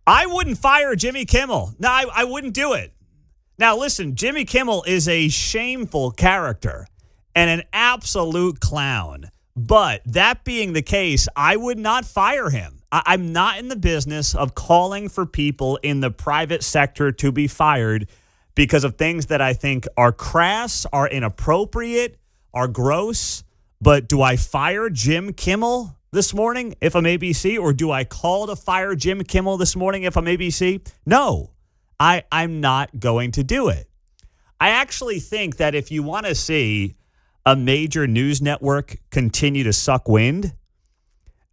I wouldn't fire Jimmy Kimmel. No, I wouldn't do it. Now, listen, Jimmy Kimmel is a shameful character and an absolute clown. But that being the case, I would not fire him. I'm not in the business of calling for people in the private sector to be fired because of things that I think are crass, are inappropriate, are gross. But do I fire Jim Kimmel this morning if I'm ABC, or do I call to fire Jim Kimmel this morning if I'm ABC? No, I'm not going to do it. I actually think that if you want to see a major news network continue to suck wind,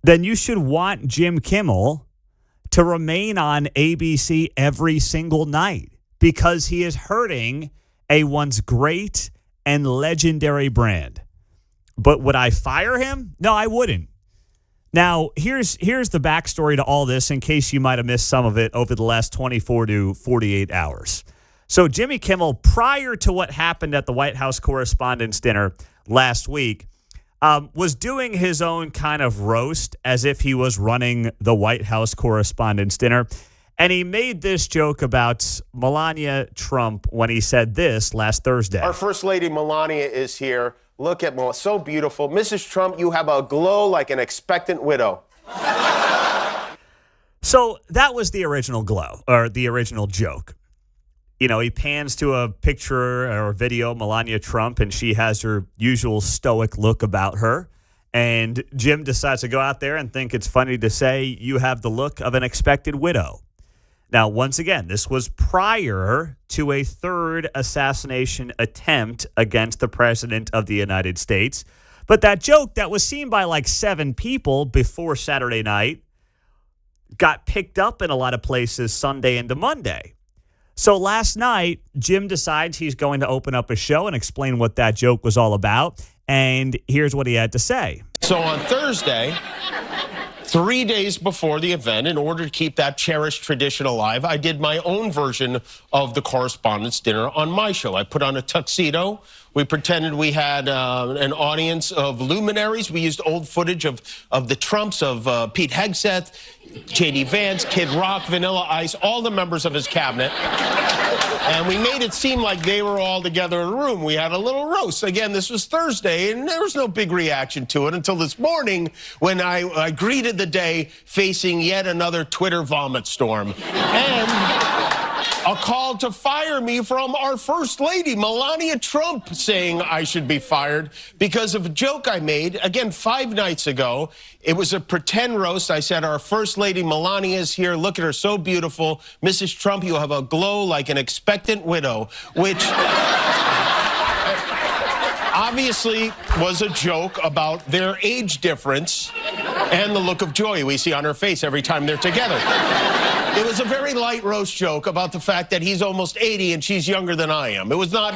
then you should want Jim Kimmel to remain on ABC every single night because he is hurting a once great and legendary brand. But would I fire him? No, I wouldn't. Now, here's the backstory to all this in case you might have missed some of it over the last 24 to 48 hours. So Jimmy Kimmel, prior to what happened at the White House Correspondents' Dinner last week, was doing his own kind of roast as if he was running the White House Correspondents' Dinner. And he made this joke about Melania Trump when he said this last Thursday. Our First Lady Melania is here. Look at Melania, so beautiful. Mrs. Trump, you have a glow like an expectant widow. So that was the original glow, or the original joke. You know, he pans to a picture or a video of Melania Trump, and she has her usual stoic look about her. And Jim decides to go out there and think it's funny to say, you have the look of an expected widow. Now, once again, this was prior to a third assassination attempt against the president of the United States. But that joke that was seen by like 7 people before Saturday night got picked up in a lot of places Sunday into Monday. So last night, Jim decides he's going to open up a show and explain what that joke was all about. And here's what he had to say. So on Thursday, 3 days before the event, in order to keep that cherished tradition alive, I did my own version of the Correspondents' Dinner on my show. I put on a tuxedo. We pretended we had an audience of luminaries. We used old footage of the Trumps, of Pete Hegseth, J.D. Vance, Kid Rock, Vanilla Ice, all the members of his cabinet. And we made it seem like they were all together in a room. We had a little roast. Again, this was Thursday, and there was no big reaction to it until this morning when I greeted the day facing yet another Twitter vomit storm. And a call to fire me from our First Lady, Melania Trump, saying I should be fired because of a joke I made, again, 5 nights ago. It was a pretend roast. I said, our First Lady Melania is here. Look at her, so beautiful. Mrs. Trump, you have a glow like an expectant widow, which obviously was a joke about their age difference and the look of joy we see on her face every time they're together. It was a very light roast joke about the fact that he's almost 80 and she's younger than I am. It was not,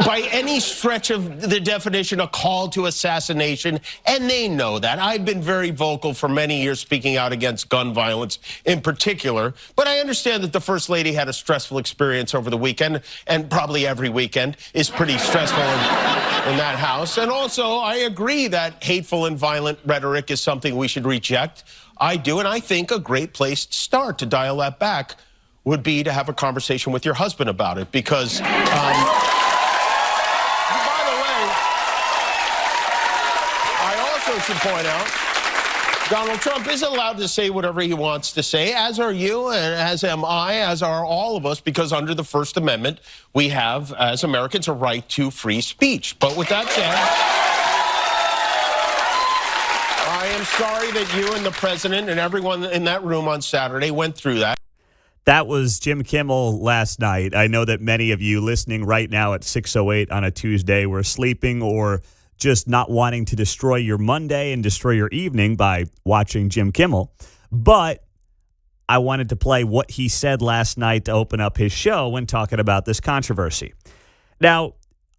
by any stretch of the definition, a call to assassination, and they know that. I've been very vocal for many years speaking out against gun violence in particular, but I understand that the First Lady had a stressful experience over the weekend, and probably every weekend is pretty stressful in that house. And also, I agree that hateful and violent rhetoric is something we should reject. I do, and I think a great place to start to dial that back would be to have a conversation with your husband about it, because, by the way, I also should point out, Donald Trump is allowed to say whatever he wants to say, as are you, and as am I, as are all of us, because under the First Amendment, we have, as Americans, a right to free speech. But with that said, I am sorry that you and the president and everyone in that room on Saturday went through that. That was Jim Kimmel last night. I know that many of you listening right now at 6:08 on a Tuesday were sleeping or just not wanting to destroy your Monday and destroy your evening by watching Jim Kimmel. But I wanted to play what he said last night to open up his show when talking about this controversy. Now,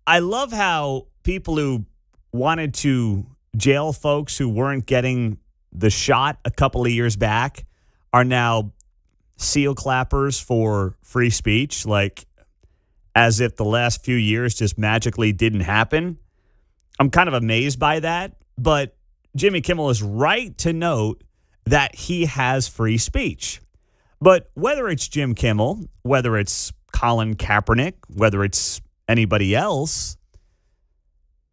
I love how people who wanted to jail folks who weren't getting the shot a couple of years back are now seal clappers for free speech, like as if the last few years just magically didn't happen. I'm kind of amazed by that, but Jimmy Kimmel is right to note that he has free speech. But whether it's Jim Kimmel, whether it's Colin Kaepernick, whether it's anybody else,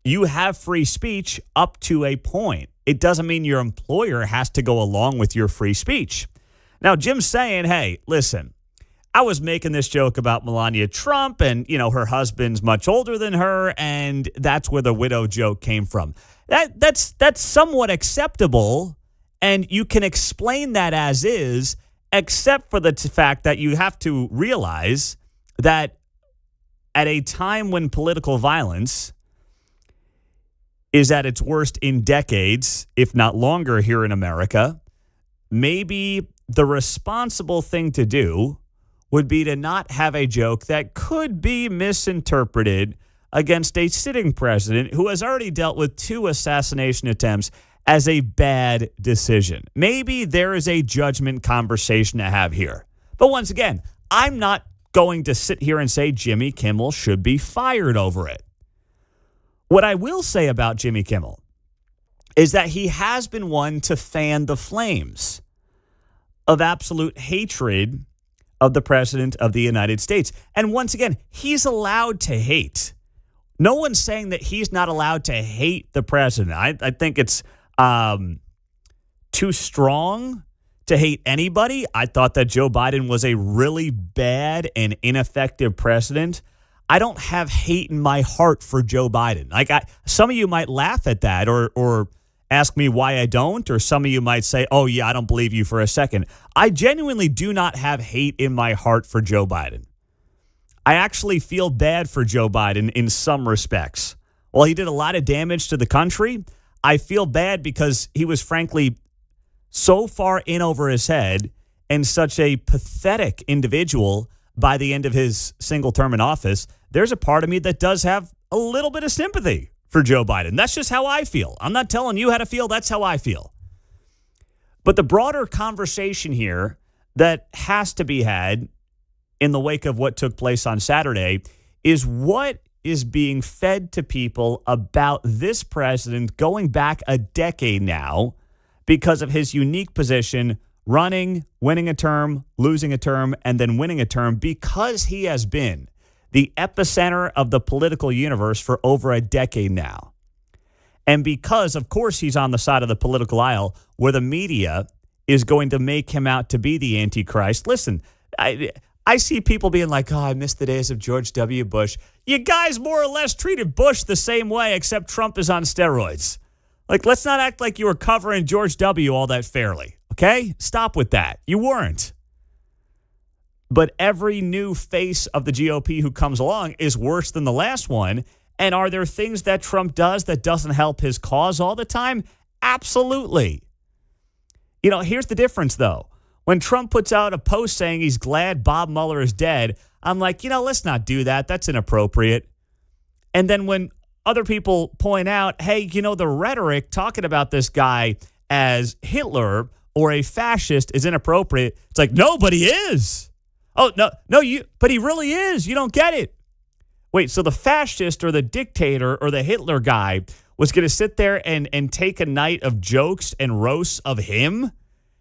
you have free speech up to a point. It doesn't mean your employer has to go along with your free speech. Now, Jim's saying, hey, listen, I was making this joke about Melania Trump and, her husband's much older than her, and that's where the widow joke came from. That's somewhat acceptable, and you can explain that as is, except for the fact that you have to realize that at a time when political violence is at its worst in decades, if not longer here in America, maybe the responsible thing to do would be to not have a joke that could be misinterpreted against a sitting president who has already dealt with 2 assassination attempts as a bad decision. Maybe there is a judgment conversation to have here. But once again, I'm not going to sit here and say Jimmy Kimmel should be fired over it. What I will say about Jimmy Kimmel is that he has been one to fan the flames of absolute hatred of the president of the United States. And once again, he's allowed to hate. No one's saying that he's not allowed to hate the president. I think it's too strong to hate anybody. I thought that Joe Biden was a really bad and ineffective president. I don't have hate in my heart for Joe Biden. Some of you might laugh at that or ask me why I don't, or some of you might say, oh, yeah, I don't believe you for a second. I genuinely do not have hate in my heart for Joe Biden. I actually feel bad for Joe Biden in some respects. While he did a lot of damage to the country, I feel bad because he was frankly so far in over his head and such a pathetic individual by the end of his single term in office. There's a part of me that does have a little bit of sympathy for Joe Biden. That's just how I feel. I'm not telling you how to feel. That's how I feel. But the broader conversation here that has to be had in the wake of what took place on Saturday is what is being fed to people about this president going back a decade now because of his unique position running, winning a term, losing a term, and then winning a term because he has been the epicenter of the political universe for over a decade now. And because, of course, he's on the side of the political aisle where the media is going to make him out to be the Antichrist. Listen, I see people being like, oh, I miss the days of George W. Bush. You guys more or less treated Bush the same way, except Trump is on steroids. Like, let's not act like you were covering George W. all that fairly, okay? Stop with that. You weren't. But every new face of the GOP who comes along is worse than the last one. And are there things that Trump does that doesn't help his cause all the time? Absolutely. Here's the difference, though. When Trump puts out a post saying he's glad Bob Mueller is dead, I'm like, let's not do that. That's inappropriate. And then when other people point out, hey, the rhetoric talking about this guy as Hitler or a fascist is inappropriate, it's like, no, but he is. Oh, no, but he really is. You don't get it. Wait, so the fascist or the dictator or the Hitler guy was going to sit there and take a night of jokes and roasts of him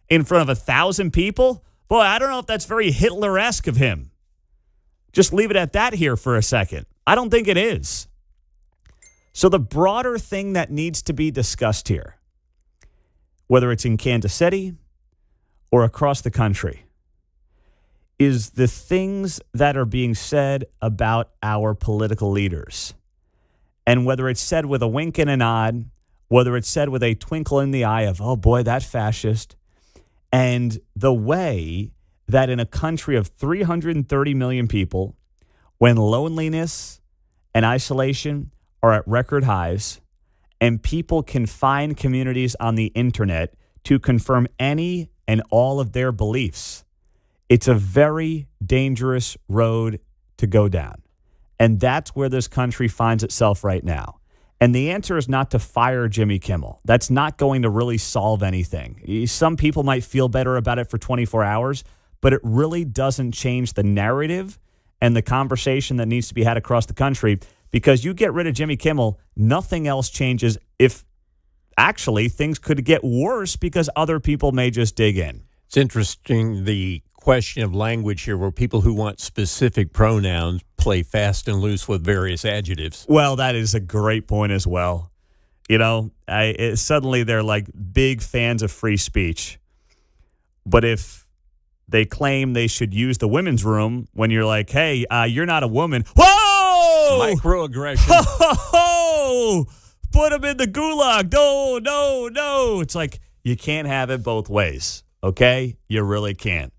in front of 1,000 people? Boy, I don't know if that's very Hitler-esque of him. Just leave it at that here for a second. I don't think it is. So the broader thing that needs to be discussed here, whether it's in Kansas City or across the country, is the things that are being said about our political leaders. And whether it's said with a wink and a nod, whether it's said with a twinkle in the eye of, oh boy, that fascist, and the way that in a country of 330 million people, when loneliness and isolation are at record highs, and people can find communities on the internet to confirm any and all of their beliefs, it's a very dangerous road to go down. And that's where this country finds itself right now. And the answer is not to fire Jimmy Kimmel. That's not going to really solve anything. Some people might feel better about it for 24 hours, but it really doesn't change the narrative and the conversation that needs to be had across the country. Because you get rid of Jimmy Kimmel, nothing else changes. If actually things could get worse because other people may just dig in. It's interesting, the question of language here where people who want specific pronouns play fast and loose with various adjectives. Well, that is a great point as well. You know, suddenly they're like big fans of free speech. But if they claim they should use the women's room when you're like, hey, you're not a woman. Whoa! Microaggression. Oh, put them in the gulag. No, no, no. It's like you can't have it both ways, okay? You really can't.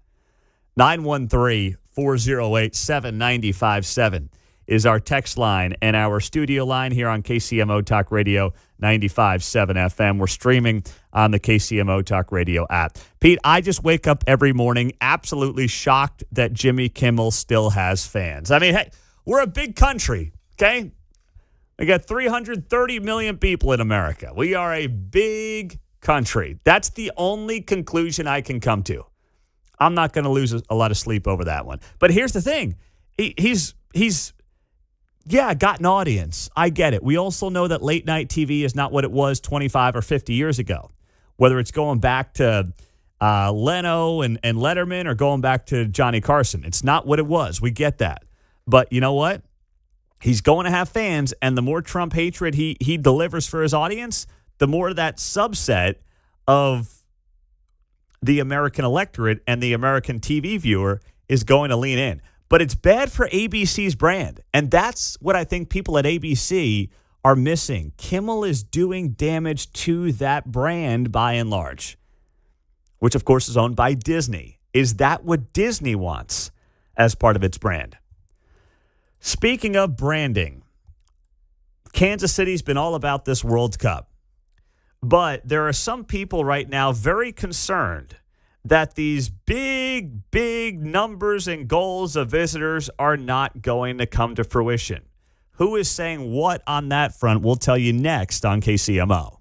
913-408-7957 is our text line and our studio line here on KCMO Talk Radio 95.7 FM. We're streaming on the KCMO Talk Radio app. Pete, I just wake up every morning absolutely shocked that Jimmy Kimmel still has fans. I mean, hey, we're a big country, okay? We got 330 million people in America. We are a big country. That's the only conclusion I can come to. I'm not going to lose a lot of sleep over that one. But here's the thing. He's got an audience. I get it. We also know that late night TV is not what it was 25 or 50 years ago. Whether it's going back to Leno and Letterman or going back to Johnny Carson. It's not what it was. We get that. But you know what? He's going to have fans, and the more Trump hatred he delivers for his audience, the more that subset of the American electorate and the American TV viewer is going to lean in. But it's bad for ABC's brand, and that's what I think people at ABC are missing. Kimmel is doing damage to that brand by and large, which, of course, is owned by Disney. Is that what Disney wants as part of its brand? Speaking of branding, Kansas City's been all about this World Cup. But there are some people right now very concerned that these big, big numbers and goals of visitors are not going to come to fruition. Who is saying what on that front? We'll tell you next on KCMO.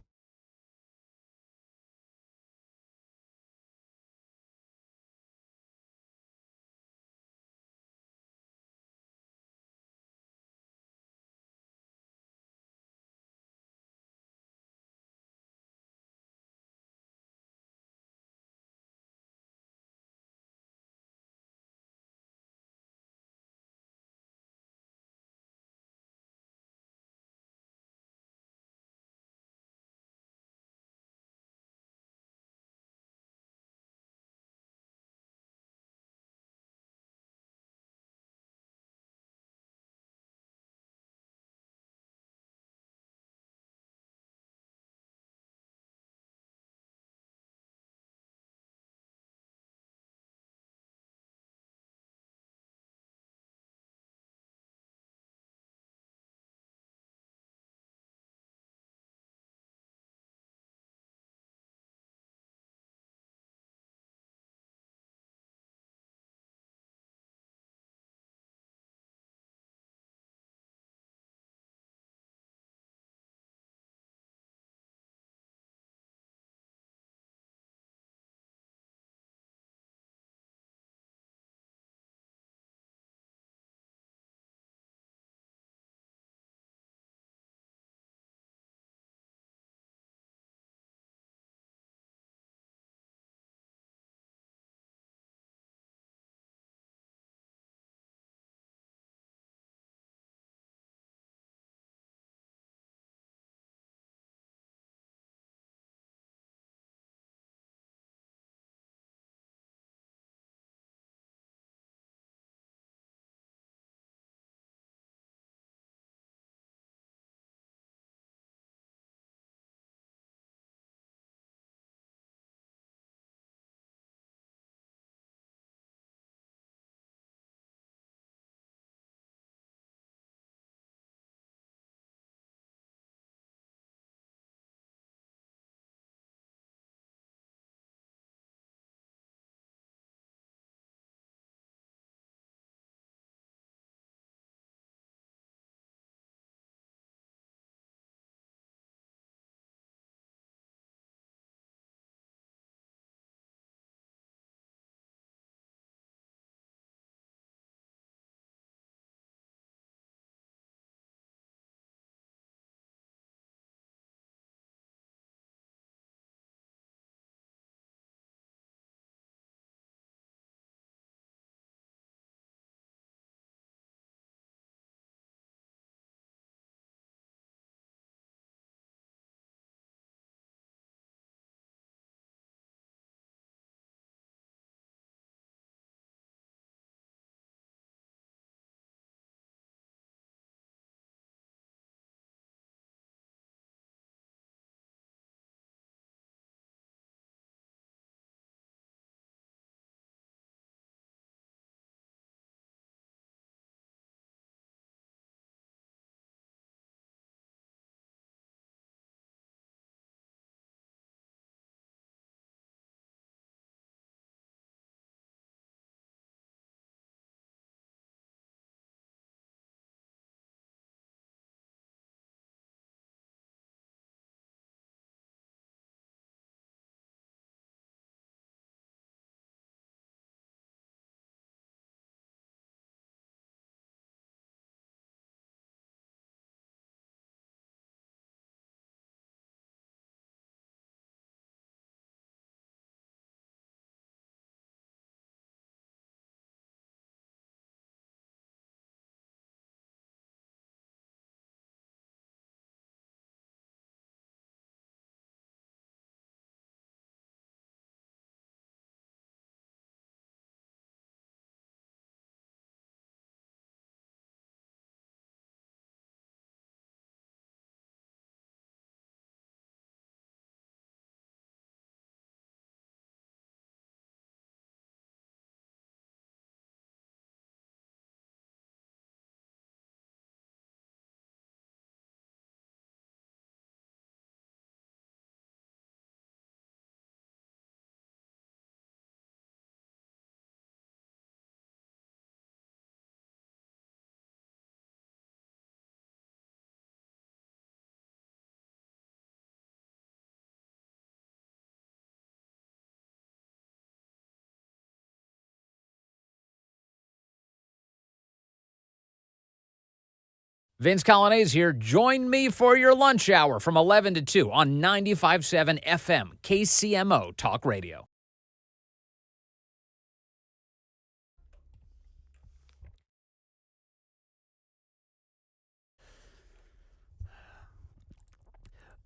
Vince Colonnese here. Join me for your lunch hour from 11 to 2 on 95.7 FM, KCMO Talk Radio.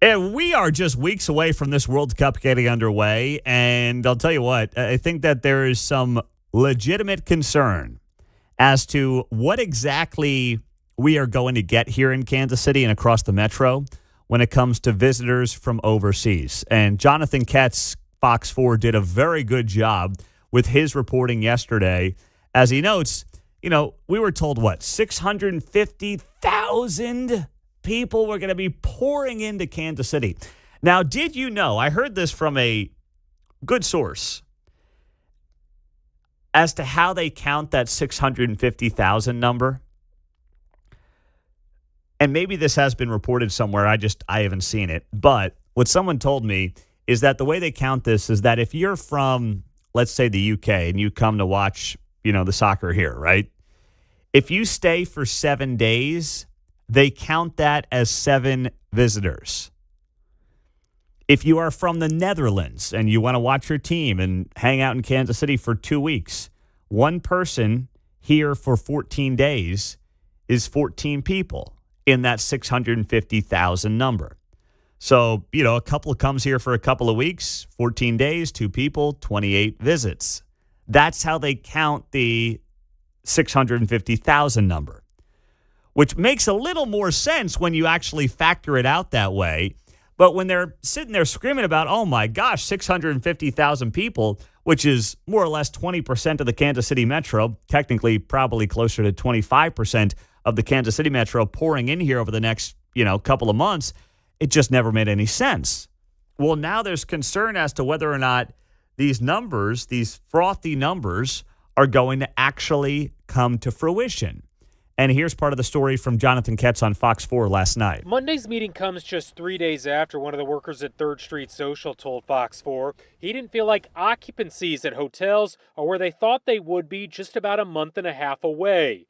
And we are just weeks away from this World Cup getting underway, and I'll tell you what, I think that there is some legitimate concern as to what exactly we are going to get here in Kansas City and across the metro when it comes to visitors from overseas. And Jonathan Ketz, Fox 4, did a very good job with his reporting yesterday. As he notes, we were told, 650,000 people were going to be pouring into Kansas City. Now, did you know, I heard this from a good source, as to how they count that 650,000 number. And maybe this has been reported somewhere. I haven't seen it. But what someone told me is that the way they count this is that if you're from, let's say, the UK and you come to watch, the soccer here, right? If you stay for 7 days, they count that as 7 visitors. If you are from the Netherlands and you want to watch your team and hang out in Kansas City for 2 weeks, one person here for 14 days is 14 people in that 650,000 number. So, a couple comes here for a couple of weeks, 14 days, 2 people, 28 visits. That's how they count the 650,000 number, which makes a little more sense when you actually factor it out that way. But when they're sitting there screaming about, oh my gosh, 650,000 people, which is more or less 20% of the Kansas City metro, technically probably closer to 25% of the Kansas City metro pouring in here over the next, couple of months, it just never made any sense. Well, now there's concern as to whether or not these numbers, these frothy numbers, are going to actually come to fruition. And here's part of the story from Jonathan Ketz on Fox 4 last night. Monday's meeting comes just 3 days after one of the workers at 3rd Street Social told Fox 4 he didn't feel like occupancies at hotels are where they thought they would be just about a month and a half away.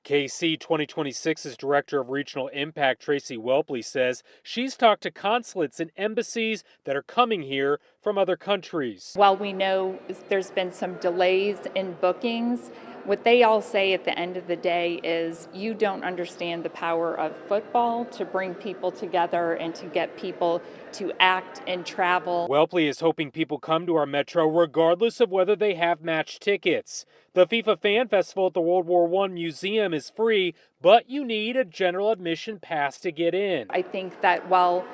KC 2026's Director of Regional Impact, Tracy Welpley, says she's talked to consulates and embassies that are coming here from other countries. While we know there's been some delays in bookings, what they all say at the end of the day is you don't understand the power of football to bring people together and to get people to act and travel. Welpley is hoping people come to our metro regardless of whether they have match tickets. The FIFA Fan Festival at the World War I Museum is free, but you need a general admission pass to get in. I think that while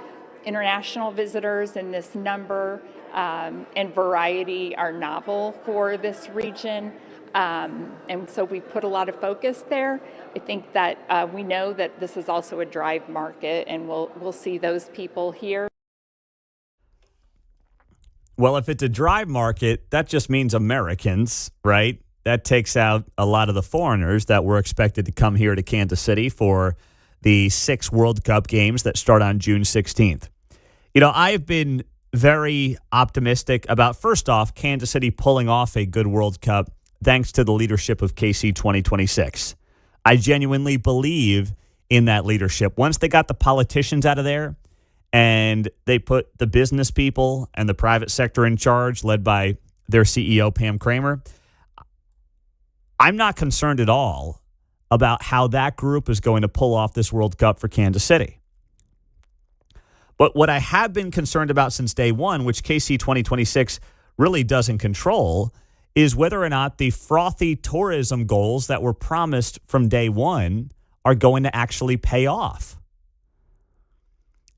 international visitors in this number and variety are novel for this region, and so we put a lot of focus there. I think that we know that this is also a drive market, and we'll see those people here. Well, if it's a drive market, that just means Americans, right? That takes out a lot of the foreigners that were expected to come here to Kansas City for the 6 World Cup games that start on June 16th. I've been very optimistic about, first off, Kansas City pulling off a good World Cup thanks to the leadership of KC 2026. I genuinely believe in that leadership. Once they got the politicians out of there and they put the business people and the private sector in charge, led by their CEO, Pam Kramer, I'm not concerned at all about how that group is going to pull off this World Cup for Kansas City. But what I have been concerned about since day one, which KC 2026 really doesn't control, is whether or not the frothy tourism goals that were promised from day one are going to actually pay off.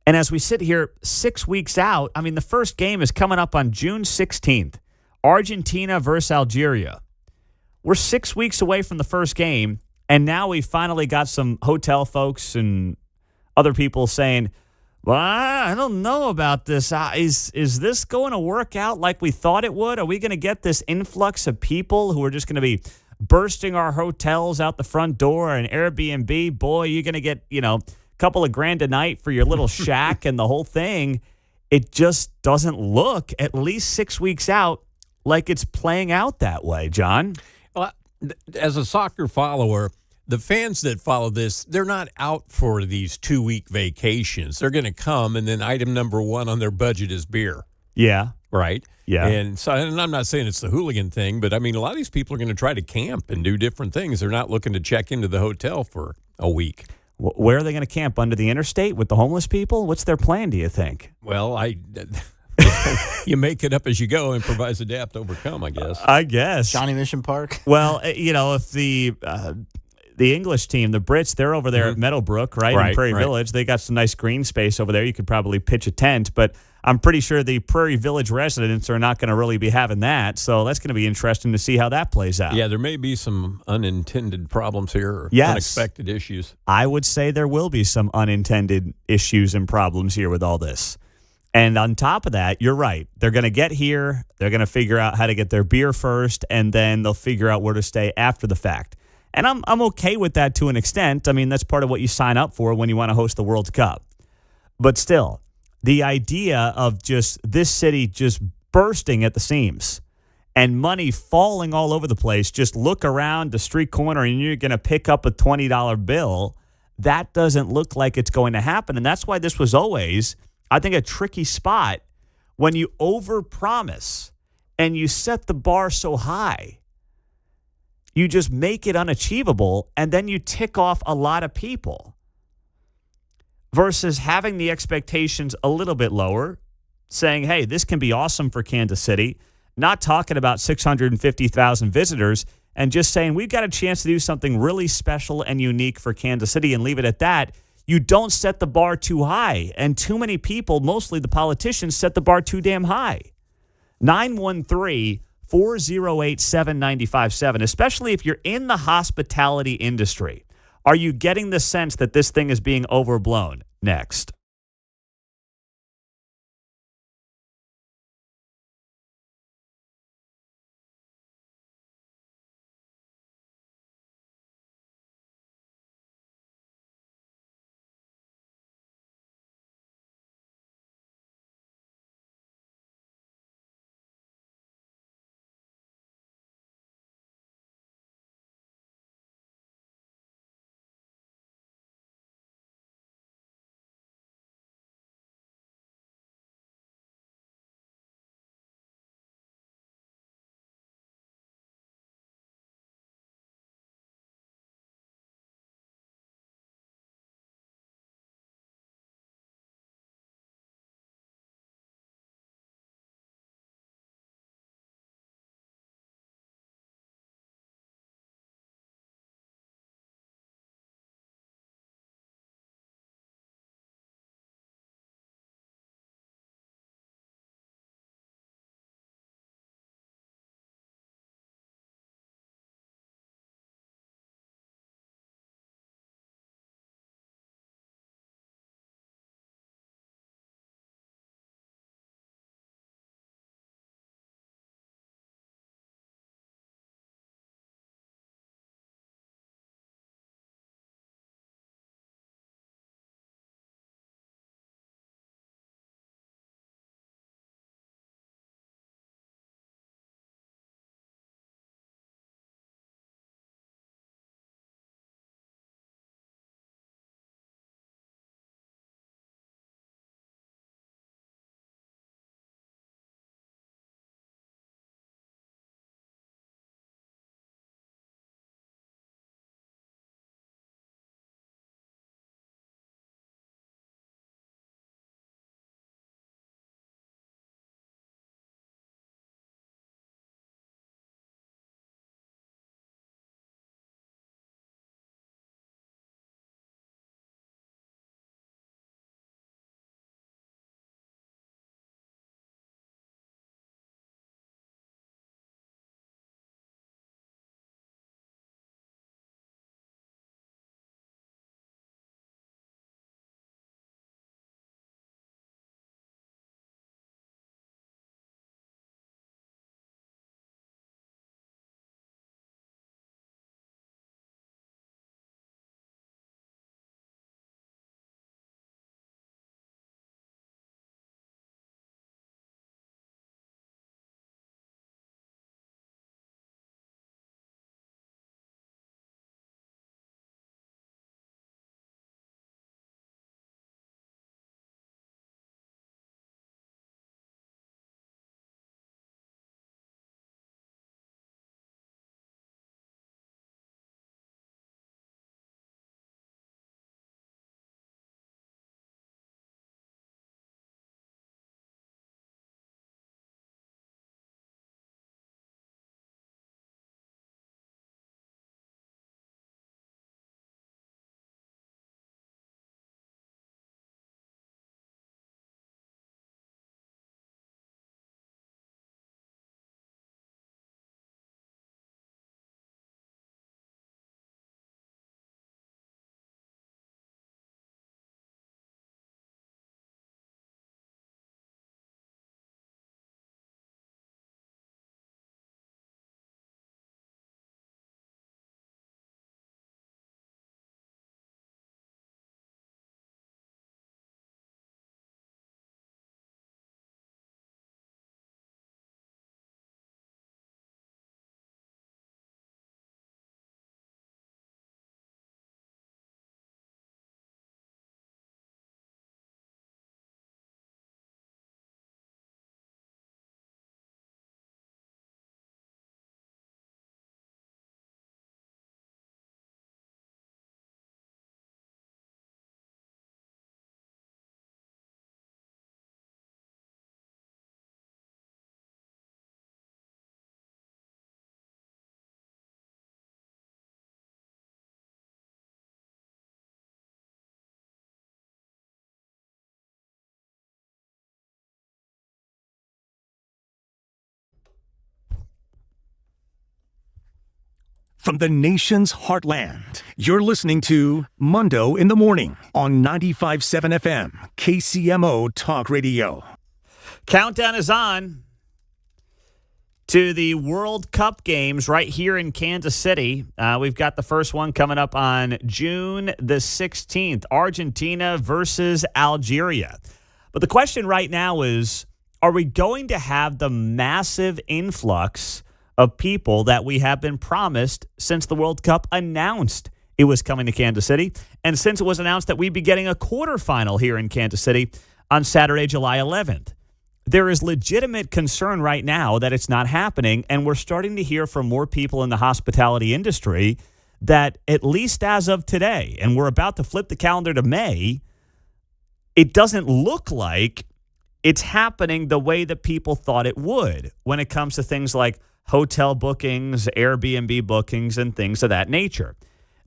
And as we sit here 6 weeks out, the first game is coming up on June 16th, Argentina versus Algeria. We're 6 weeks away from the first game, and now we finally got some hotel folks and other people saying, well, I don't know about this. Is this going to work out like we thought it would? Are we going to get this influx of people who are just going to be bursting our hotels out the front door and Airbnb? Boy, you're going to get, a couple of grand a night for your little shack and the whole thing. It just doesn't look, at least 6 weeks out, like it's playing out that way, John. Well, as a soccer follower, The fans that follow this, they're not out for these 2-week vacations. They're going to come, and then item number one on their budget is beer. Yeah. Right? Yeah. And so, and I'm not saying it's the hooligan thing, but I mean, a lot of these people are going to try to camp and do different things. They're not looking to check into the hotel for a week. Where are they going to camp? Under the interstate with the homeless people? What's their plan, do you think? Well, you make it up as you go, improvise, adapt, overcome, I guess. I guess. Johnny Mission Park. Well, if the English team, the Brits, they're over there at Meadowbrook, right? In Prairie Village. They got some nice green space over there. You could probably pitch a tent, but I'm pretty sure the Prairie Village residents are not going to really be having that. So that's going to be interesting to see how that plays out. Yeah, there may be some unintended problems here or Yes. unexpected issues. I would say there will be some unintended issues and problems here with all this. And on top of that, you're right. They're going to get here. They're going to figure out how to get their beer first, and then they'll figure out where to stay after the fact. And I'm okay with that to an extent. I mean, that's part of what you sign up for when you want to host the World Cup. But still, the idea of just this city just bursting at the seams and money falling all over the place, just look around the street corner and you're going to pick up a $20 bill, that doesn't look like it's going to happen. And that's why this was always, I think, a tricky spot when you overpromise and you set the bar so high. You just make it unachievable, and then you tick off a lot of people versus having the expectations a little bit lower, saying, hey, this can be awesome for Kansas City, not talking about 650,000 visitors, and just saying we've got a chance to do something really special and unique for Kansas City and leave it at that. You don't set the bar too high, and too many people, mostly the politicians, set the bar too damn high. 913-408-7957, especially if you're in the hospitality industry. Are you getting the sense that this thing is being overblown? Next. from the nation's heartland. You're listening to Mundo in the Morning on 95.7 FM, KCMO Talk Radio. Countdown is on to the World Cup games right here in Kansas City. We've got the first one coming up on June the 16th, Argentina versus Algeria. But the question right now is, are we going to have the massive influx of people that we have been promised since the World Cup announced it was coming to Kansas City, and since it was announced that we'd be getting a quarterfinal here in Kansas City on Saturday, July 11th? There is legitimate concern right now that it's not happening, and we're starting to hear from more people in the hospitality industry that, at least as of today, and we're about to flip the calendar to May, it doesn't look like it's happening the way that people thought it would when it comes to things like hotel bookings, Airbnb bookings, and things of that nature.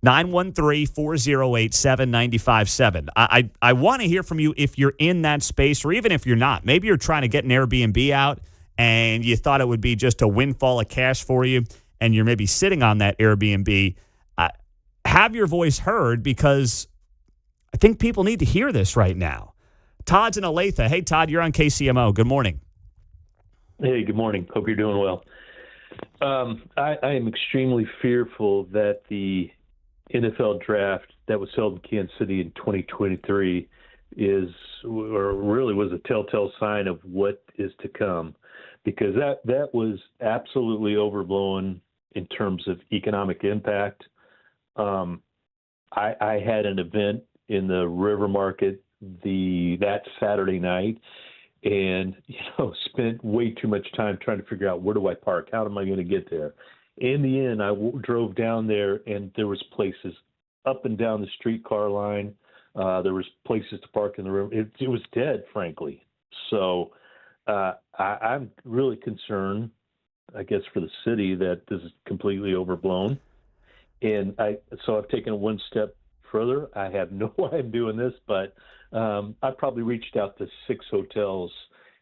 913-408-7957. I want to hear from you if you're in that space, or even if you're not. Maybe you're trying to get an Airbnb out and you thought it would be just a windfall of cash for you, and you're maybe sitting on that Airbnb. Have your voice heard, because I think people need to hear this right now. Todd's in Olathe. Hey, Todd, you're on KCMO. Good morning. Hey, good morning. Hope you're doing well. I am extremely fearful that the NFL draft that was held in Kansas City in 2023 was a telltale sign of what is to come, because that was absolutely overblown in terms of economic impact. I had an event in the River Market that Saturday night, and spent way too much time trying to figure out, where do I park? How am I going to get there? In the end, I drove down there, and there was places up and down the streetcar line. There was places to park in the river. It was dead, frankly. So I'm really concerned, I guess, for the city, that this is completely overblown. And so I've taken it one step further. I have no way I'm doing this, but I probably reached out to 6 hotels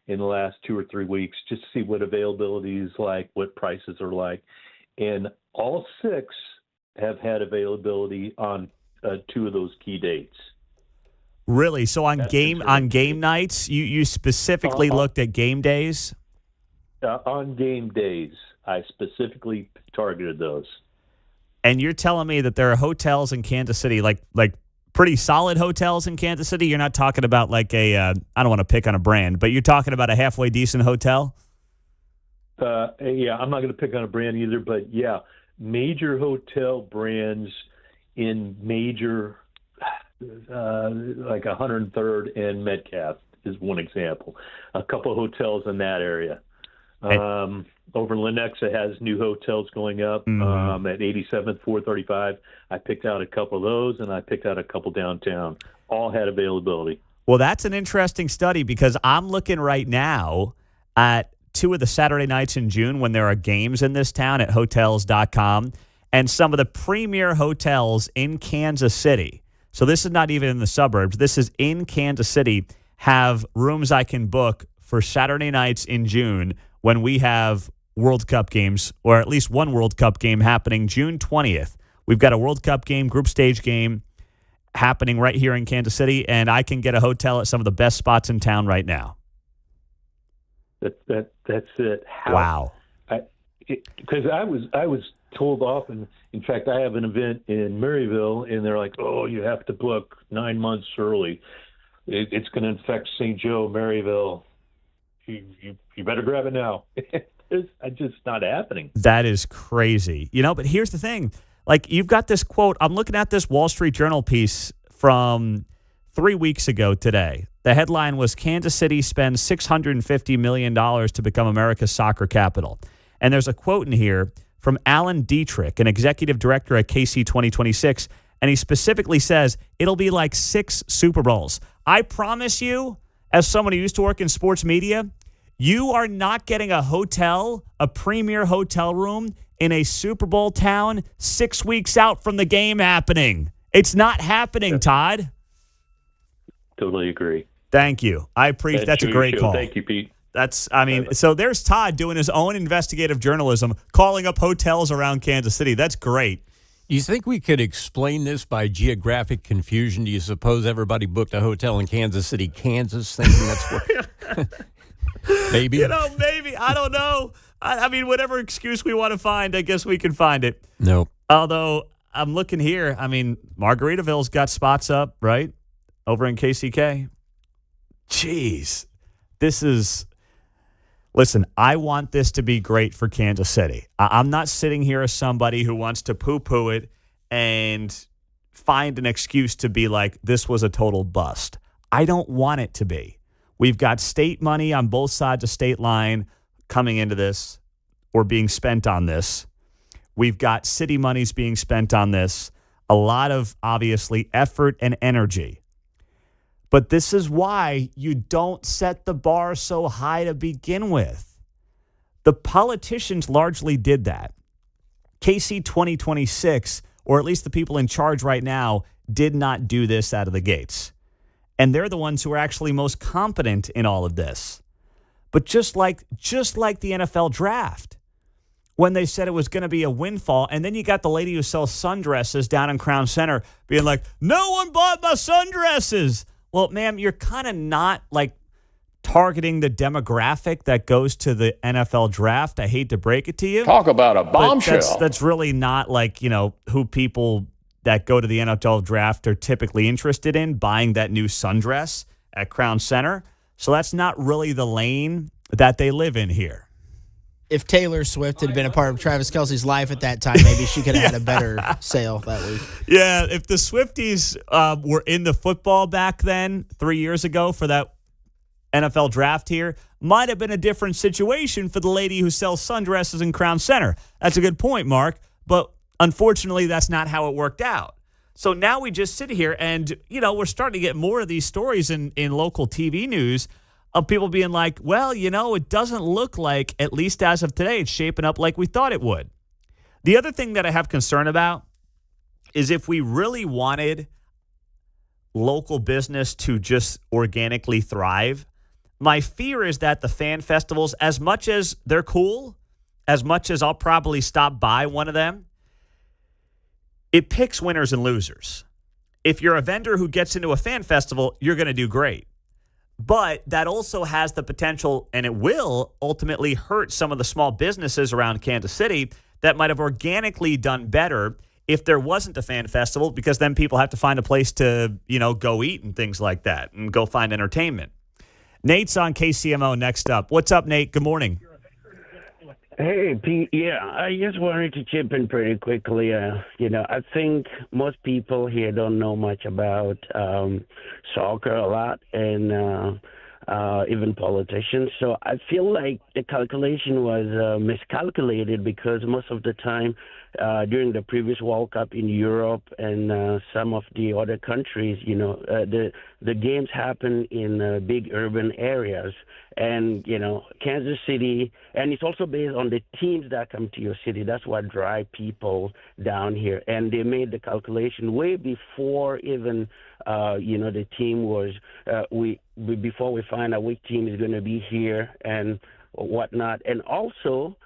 in the last 2 or 3 weeks just to see what availability is like, what prices are like. And all 6 have had availability on 2 of those key dates. Really? So on game nights, you specifically looked at game days? On game days, I specifically targeted those. And you're telling me that there are hotels in Kansas City, like pretty solid hotels in Kansas City? You're not talking about like I don't want to pick on a brand, but you're talking about a halfway decent hotel? Yeah, I'm not going to pick on a brand either, but yeah, major hotel brands in major, like 103rd and Metcalf is one example. A couple of hotels in that area. Over in Lenexa has new hotels going up at 87th, 435. I picked out a couple of those, and I picked out a couple downtown. All had availability. Well, that's an interesting study, because I'm looking right now at 2 of the Saturday nights in June when there are games in this town at Hotels.com, and some of the premier hotels in Kansas City. So this is not even in the suburbs. This is in Kansas City, have rooms I can book for Saturday nights in June when we have World Cup games, or at least one World Cup game happening June 20th. We've got a World Cup game, group stage game happening right here in Kansas City, and I can get a hotel at some of the best spots in town right now. That's it. Wow. Because I was told off, and in fact, I have an event in Maryville, and they're like, "Oh, you have to book 9 months early. It's going to affect St. Joe, Maryville. You better grab it now." It's just not happening. That is crazy. But here's the thing. Like, you've got this quote. I'm looking at this Wall Street Journal piece from 3 weeks ago today. The headline was, Kansas City spends $650 million to become America's soccer capital. And there's a quote in here from Alan Dietrich, an executive director at KC 2026, and he specifically says it'll be like 6 Super Bowls. I promise you, as someone who used to work in sports media, you are not getting a hotel, a premier hotel room in a Super Bowl town 6 weeks out from the game happening. It's not happening, Todd. Totally agree. Thank you. I appreciate that's a great call. Thank you, Pete. So there's Todd doing his own investigative journalism, calling up hotels around Kansas City. That's great. You think we could explain this by geographic confusion? Do you suppose everybody booked a hotel in Kansas City, Kansas, thinking that's where? Maybe. Maybe. I don't know. I mean, whatever excuse we want to find, I guess we can find it. No. Although, I'm looking here. I mean, Margaritaville's got spots up, right? Over in KCK. Jeez. Listen, I want this to be great for Kansas City. I'm not sitting here as somebody who wants to poo-poo it and find an excuse to be like, this was a total bust. I don't want it to be. We've got state money on both sides of state line coming into this or being spent on this. We've got city monies being spent on this. A lot of, obviously, effort and energy. But this is why you don't set the bar so high to begin with. The politicians largely did that. KC 2026, or at least the people in charge right now, did not do this out of the gates. And they're the ones who are actually most competent in all of this. But just like the NFL draft, when they said it was going to be a windfall, and then you got the lady who sells sundresses down in Crown Center being like, no one bought my sundresses. Well, ma'am, you're kind of not like targeting the demographic that goes to the NFL draft. I hate to break it to you. Talk about a bombshell. That's really not like, who people that go to the NFL draft are typically interested in, buying that new sundress at Crown Center. So that's not really the lane that they live in here. If Taylor Swift had been a part of Travis Kelce's life at that time, maybe she could have had a better sale that week. Yeah, if the Swifties were in the football back then, 3 years ago for that NFL draft here, might have been a different situation for the lady who sells sundresses in Crown Center. That's a good point, Mark. But unfortunately, that's not how it worked out. So now we just sit here and, we're starting to get more of these stories in local TV news of people being like, well, it doesn't look like, at least as of today, it's shaping up like we thought it would. The other thing that I have concern about is if we really wanted local business to just organically thrive, my fear is that the fan festivals, as much as they're cool, as much as I'll probably stop by one of them, it picks winners and losers. If you're a vendor who gets into a fan festival, you're going to do great. But that also has the potential, and it will ultimately hurt some of the small businesses around Kansas City that might have organically done better if there wasn't a fan festival, because then people have to find a place to, go eat and things like that and go find entertainment. Nate's on KCMO next up. What's up, Nate? Good morning. Hey, Pete. Yeah, I just wanted to chip in pretty quickly. I think most people here don't know much about soccer a lot, and even politicians. So I feel like the calculation was miscalculated, because most of the time during the previous World Cup in Europe and some of the other countries, the games happen in big urban areas. And, Kansas City, and it's also based on the teams that come to your city. That's what drive people down here. And they made the calculation way before even, the team was, before we find out which team is going to be here and whatnot. And also,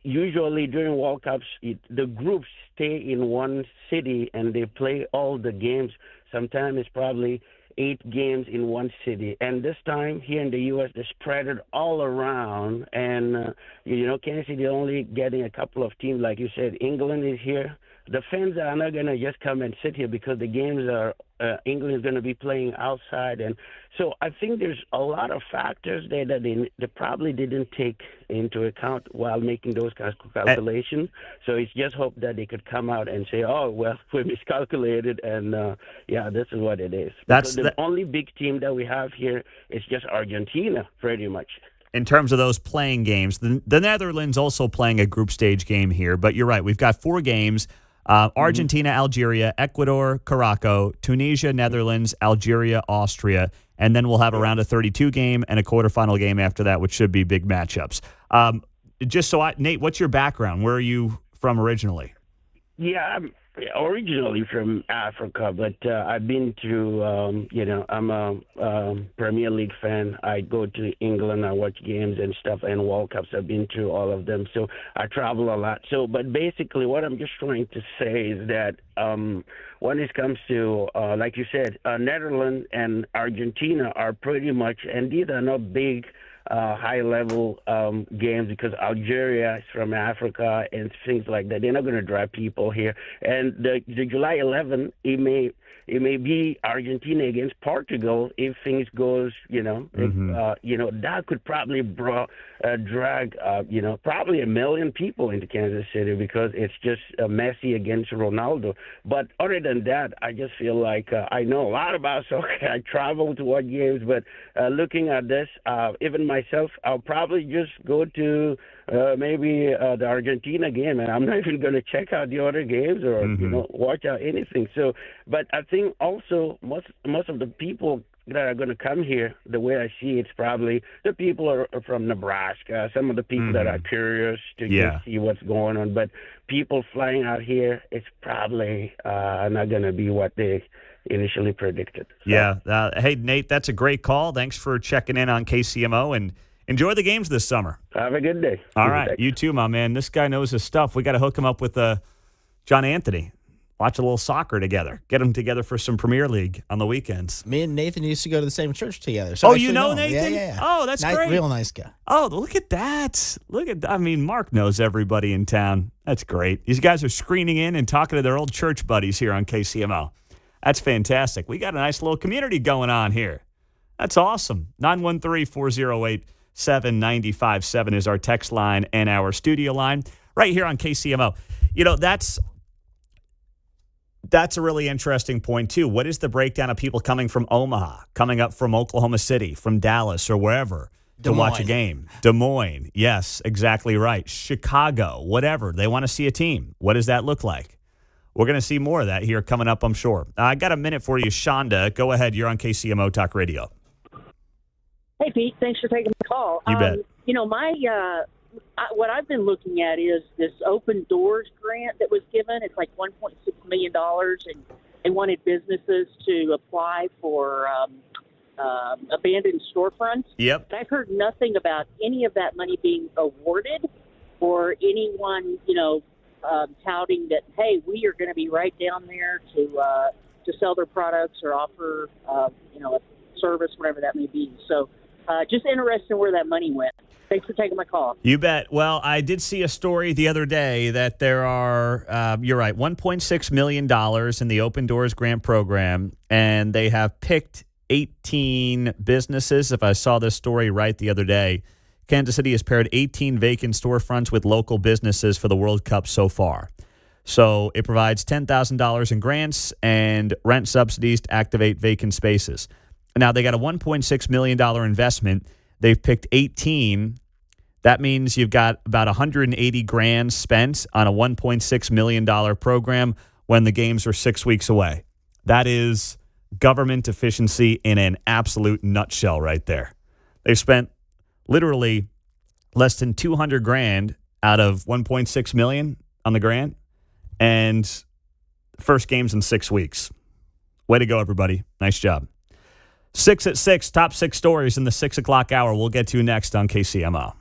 usually during World Cups, the groups stay in one city and they play all the games. Sometimes it's probably 8 games in one city. And this time here in the U.S., they spread it all around. And, Kansas City only getting a couple of teams. Like you said, England is here. The fans are not going to just come and sit here because the games are England is going to be playing outside. And so I think there's a lot of factors there that they probably didn't take into account while making those kinds of calculations. So it's just hope that they could come out and say, oh, well, we miscalculated, and, this is what it is. That's the only big team that we have here is just Argentina, pretty much. In terms of those playing games, the Netherlands also playing a group stage game here. But you're right, we've got 4 games. Argentina, Algeria, Ecuador, Morocco, Tunisia, Netherlands, Algeria, Austria, and then we'll have a round of 32 game and a quarterfinal game after that, which should be big matchups. Nate, what's your background? Where are you from originally? Yeah, I'm originally from Africa, but I've been to, I'm a Premier League fan. I go to England, I watch games and stuff, and World Cups. I've been to all of them, so I travel a lot. So, but basically, what I'm just trying to say is that when it comes to, like you said, Netherlands and Argentina are pretty much, and these are not big high level games because Algeria is from Africa and things like that. They're not going to drive people here. And the July 11th, it may be Argentina against Portugal if things goes, that could probably drag, probably 1 million people into Kansas City because it's just Messi against Ronaldo. But other than that, I just feel like I know a lot about soccer. I travel to watch games, but looking at this, even myself, I'll probably just go to maybe the Argentina game, and I'm not even going to check out the other games or watch out anything. So, but I think also most of the people that are going to come here, the way I see it's probably the people are from Nebraska, some of the people that are curious to just see what's going on. But people flying out here, it's probably not going to be what they initially predicted. So. Yeah. Hey, Nate, that's a great call. Thanks for checking in on KCMO, and enjoy the games this summer. Have a good day. All right. You too, my man. This guy knows his stuff. We got to hook him up with John Anthony. Watch a little soccer together. Get them together for some Premier League on the weekends. Me and Nathan used to go to the same church together. So you know Nathan? Yeah. Oh, that's great. Real nice guy. Oh, look at that. Mark knows everybody in town. That's great. These guys are screening in and talking to their old church buddies here on KCMO. That's fantastic. We got a nice little community going on here. That's awesome. 913-408-7957 is our text line and our studio line right here on KCMO. That's a really interesting point, too. What is the breakdown of people coming from Omaha, coming up from Oklahoma City, from Dallas, or wherever to watch a game? Des Moines. Yes, exactly right. Chicago, whatever. They want to see a team. What does that look like? We're going to see more of that here coming up, I'm sure. I got a minute for you, Shonda. Go ahead. You're on KCMO Talk Radio. Hey, Pete. Thanks for taking the call. You bet. What I've been looking at is this Open Doors grant that was given. It's like $1.6 million, and they wanted businesses to apply for abandoned storefronts. Yep. But I've heard nothing about any of that money being awarded or anyone, touting that, hey, we are going to be right down there to sell their products or offer, a service, whatever that may be. So just interested in where that money went. Thanks for taking my call. You bet. Well, I did see a story the other day that there are, you're right, $1.6 million in the Open Doors Grant Program, and they have picked 18 businesses. If I saw this story right the other day, Kansas City has paired 18 vacant storefronts with local businesses for the World Cup so far. So it provides $10,000 in grants and rent subsidies to activate vacant spaces. Now, they got a $1.6 million investment. They've picked 18. That means you've got about $180,000 spent on a $1.6 million program when the games are 6 weeks away. That is government efficiency in an absolute nutshell right there. They've spent literally less than $200,000 out of $1.6 million on the grant, and first game's in 6 weeks. Way to go, everybody. Nice job. 6 at 6, top 6 stories in the 6 o'clock hour. We'll get to next on KCMO.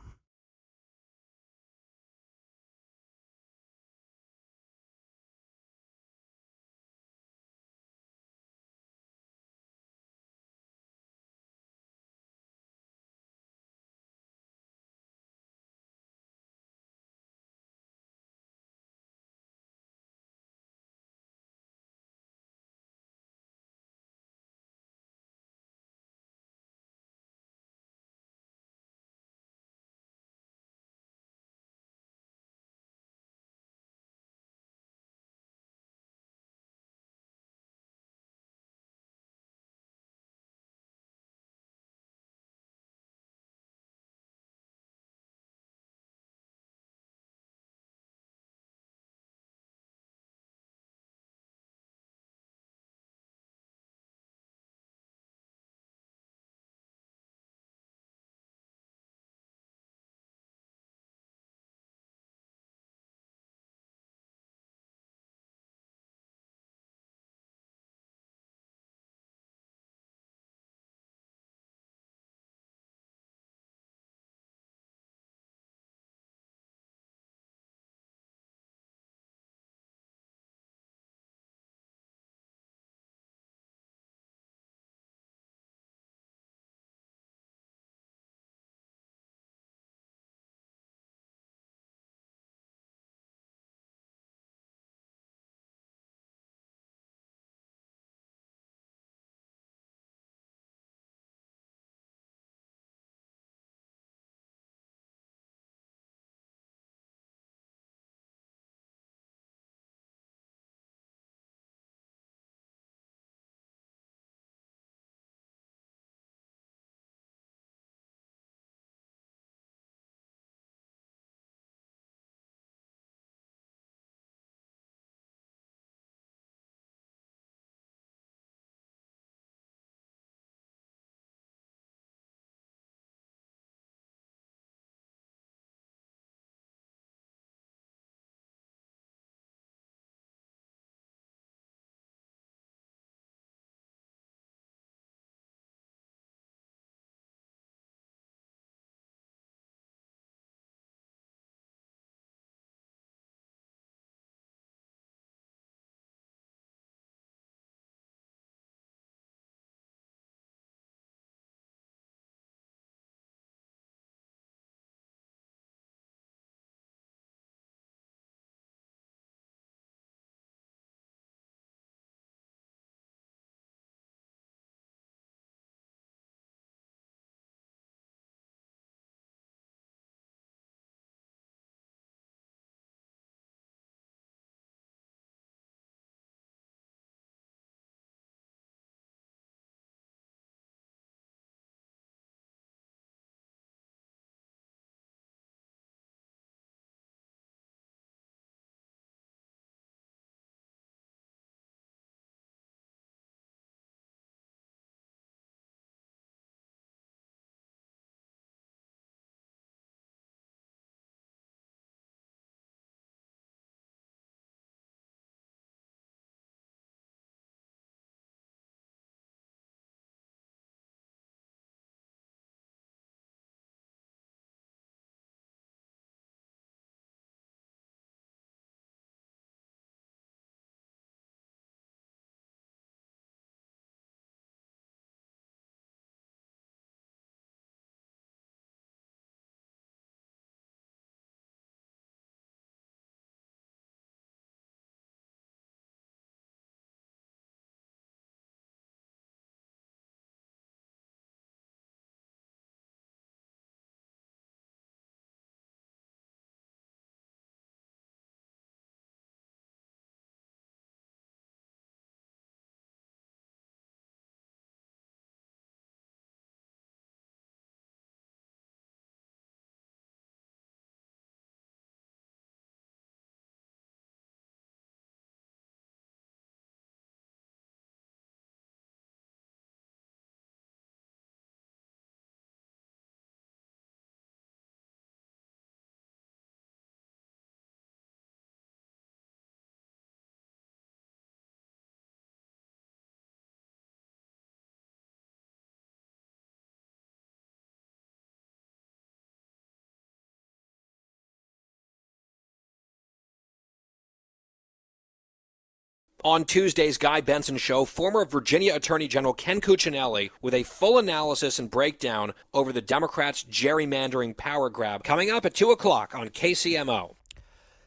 On Tuesday's Guy Benson Show, former Virginia Attorney General Ken Cuccinelli with a full analysis and breakdown over the Democrats' gerrymandering power grab, coming up at 2 o'clock on KCMO.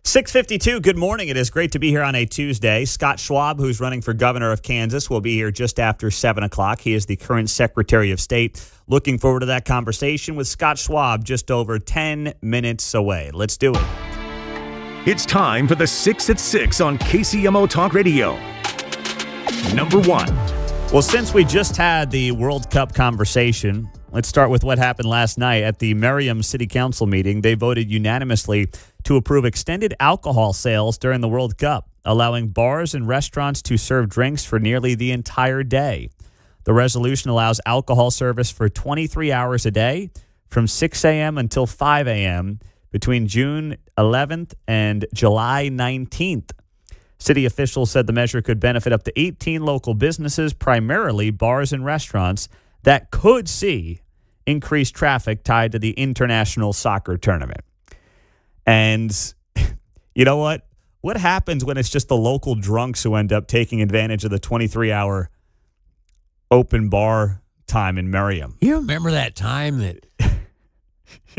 6:52, good morning. It is great to be here on a Tuesday. Scott Schwab, who's running for governor of Kansas, will be here just after 7 o'clock. He is the current Secretary of State. Looking forward to that conversation with Scott Schwab just over 10 minutes away. Let's do it. It's time for the 6 at 6 on KCMO Talk Radio. Number 1. Well, since we just had the World Cup conversation, let's start with what happened last night at the Merriam City Council meeting. They voted unanimously to approve extended alcohol sales during the World Cup, allowing bars and restaurants to serve drinks for nearly the entire day. The resolution allows alcohol service for 23 hours a day from 6 a.m. until 5 a.m. between June 11th and July 19th. City officials said the measure could benefit up to 18 local businesses, primarily bars and restaurants, that could see increased traffic tied to the international soccer tournament. And you know what? What happens when it's just the local drunks who end up taking advantage of the 23-hour open bar time in Merriam? You remember that time that...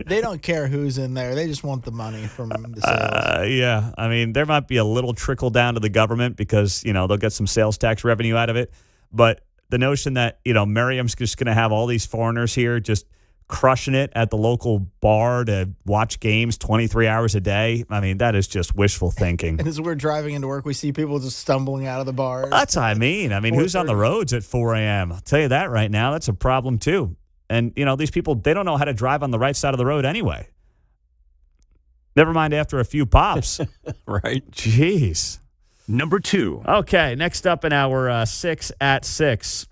They don't care who's in there. They just want the money from the sales. Yeah. I mean, there might be a little trickle down to the government because, they'll get some sales tax revenue out of it. But the notion that, Merriam's just going to have all these foreigners here just crushing it at the local bar to watch games 23 hours a day, I mean, that is just wishful thinking. And as we're driving into work, we see people just stumbling out of the bars. That's what I mean. Who's on the roads at 4 a.m.? I'll tell you that right now. That's a problem, too. And, these people, they don't know how to drive on the right side of the road anyway. Never mind after a few pops. Right. Jeez. Number 2. Okay, next up in our 6 at 6.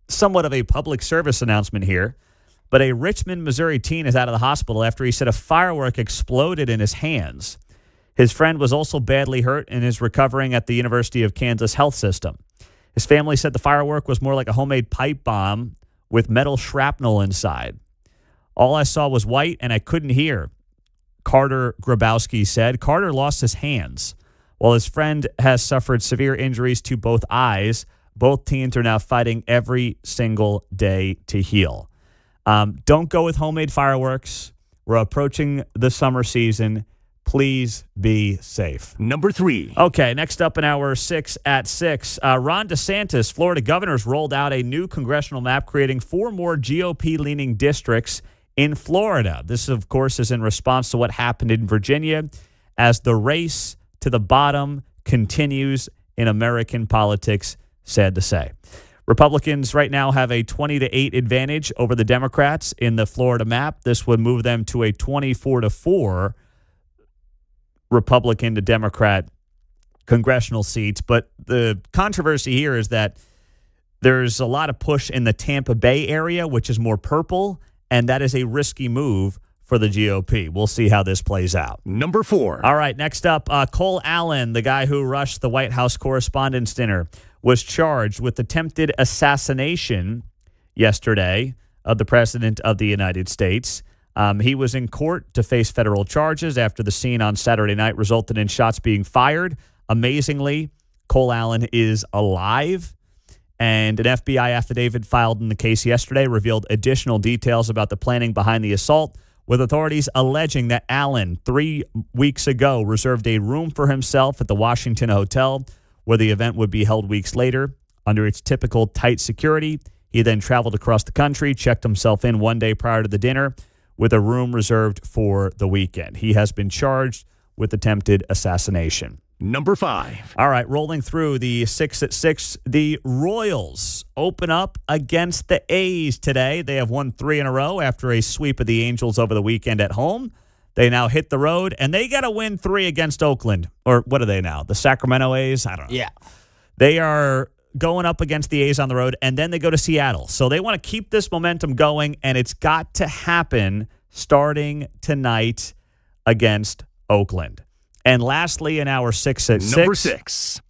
Somewhat of a public service announcement here. But a Richmond, Missouri teen is out of the hospital after he said a firework exploded in his hands. His friend was also badly hurt and is recovering at the University of Kansas Health System. His family said the firework was more like a homemade pipe bomb with metal shrapnel inside. All I saw was white and I couldn't hear, Carter Grabowski said. Carter lost his hands, while his friend has suffered severe injuries to both eyes. Both teens are now fighting every single day to heal. Don't go with homemade fireworks. We're approaching the summer season. Please be safe. Number 3. Okay, next up in our 6 at 6. Ron DeSantis, Florida governor's rolled out a new congressional map creating 4 more GOP-leaning districts in Florida. This, of course, is in response to what happened in Virginia as the race to the bottom continues in American politics, sad to say. Republicans right now have a 20-8 advantage over the Democrats in the Florida map. This would move them to a 24-4 Republican to Democrat congressional seats. But the controversy here is that there's a lot of push in the Tampa Bay area, which is more purple, and that is a risky move for the GOP. We'll see how this plays out. Number 4. All right, next up, Cole Allen, the guy who rushed the White House Correspondents' Dinner, was charged with attempted assassination yesterday of the President of the United States. He was in court to face federal charges after the scene on Saturday night resulted in shots being fired. Amazingly, Cole Allen is alive, and an FBI affidavit filed in the case yesterday revealed additional details about the planning behind the assault, with authorities alleging that Allen 3 weeks ago reserved a room for himself at the Washington Hotel, where the event would be held weeks later. Under its typical tight security, he then traveled across the country, checked himself in 1 day prior to the dinner, with a room reserved for the weekend. He has been charged with attempted assassination. Number 5. All right, rolling through the 6 at 6. The Royals open up against the A's today. They have won 3 in a row after a sweep of the Angels over the weekend at home. They now hit the road, and they got to win 3 against Oakland. Or what are they now? The Sacramento A's? I don't know. Yeah. They are going up against the A's on the road, and then they go to Seattle. So they want to keep this momentum going, and it's got to happen starting tonight against Oakland. And lastly, in our 6 at 6. Number 6.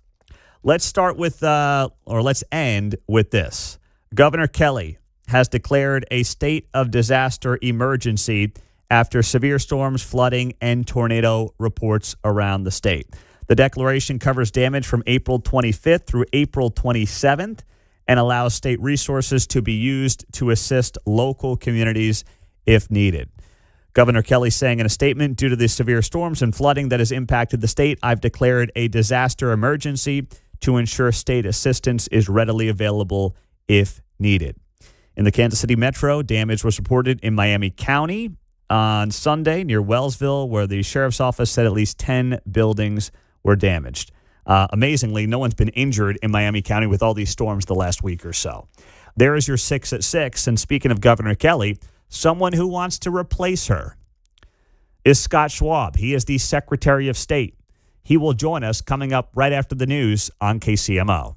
Let's start with, let's end with this. Governor Kelly has declared a state of disaster emergency after severe storms, flooding, and tornado reports around the state. The declaration covers damage from April 25th through April 27th and allows state resources to be used to assist local communities if needed. Governor Kelly saying in a statement, due to the severe storms and flooding that has impacted the state, I've declared a disaster emergency to ensure state assistance is readily available if needed. In the Kansas City metro, damage was reported in Miami County on Sunday near Wellsville, where the sheriff's office said at least 10 buildings were damaged. Amazingly, no one's been injured in Miami County with all these storms the last week or so. There is your 6 at 6. And speaking of Governor Kelly, someone who wants to replace her is Scott Schwab. He is the Secretary of State. He will join us coming up right after the news on KCMO.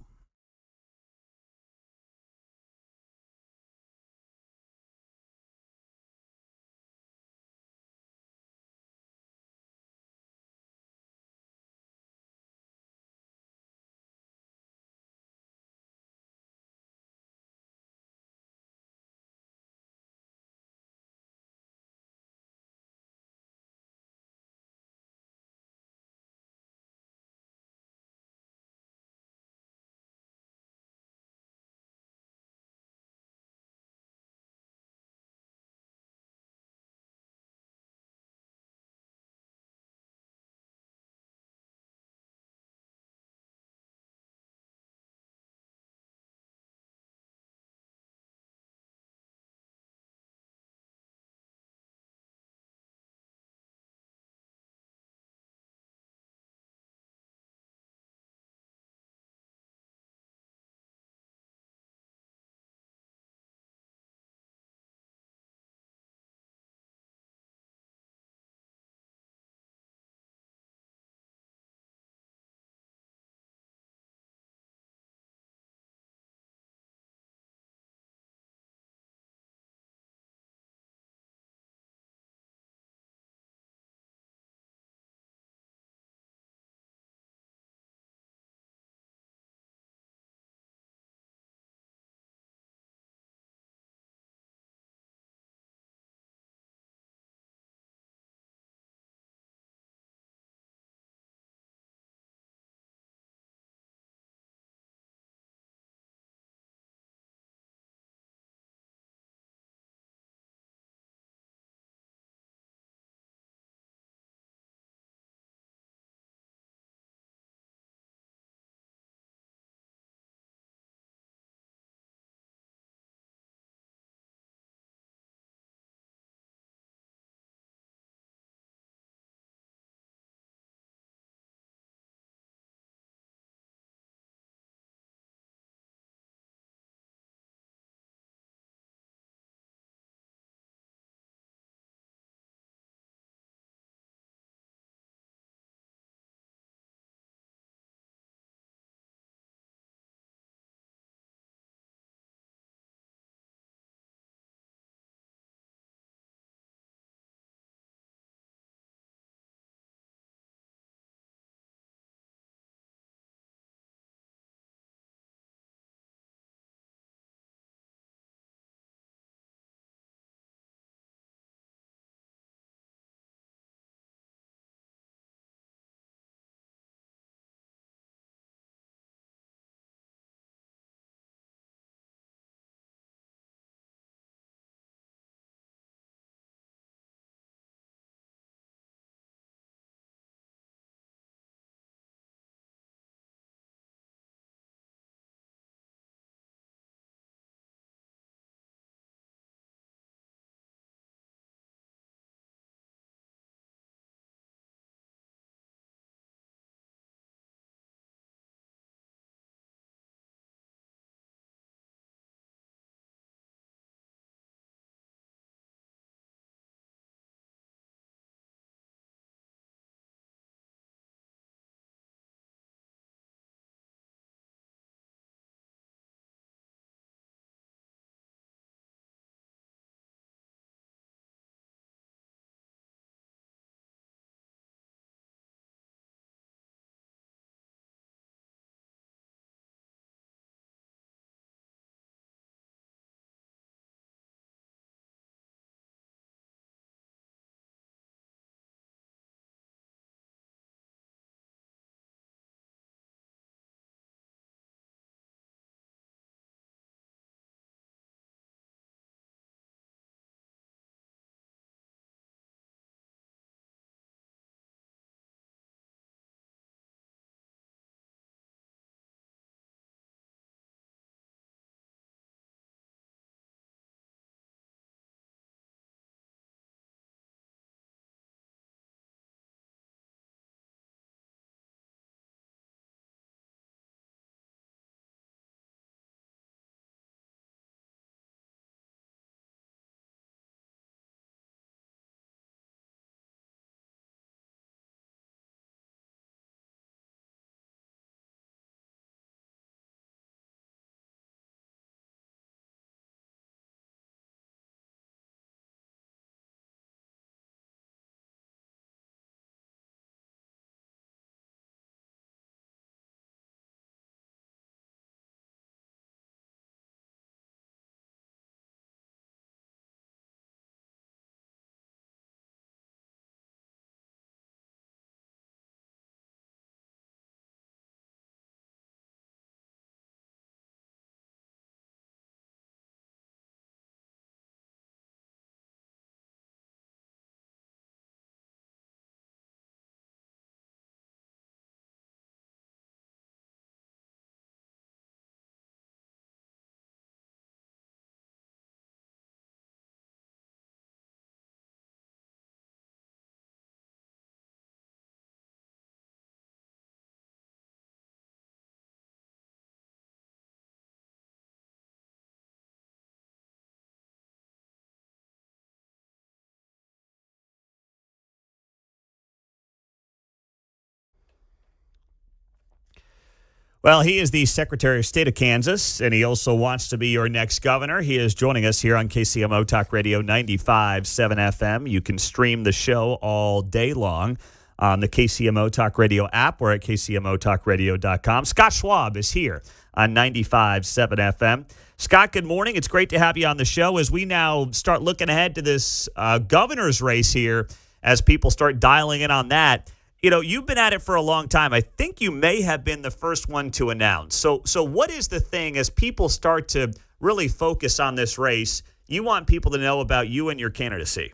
Well, he is the Secretary of State of Kansas, and he also wants to be your next governor. He is joining us here on KCMO Talk Radio 95.7 FM. You can stream the show all day long on the KCMO Talk Radio app or at kcmotalkradio.com. Scott Schwab is here on 95.7 FM. Scott, good morning. It's great to have you on the show as we now start looking ahead to this governor's race here as people start dialing in on that. You know, you've been at it for a long time. I think you may have been the first one to announce. So what is the thing as people start to really focus on this race? You want people to know about you and your candidacy.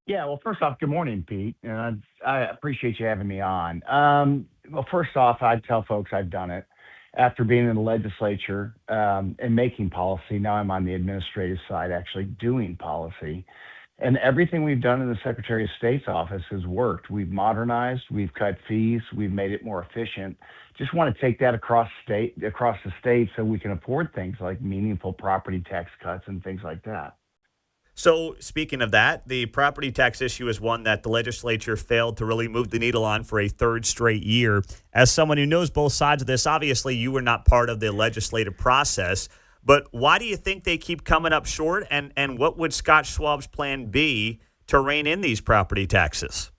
Yeah, well, first off, good morning, Pete. And I appreciate you having me on. Well, first off, I'd tell folks I've done it. After being in the legislature and making policy, now I'm on the administrative side, actually doing policy. And everything we've done in the Secretary of State's office has worked. We've modernized, we've cut fees, we've made it more efficient. Just want to take that across the state so we can afford things like meaningful property tax cuts and things like that. So speaking of that, the property tax issue is one that the legislature failed to really move the needle on for a third straight year. As someone who knows both sides of this, obviously you were not part of the legislative process. But why do you think they keep coming up short? And what would Scott Schwab's plan be to rein in these property taxes?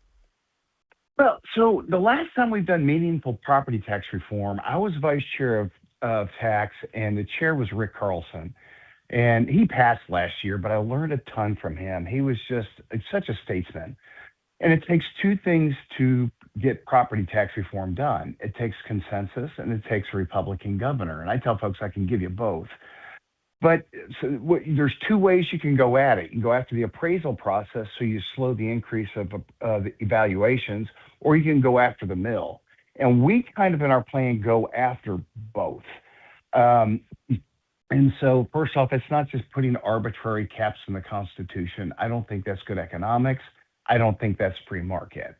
Well, so the last time we've done meaningful property tax reform, I was vice chair of tax, and the chair was Rick Carlson. And he passed last year, but I learned a ton from him. He was just such a statesman. And it takes two things to get property tax reform done. It takes consensus, and it takes a Republican governor. And I tell folks I can give you both. But there's two ways you can go at it. You can go after the appraisal process, so you slow the increase of the evaluations, or you can go after the mill. And we kind of in our plan go after both. And so first off, it's not just putting arbitrary caps in the Constitution. I don't think that's good economics. I don't think that's free market.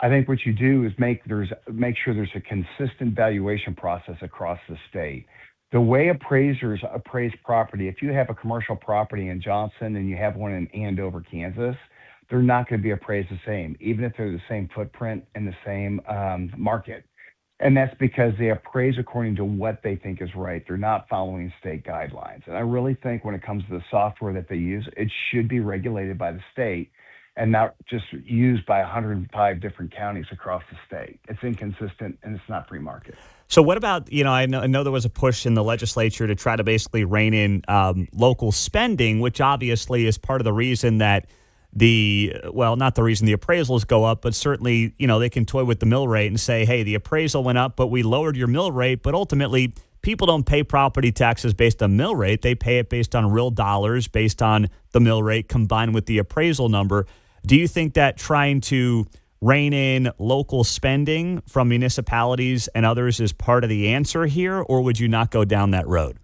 I think what you do is make sure there's a consistent valuation process across the state. The way appraisers appraise property, if you have a commercial property in Johnson and you have one in Andover, Kansas, they're not going to be appraised the same, even if they're the same footprint and the same market. And that's because they appraise according to what they think is right. They're not following state guidelines. And I really think when it comes to the software that they use, it should be regulated by the state and not just used by 105 different counties across the state. It's inconsistent and it's not free market. So what about, I know there was a push in the legislature to try to basically rein in local spending, which obviously is part of the reason that not the reason the appraisals go up, but certainly, they can toy with the mill rate and say, hey, the appraisal went up, but we lowered your mill rate. But ultimately, people don't pay property taxes based on mill rate. They pay it based on real dollars, based on the mill rate combined with the appraisal number. Do you think that trying to rein in local spending from municipalities and others is part of the answer here, or would you not go down that road?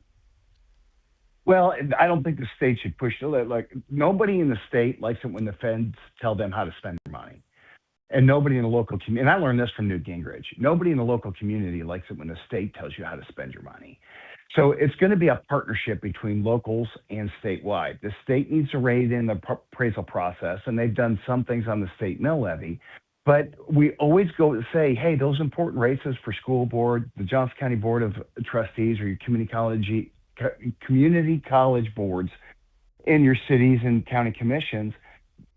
Well, I don't think the state should push it. Like, nobody in the state likes it when the feds tell them how to spend their money. And nobody in the local community, and I learned this from Newt Gingrich, nobody in the local community likes it when the state tells you how to spend your money. So it's going to be a partnership between locals and statewide. The state needs to rein in the appraisal process, and they've done some things on the state mill levy. But we always go to say, hey, those important races for school board, the Johnson County Board of Trustees, or your community college boards in your cities and county commissions,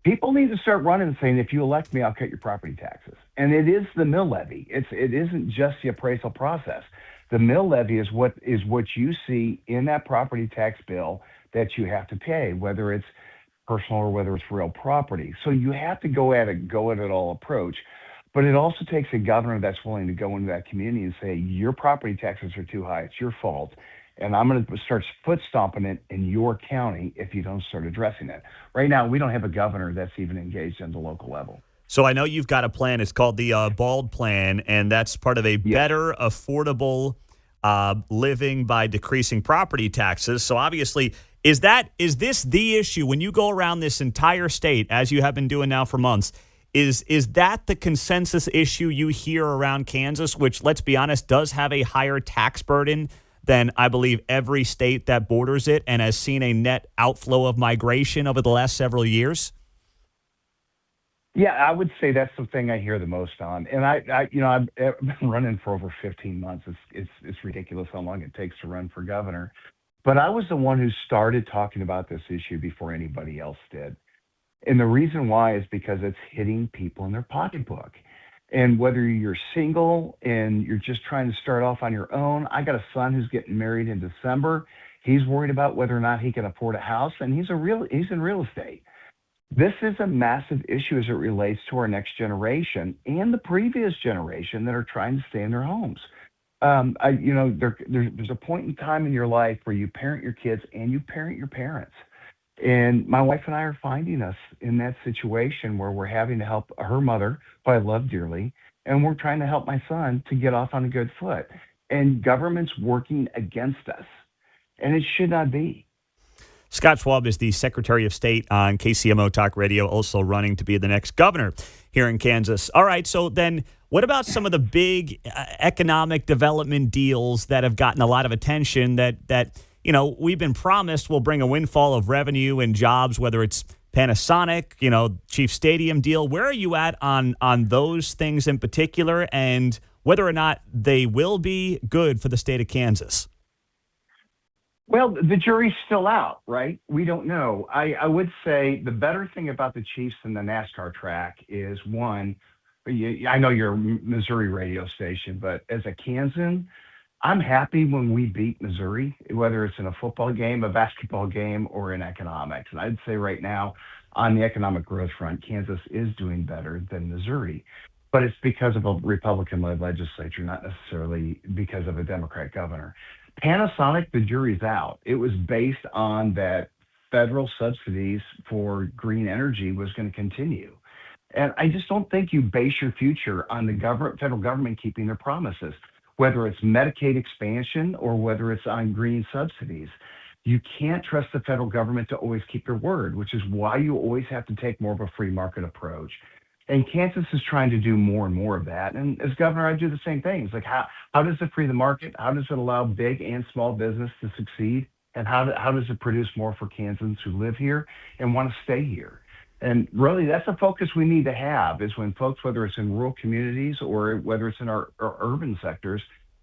people need to start running and saying, if you elect me, I'll cut your property taxes. And it is the mill levy. It isn't just the appraisal process. The mill levy is what you see in that property tax bill that you have to pay, whether it's personal or whether it's real property. So you have to go at it all approach. But it also takes a governor that's willing to go into that community and say, your property taxes are too high. It's your fault. And I'm going to start foot stomping it in your county if you don't start addressing it. Right now, we don't have a governor that's even engaged at the local level. So I know you've got a plan. It's called the BALD plan, and that's part of a better, affordable living by decreasing property taxes. So obviously, is this the issue when you go around this entire state, as you have been doing now for months? Is that the consensus issue you hear around Kansas, which, let's be honest, does have a higher tax burden than I believe every state that borders it and has seen a net outflow of migration over the last several years? Yeah, I would say that's the thing I hear the most on. And I've been running for over 15 months. It's ridiculous how long it takes to run for governor. But I was the one who started talking about this issue before anybody else did. And the reason why is because it's hitting people in their pocketbook. And whether you're single and you're just trying to start off on your own, I got a son who's getting married in December. He's worried about whether or not he can afford a house, and he's in real estate. This is a massive issue as it relates to our next generation and the previous generation that are trying to stay in their homes. There's a point in time in your life where you parent your kids and you parent your parents. And my wife and I are finding us in that situation where we're having to help her mother, who I love dearly, and we're trying to help my son to get off on a good foot. And government's working against us, and it should not be. Scott Schwab is the Secretary of State on KCMO Talk Radio, also running to be the next governor here in Kansas. All right, so then what about some of the big economic development deals that have gotten a lot of attention that we've been promised will bring a windfall of revenue and jobs, whether it's Panasonic, Chief Stadium deal? Where are you at on those things in particular, and whether or not they will be good for the state of Kansas? Well, the jury's still out, right? We don't know. I would say the better thing about the Chiefs and the NASCAR track is, one, I know you're a Missouri radio station, but as a Kansan, I'm happy when we beat Missouri, whether it's in a football game, a basketball game, or in economics. And I'd say right now, on the economic growth front, Kansas is doing better than Missouri. But it's because of a Republican-led legislature, not necessarily because of a Democrat governor. Panasonic, the jury's out. It was based on that federal subsidies for green energy was going to continue. And I just don't think you base your future on the federal government keeping their promises, whether it's Medicaid expansion or whether it's on green subsidies. You can't trust the federal government to always keep their word, which is why you always have to take more of a free market approach. And Kansas is trying to do more and more of that. And as governor, I do the same things. Like how does it free the market? How does it allow big and small business to succeed? And how does it produce more for Kansans who live here and want to stay here? And really, that's a focus we need to have, is when folks, whether it's in rural communities or whether it's in our urban sectors,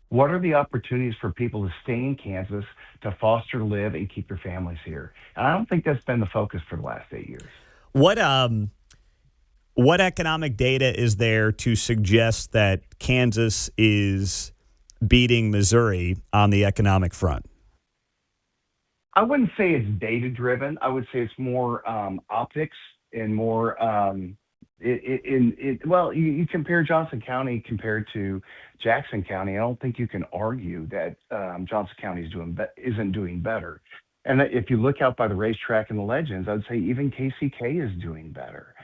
what are the opportunities for people to stay in Kansas, to foster, live, and keep their families here? And I don't think that's been the focus for the last 8 years. What economic data is there to suggest that Kansas is beating Missouri on the economic front? I wouldn't say it's data-driven. I would say it's more optics and more you compare Johnson County compared to Jackson County. I don't think you can argue that Johnson County isn't doing better. And if you look out by the racetrack and the legends, I would say even KCK is doing better.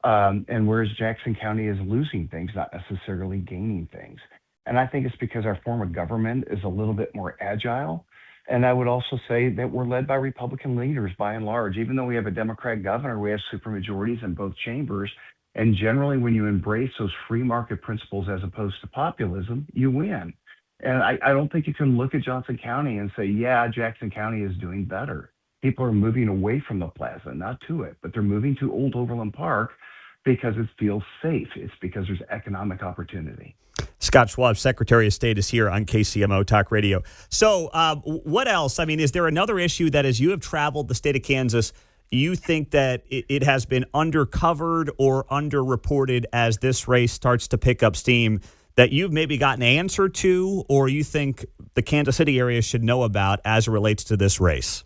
And whereas Jackson County is losing things, not necessarily gaining things. And I think it's because our form of government is a little bit more agile. And I would also say that we're led by Republican leaders by and large. Even though we have a Democrat governor, we have supermajorities in both chambers. And generally, when you embrace those free market principles as opposed to populism, you win. And I don't think you can look at Johnson County and say, yeah, Jackson County is doing better. People are moving away from the plaza, not to it, but they're moving to Old Overland Park because it feels safe. It's because there's economic opportunity. Scott Schwab, Secretary of State, is here on KCMO Talk Radio. So what else? I mean, is there another issue that as you have traveled the state of Kansas, you think that it has been undercovered or underreported as this race starts to pick up steam that you've maybe gotten an answer to, or you think the Kansas City area should know about as it relates to this race?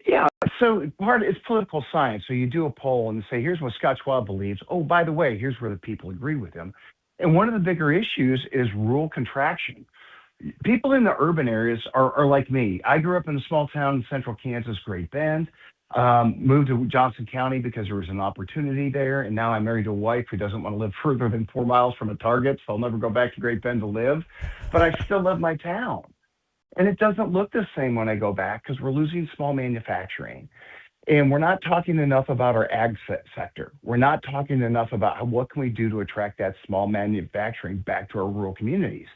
Yeah, so part it's political science. So you do a poll and say, here's what Scott Schwab believes. Oh, by the way, here's where the people agree with him. And one of the bigger issues is rural contraction. People in the urban areas are like me. I grew up in a small town in central Kansas, Great Bend, moved to Johnson County because there was an opportunity there. And now I'm married to a wife who doesn't want to live further than 4 miles from a Target, so I'll never go back to Great Bend to live. But I still love my town. And it doesn't look the same when I go back because we're losing small manufacturing. And we're not talking enough about our ag sector. We're not talking enough about what can we do to attract that small manufacturing back to our rural communities.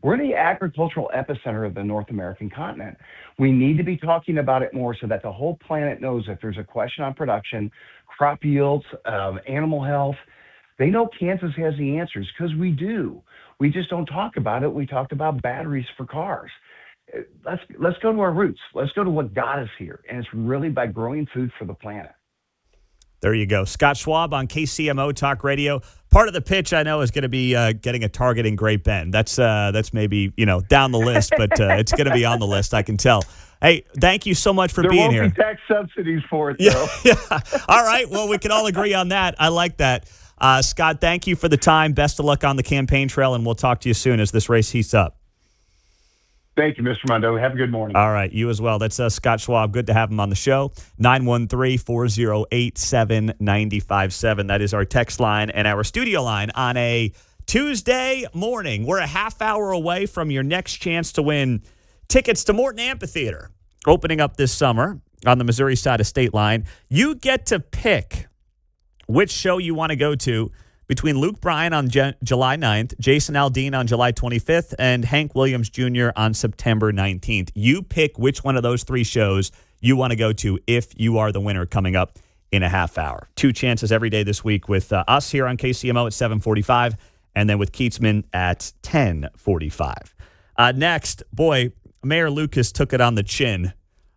We're in the agricultural epicenter of the North American continent. We need to be talking about it more so that the whole planet knows if there's a question on production, crop yields, animal health, they know Kansas has the answers because we do. We just don't talk about it. We talked about batteries for cars. Let's go to our roots. Let's go to what got us here, and it's really by growing food for the planet. There you go. Scott Schwab on KCMO Talk Radio. Part of the pitch, I know, is going to be getting a Target in Great Bend. That's maybe, down the list, but it's going to be on the list, I can tell. Hey, thank you so much for being here. There won't be tax subsidies for it, though. Yeah. All right. Well, we can all agree on that. I like that. Scott, thank you for the time. Best of luck on the campaign trail, and we'll talk to you soon as this race heats up. Thank you, Mr. Mundo. Have a good morning. All right, you as well. That's Scott Schwab. Good to have him on the show. 913-408-7957. That is our text line and our studio line on a Tuesday morning. We're a half hour away from your next chance to win tickets to Morton Amphitheater, opening up this summer on the Missouri side of State Line. You get to pick which show you want to go to between Luke Bryan on July 9th, Jason Aldean on July 25th, and Hank Williams Jr. on September 19th. You pick which one of those three shows you want to go to if you are the winner coming up in a half hour. 2 chances every day this week with us here on KCMO at 7:45 and then with Keatsman at 10:45. Next, boy, Mayor Lucas took it on the chin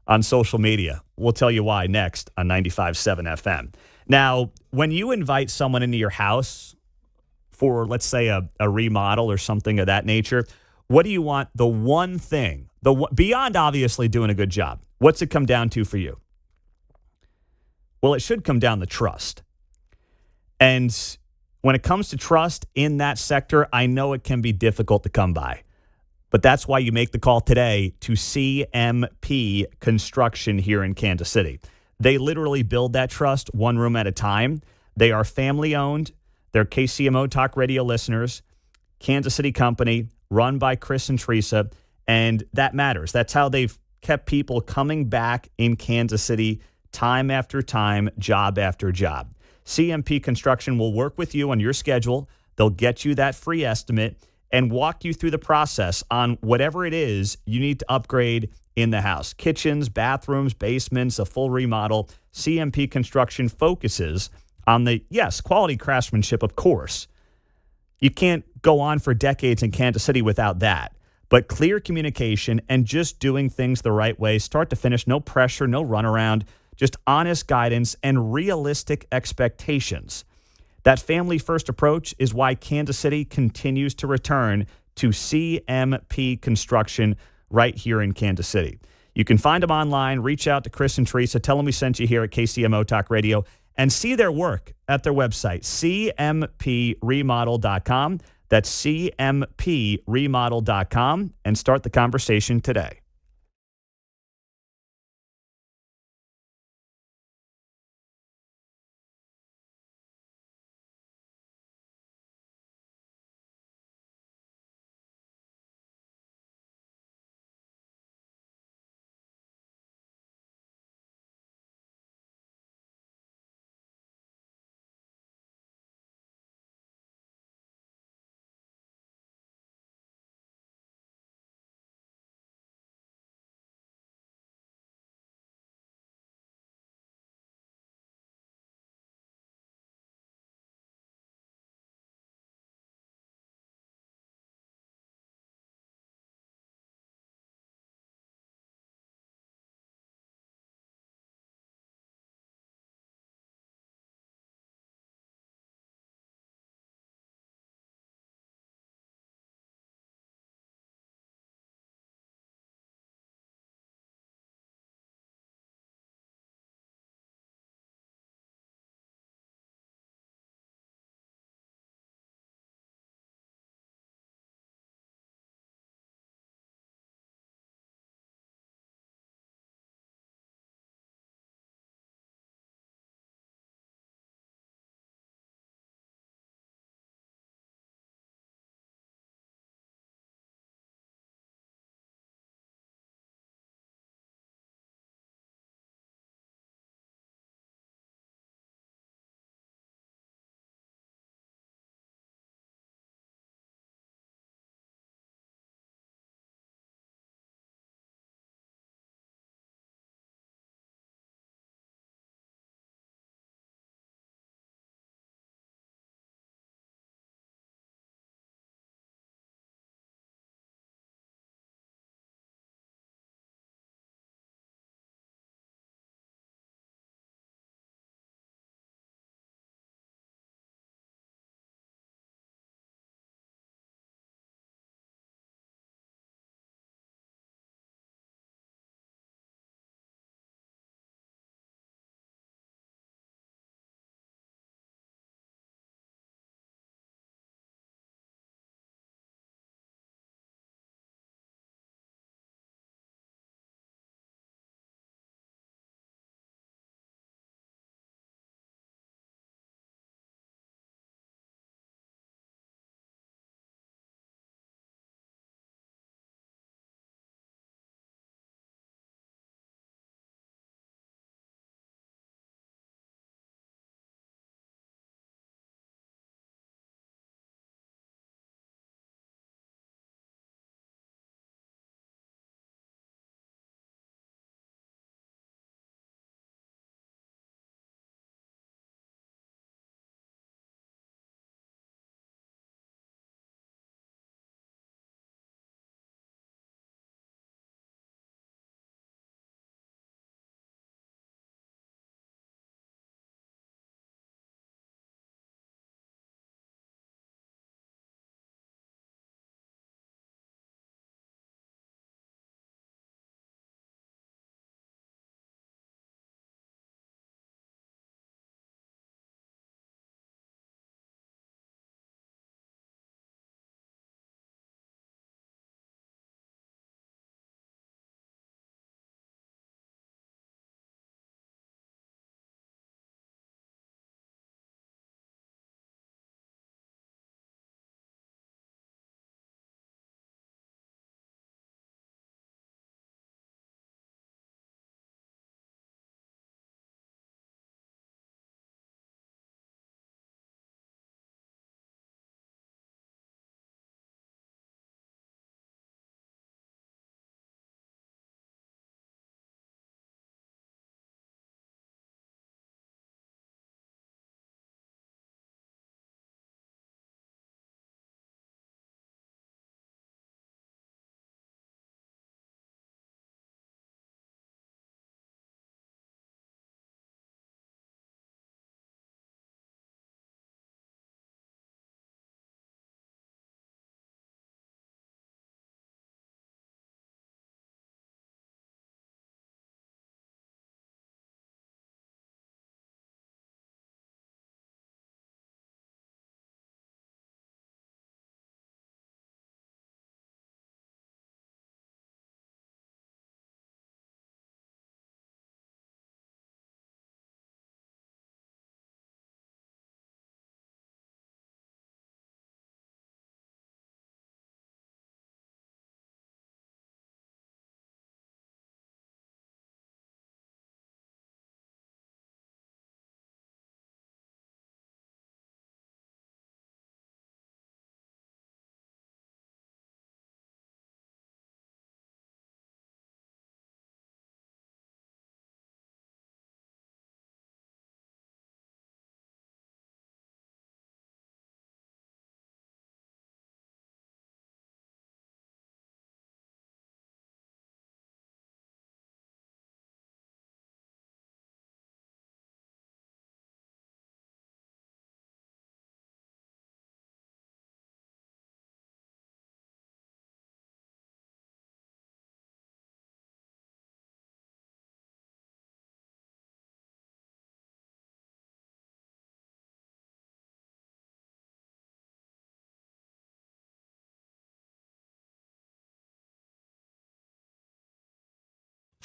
on social media. We'll tell you why next on 95.7 FM. Now, when you invite someone into your house for, let's say, a remodel or something of that nature, what do you want the one thing, beyond obviously doing a good job, what's it come down to for you? Well, it should come down to trust. And when it comes to trust in that sector, I know it can be difficult to come by. But that's why you make the call today to CMP Construction here in Kansas City. They literally build that trust one room at a time. They are family-owned. They're KCMO Talk Radio listeners, Kansas City company, run by Chris and Teresa, and that matters. That's how they've kept people coming back in Kansas City time after time, job after job. CMP Construction will work with you on your schedule. They'll get you that free estimate and walk you through the process on whatever it is you need to upgrade in the house. Kitchens, bathrooms, basements, a full remodel. CMP Construction focuses on the, yes, quality craftsmanship, of course. You can't go on for decades in Kansas City without that. But clear communication and just doing things the right way, start to finish, no pressure, no runaround, just honest guidance and realistic expectations. That family-first approach is why Kansas City continues to return to CMP Construction right here in Kansas City. You can find them online, reach out to Chris and Teresa, tell them we sent you here at KCMO Talk Radio, and see their work at their website, cmpremodel.com. That's cmpremodel.com, and start the conversation today.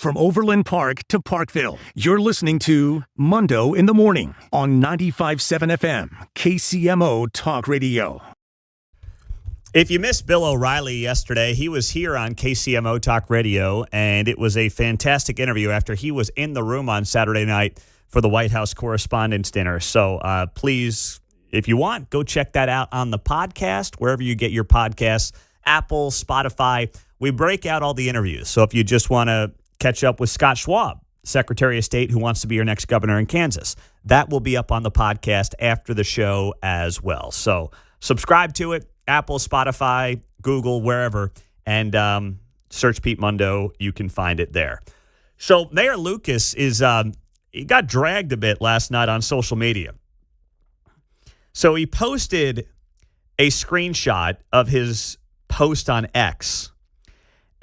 From Overland Park to Parkville, you're listening to Mundo in the Morning on 95.7 FM, KCMO Talk Radio. If you missed Bill O'Reilly yesterday, he was here on KCMO Talk Radio, and it was a fantastic interview after he was in the room on Saturday night for the White House Correspondents' Dinner. So please, if you want, go check that out on the podcast, wherever you get your podcasts, Apple, Spotify. We break out all the interviews. So if you just want to catch up with Scott Schwab, Secretary of State who wants to be your next governor in Kansas, that will be up on the podcast after the show as well. So subscribe to it. Apple, Spotify, Google, wherever, and search Pete Mundo. You can find it there. So Mayor Lucas he got dragged a bit last night on social media. So he posted a screenshot of his post on X,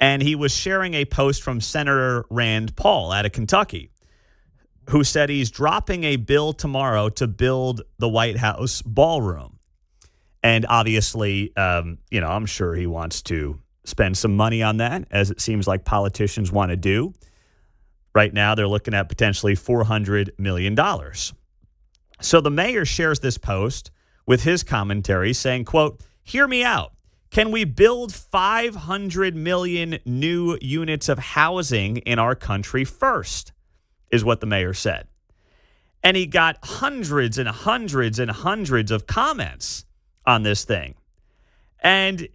and he was sharing a post from Senator Rand Paul out of Kentucky, who said he's dropping a bill tomorrow to build the White House ballroom. And obviously, I'm sure he wants to spend some money on that, as it seems like politicians want to do. Right now, they're looking at potentially $400 million. So the mayor shares this post with his commentary saying, quote, "Hear me out. Can we build 500 million new units of housing in our country first?" is what the mayor said. And he got hundreds and hundreds and hundreds of comments on this thing. And,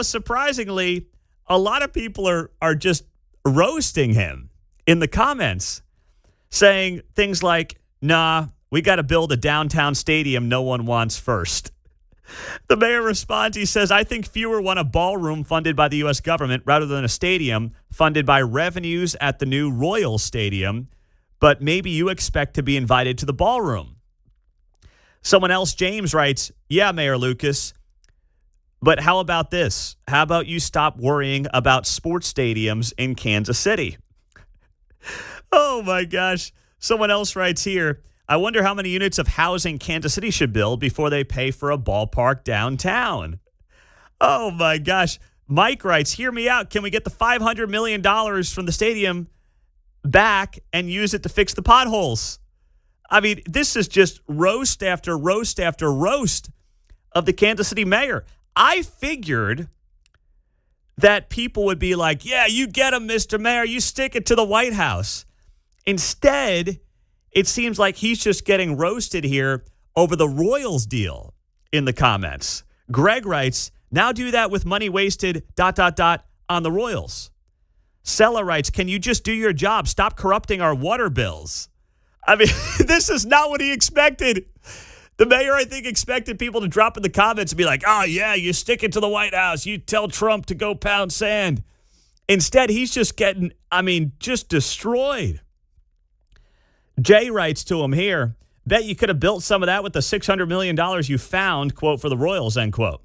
surprisingly, a lot of people are just roasting him in the comments, saying things like, "Nah, we got to build a downtown stadium no one wants first." The mayor responds, he says, "I think fewer want a ballroom funded by the U.S. government rather than a stadium funded by revenues at the new Royal Stadium, but maybe you expect to be invited to the ballroom." Someone else, James, writes, "Yeah, Mayor Lucas, but how about this? How about you stop worrying about sports stadiums in Kansas City?" Oh, my gosh. Someone else writes here, "I wonder how many units of housing Kansas City should build before they pay for a ballpark downtown." Oh, my gosh. Mike writes, "Hear me out. Can we get the $500 million from the stadium back and use it to fix the potholes?" I mean, this is just roast after roast after roast of the Kansas City mayor. I figured that people would be like, "Yeah, you get him, Mr. Mayor. You stick it to the White House." Instead, it seems like he's just getting roasted here over the Royals deal in the comments. Greg writes, "Now do that with money wasted ... on the Royals." Sella writes, "Can you just do your job? Stop corrupting our water bills." I mean, this is not what he expected. The mayor, I think, expected people to drop in the comments and be like, "Oh, yeah, you stick it to the White House. You tell Trump to go pound sand." Instead, he's just getting, just destroyed. Jay writes to him here, "Bet you could have built some of that with the $600 million you found, quote, for the Royals," end quote.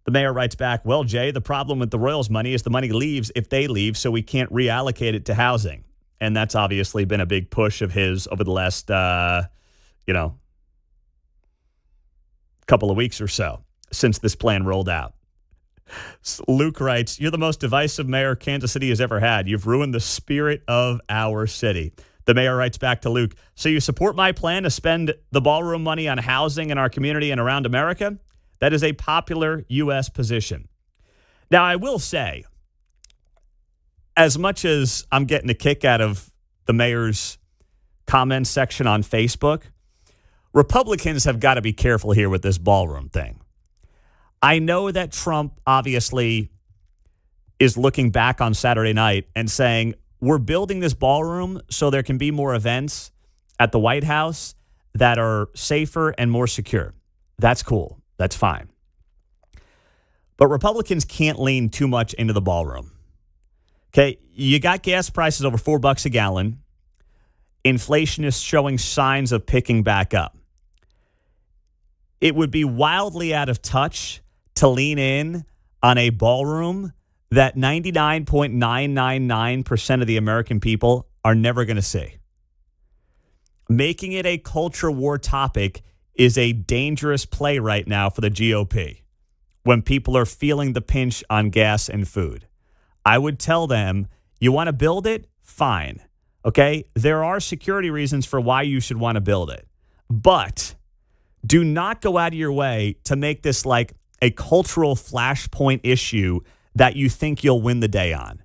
The mayor writes back, "Well, Jay, the problem with the Royals money is the money leaves if they leave, so we can't reallocate it to housing." And that's obviously been a big push of his over the last, couple of weeks or so since this plan rolled out. Luke writes, "You're the most divisive mayor Kansas City has ever had. You've ruined the spirit of our city." The mayor writes back to Luke, "So you support my plan to spend the ballroom money on housing in our community and around America? That is a popular U.S. position." Now, I will say, as much as I'm getting a kick out of the mayor's comments section on Facebook, Republicans have got to be careful here with this ballroom thing. I know that Trump obviously is looking back on Saturday night and saying, "We're building this ballroom so there can be more events at the White House that are safer and more secure." That's cool. That's fine. But Republicans can't lean too much into the ballroom. Okay, you got gas prices over $4 a gallon. Inflation is showing signs of picking back up. It would be wildly out of touch to lean in on a ballroom that 99.999% of the American people are never going to see. Making it a culture war topic is a dangerous play right now for the GOP when people are feeling the pinch on gas and food. I would tell them, You want to build it? Fine. Okay? There are security reasons for why you should want to build it. But do not go out of your way to make this like a cultural flashpoint issue that you think you'll win the day on.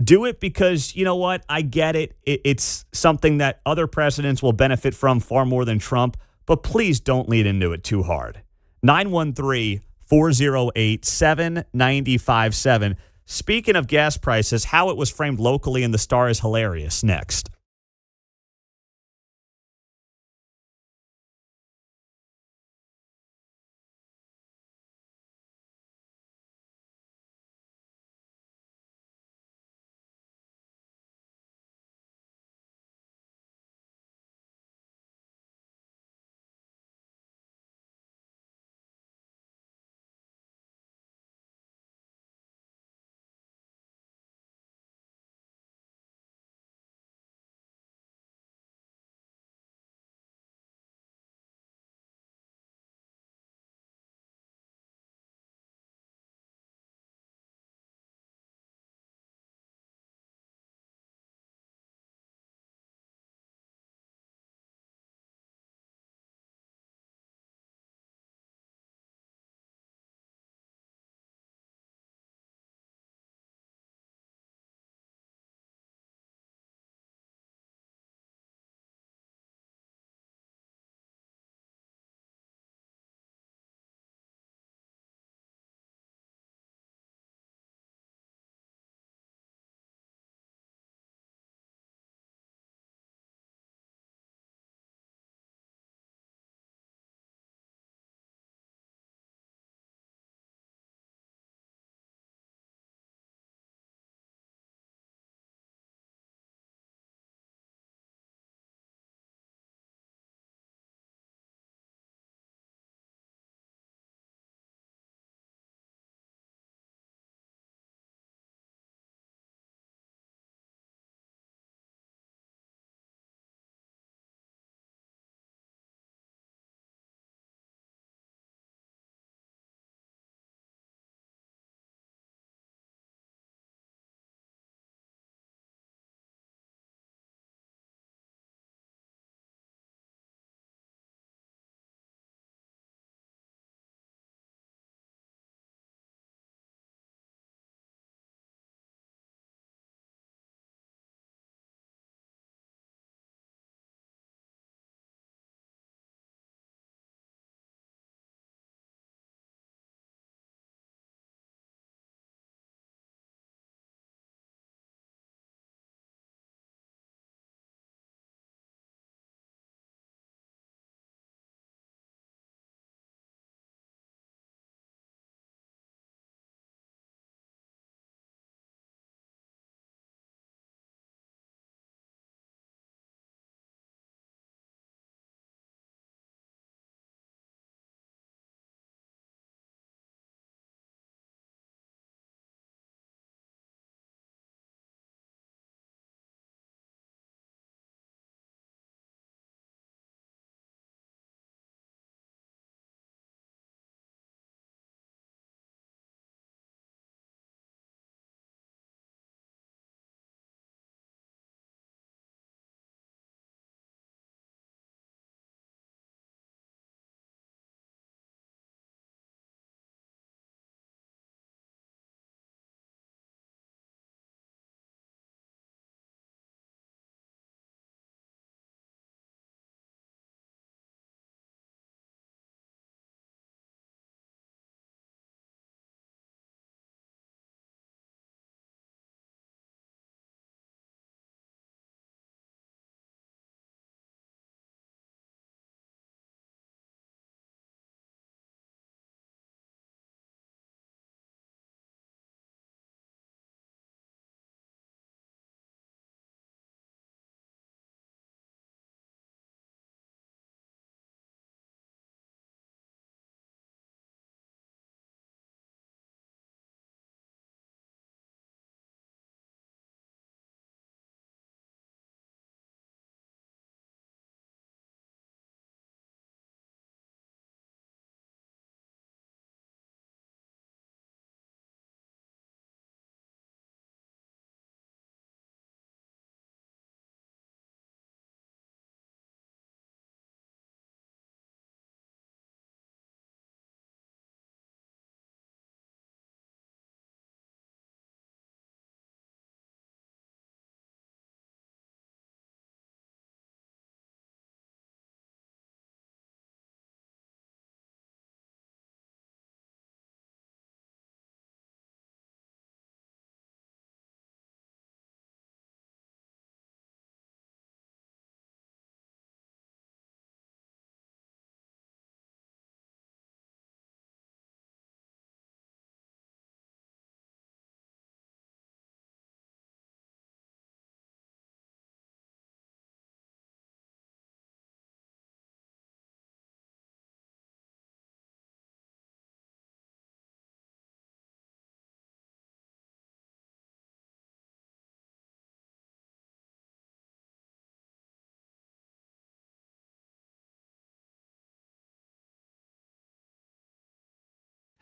Do it because, you know what? I get it. It's something that other presidents will benefit from far more than Trump, but please don't lead into it too hard. 913-408-7957. Speaking of gas prices, how it was framed locally in the Star is hilarious. Next.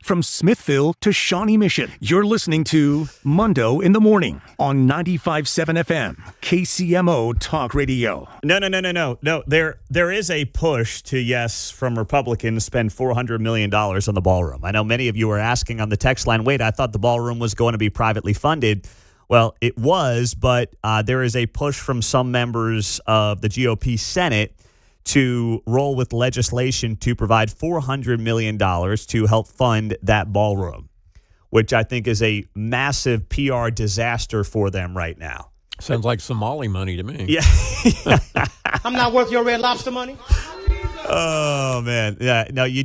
from Smithville to Shawnee Mission. You're listening to Mundo in the Morning on 95.7 FM, KCMO Talk Radio. No. There is a push to, yes, from Republicans spend $400 million on the ballroom. I know many of you are asking on the text line, wait, I thought the ballroom was going to be privately funded. Well, it was, but there is a push from some members of the GOP Senate to roll with legislation to provide $400 million to help fund that ballroom, which I think is a massive PR disaster for them right now. Sounds like Somali money to me. Yeah. I'm not worth your Red Lobster money. Oh, man. Yeah. No, you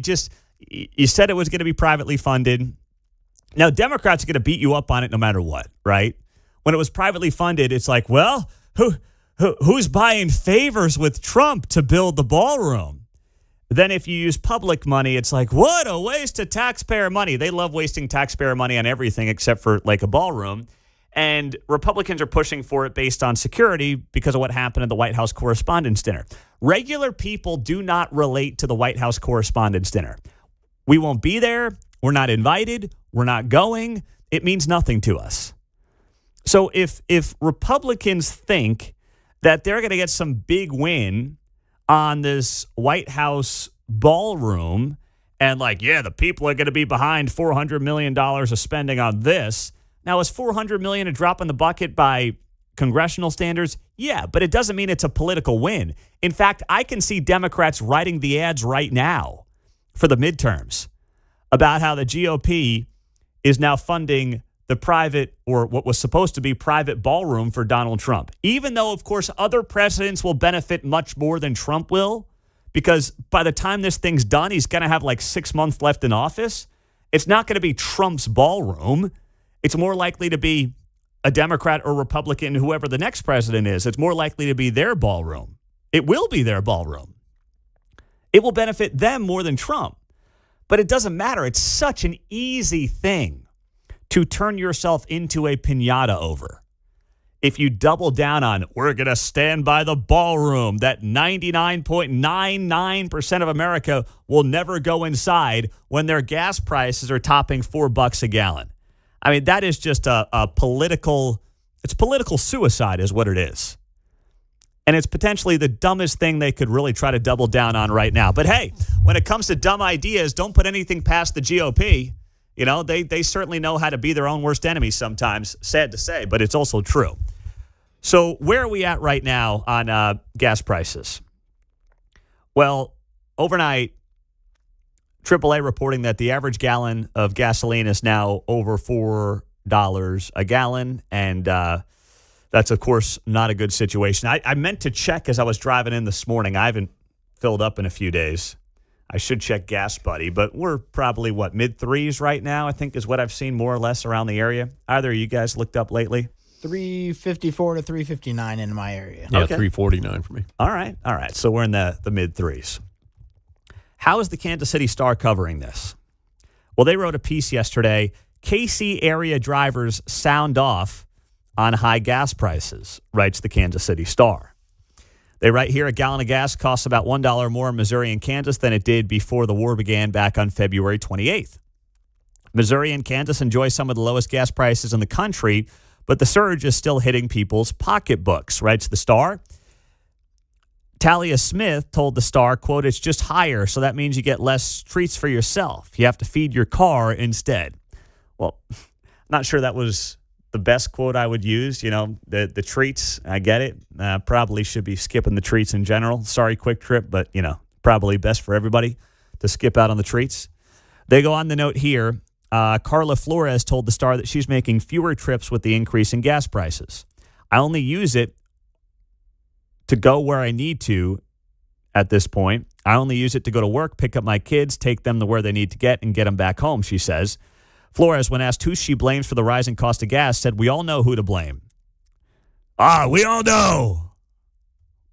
said it was going to be privately funded. Now, Democrats are going to beat you up on it no matter what, right? When it was privately funded, it's like, well, who's buying favors with Trump to build the ballroom? Then if you use public money, it's like, what a waste of taxpayer money. They love wasting taxpayer money on everything except for like a ballroom. And Republicans are pushing for it based on security because of what happened at the White House Correspondents' Dinner. Regular people do not relate to the White House Correspondents' Dinner. We won't be there. We're not invited. We're not going. It means nothing to us. So if Republicans think that they're going to get some big win on this White House ballroom and like, yeah, the people are going to be behind $400 million of spending on this. Now, is $400 million a drop in the bucket by congressional standards? Yeah, but it doesn't mean it's a political win. In fact, I can see Democrats writing the ads right now for the midterms about how the GOP is now funding the private, or what was supposed to be private ballroom for Donald Trump. Even though, of course, other presidents will benefit much more than Trump will, because by the time this thing's done, he's going to have like 6 months left in office. It's not going to be Trump's ballroom. It's more likely to be a Democrat or Republican, whoever the next president is. It's more likely to be their ballroom. It will be their ballroom. It will benefit them more than Trump. But it doesn't matter. It's such an easy thing to turn yourself into a piñata over. If you double down on, we're going to stand by the ballroom, that 99.99% of America will never go inside when their gas prices are topping $4 a gallon. I mean, that is just a political suicide is what it is. And it's potentially the dumbest thing they could really try to double down on right now. But hey, when it comes to dumb ideas, don't put anything past the GOP. You know, they certainly know how to be their own worst enemy sometimes, sad to say, but it's also true. So where are we at right now on gas prices? Well, overnight, AAA reporting that the average gallon of gasoline is now over $4 a gallon, and that's, of course, not a good situation. I meant to check as I was driving in this morning. I haven't filled up in a few days. I should check Gas Buddy, but we're probably, mid-threes right now, I think is what I've seen more or less around the area. Either of you guys looked up lately? 354 to 359 in my area. Yeah, Okay. 349 for me. All right. So we're in the mid-threes. How is the Kansas City Star covering this? Well, they wrote a piece yesterday. KC area drivers sound off on high gas prices, writes the Kansas City Star. They write here, a gallon of gas costs about $1 more in Missouri and Kansas than it did before the war began back on February 28th. Missouri and Kansas enjoy some of the lowest gas prices in the country, but the surge is still hitting people's pocketbooks, writes the Star. Talia Smith told the Star, quote, it's just higher, so that means you get less treats for yourself. You have to feed your car instead. Well, I'm not sure that was the best quote I would use. You know, the treats, I get it. Probably should be skipping the treats in general. Sorry, Quick Trip, but, you know, probably best for everybody to skip out on the treats. They go on the note here. Carla Flores told the Star that she's making fewer trips with the increase in gas prices. I only use it to go where I need to at this point. I only use it to go to work, pick up my kids, take them to where they need to get, and get them back home, she says. Flores, when asked who she blames for the rising cost of gas, said, we all know who to blame. We all know.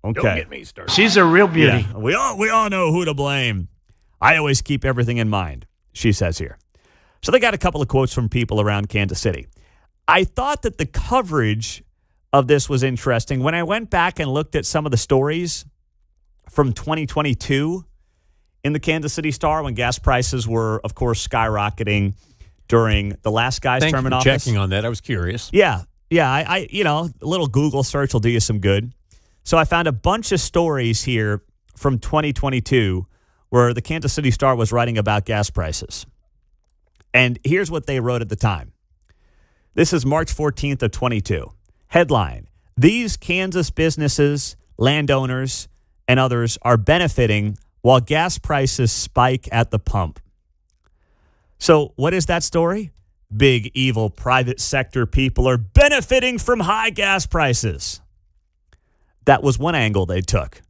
Okay. Don't get me started. She's a real beauty. Yeah, we all know who to blame. I always keep everything in mind, she says here. So they got a couple of quotes from people around Kansas City. I thought that the coverage of this was interesting. When I went back and looked at some of the stories from 2022, in the Kansas City Star when gas prices were, of course, skyrocketing during the last guy's Thank term you in for office? checking on that. I was curious. Yeah. I a little Google search will do you some good. So I found a bunch of stories here from 2022 where the Kansas City Star was writing about gas prices. And here's what they wrote at the time. This is March 14th of 22. Headline: These Kansas businesses, landowners, and others are benefiting while gas prices spike at the pump. So what is that story? Big, evil, private sector people are benefiting from high gas prices. That was one angle they took.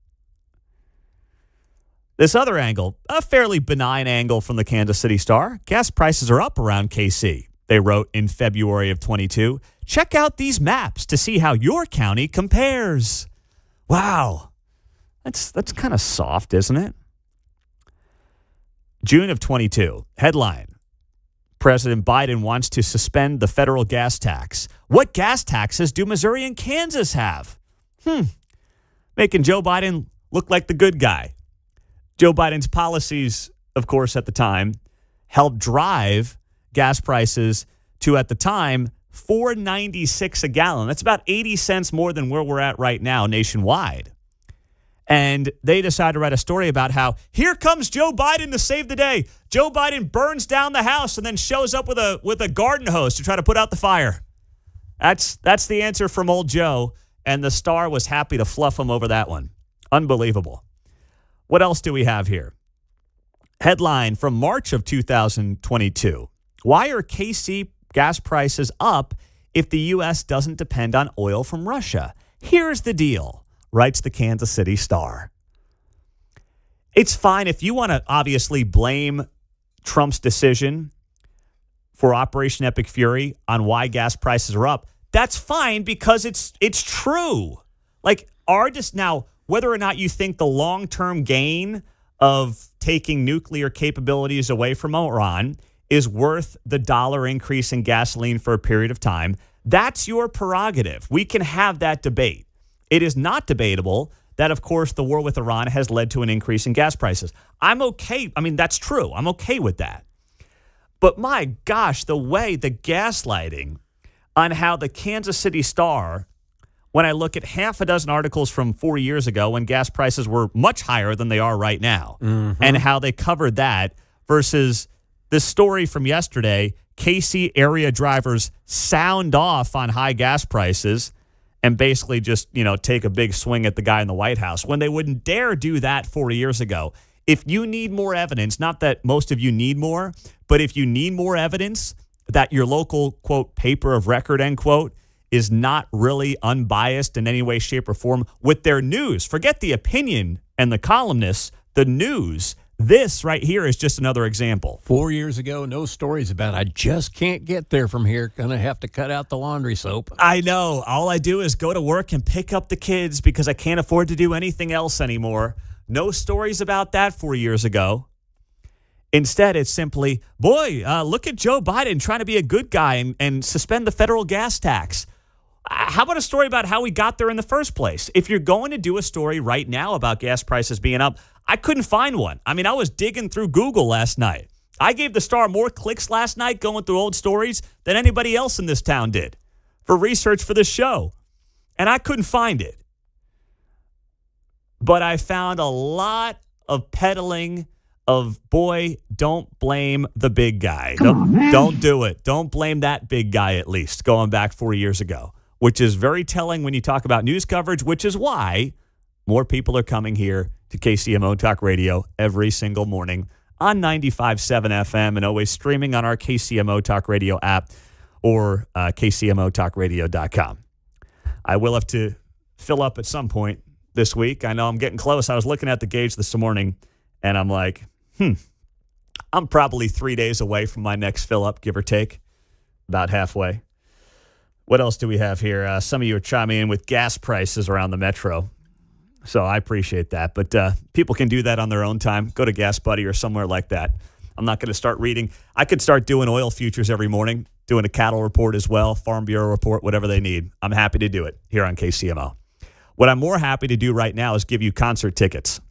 This other angle, a fairly benign angle from the Kansas City Star. Gas prices are up around KC, they wrote in February of 22. Check out these maps to see how your county compares. Wow. That's kind of soft, isn't it? June of 22. Headline: President Biden wants to suspend the federal gas tax. What gas taxes do Missouri and Kansas have? Making Joe Biden look like the good guy. Joe Biden's policies, of course, at the time, helped drive gas prices to, at the time, $4.96 a gallon. That's about 80 cents more than where we're at right now nationwide. And they decided to write a story about how here comes Joe Biden to save the day. Joe Biden burns down the house and then shows up with a garden hose to try to put out the fire. That's the answer from old Joe, and the Star was happy to fluff him over that one. Unbelievable. What else do we have here? Headline from March of 2022. Why are KC gas prices up if the U.S. doesn't depend on oil from Russia? Here's the deal, writes the Kansas City Star. It's fine if you want to obviously blame Trump's decision for Operation Epic Fury on why gas prices are up. That's fine because it's true. Like, now, whether or not you think the long-term gain of taking nuclear capabilities away from Iran is worth the dollar increase in gasoline for a period of time, that's your prerogative. We can have that debate. It is not debatable that, of course, the war with Iran has led to an increase in gas prices. I'm okay. I mean, that's true. I'm okay with that. But my gosh, the way the gaslighting on how the Kansas City Star, when I look at half a dozen articles from 4 years ago when gas prices were much higher than they are right now, and how they covered that versus this story from yesterday, KC area drivers sound off on high gas prices and basically just, take a big swing at the guy in the White House when they wouldn't dare do that 4 years ago. If you need more evidence, not that most of you need more, but if you need more evidence that your local, quote, paper of record, end quote, is not really unbiased in any way, shape, or form with their news. Forget the opinion and the columnists, the news. This right here is just another example. 4 years ago, no stories about I just can't get there from here. Gonna have to cut out the laundry soap. I know. All I do is go to work and pick up the kids because I can't afford to do anything else anymore. No stories about that 4 years ago. Instead, it's simply, look at Joe Biden trying to be a good guy and suspend the federal gas tax. How about a story about how we got there in the first place? If you're going to do a story right now about gas prices being up, I couldn't find one. I mean, I was digging through Google last night. I gave the Star more clicks last night going through old stories than anybody else in this town did for research for this show. And I couldn't find it. But I found a lot of peddling of, don't blame the big guy. Don't do it. Don't blame that big guy, at least, going back 4 years ago, which is very telling when you talk about news coverage, which is why more people are coming here to KCMO Talk Radio every single morning on 95.7 FM and always streaming on our KCMO Talk Radio app or KCMOTalkRadio.com. I will have to fill up at some point this week. I know I'm getting close. I was looking at the gauge this morning, and I'm like, I'm probably 3 days away from my next fill up, give or take, about halfway. What else do we have here? Some of you are chiming in with gas prices around the metro, so I appreciate that. But people can do that on their own time. Go to Gas Buddy or somewhere like that. I'm not going to start reading. I could start doing oil futures every morning, doing a cattle report as well, Farm Bureau report, whatever they need. I'm happy to do it here on KCMO. What I'm more happy to do right now is give you concert tickets.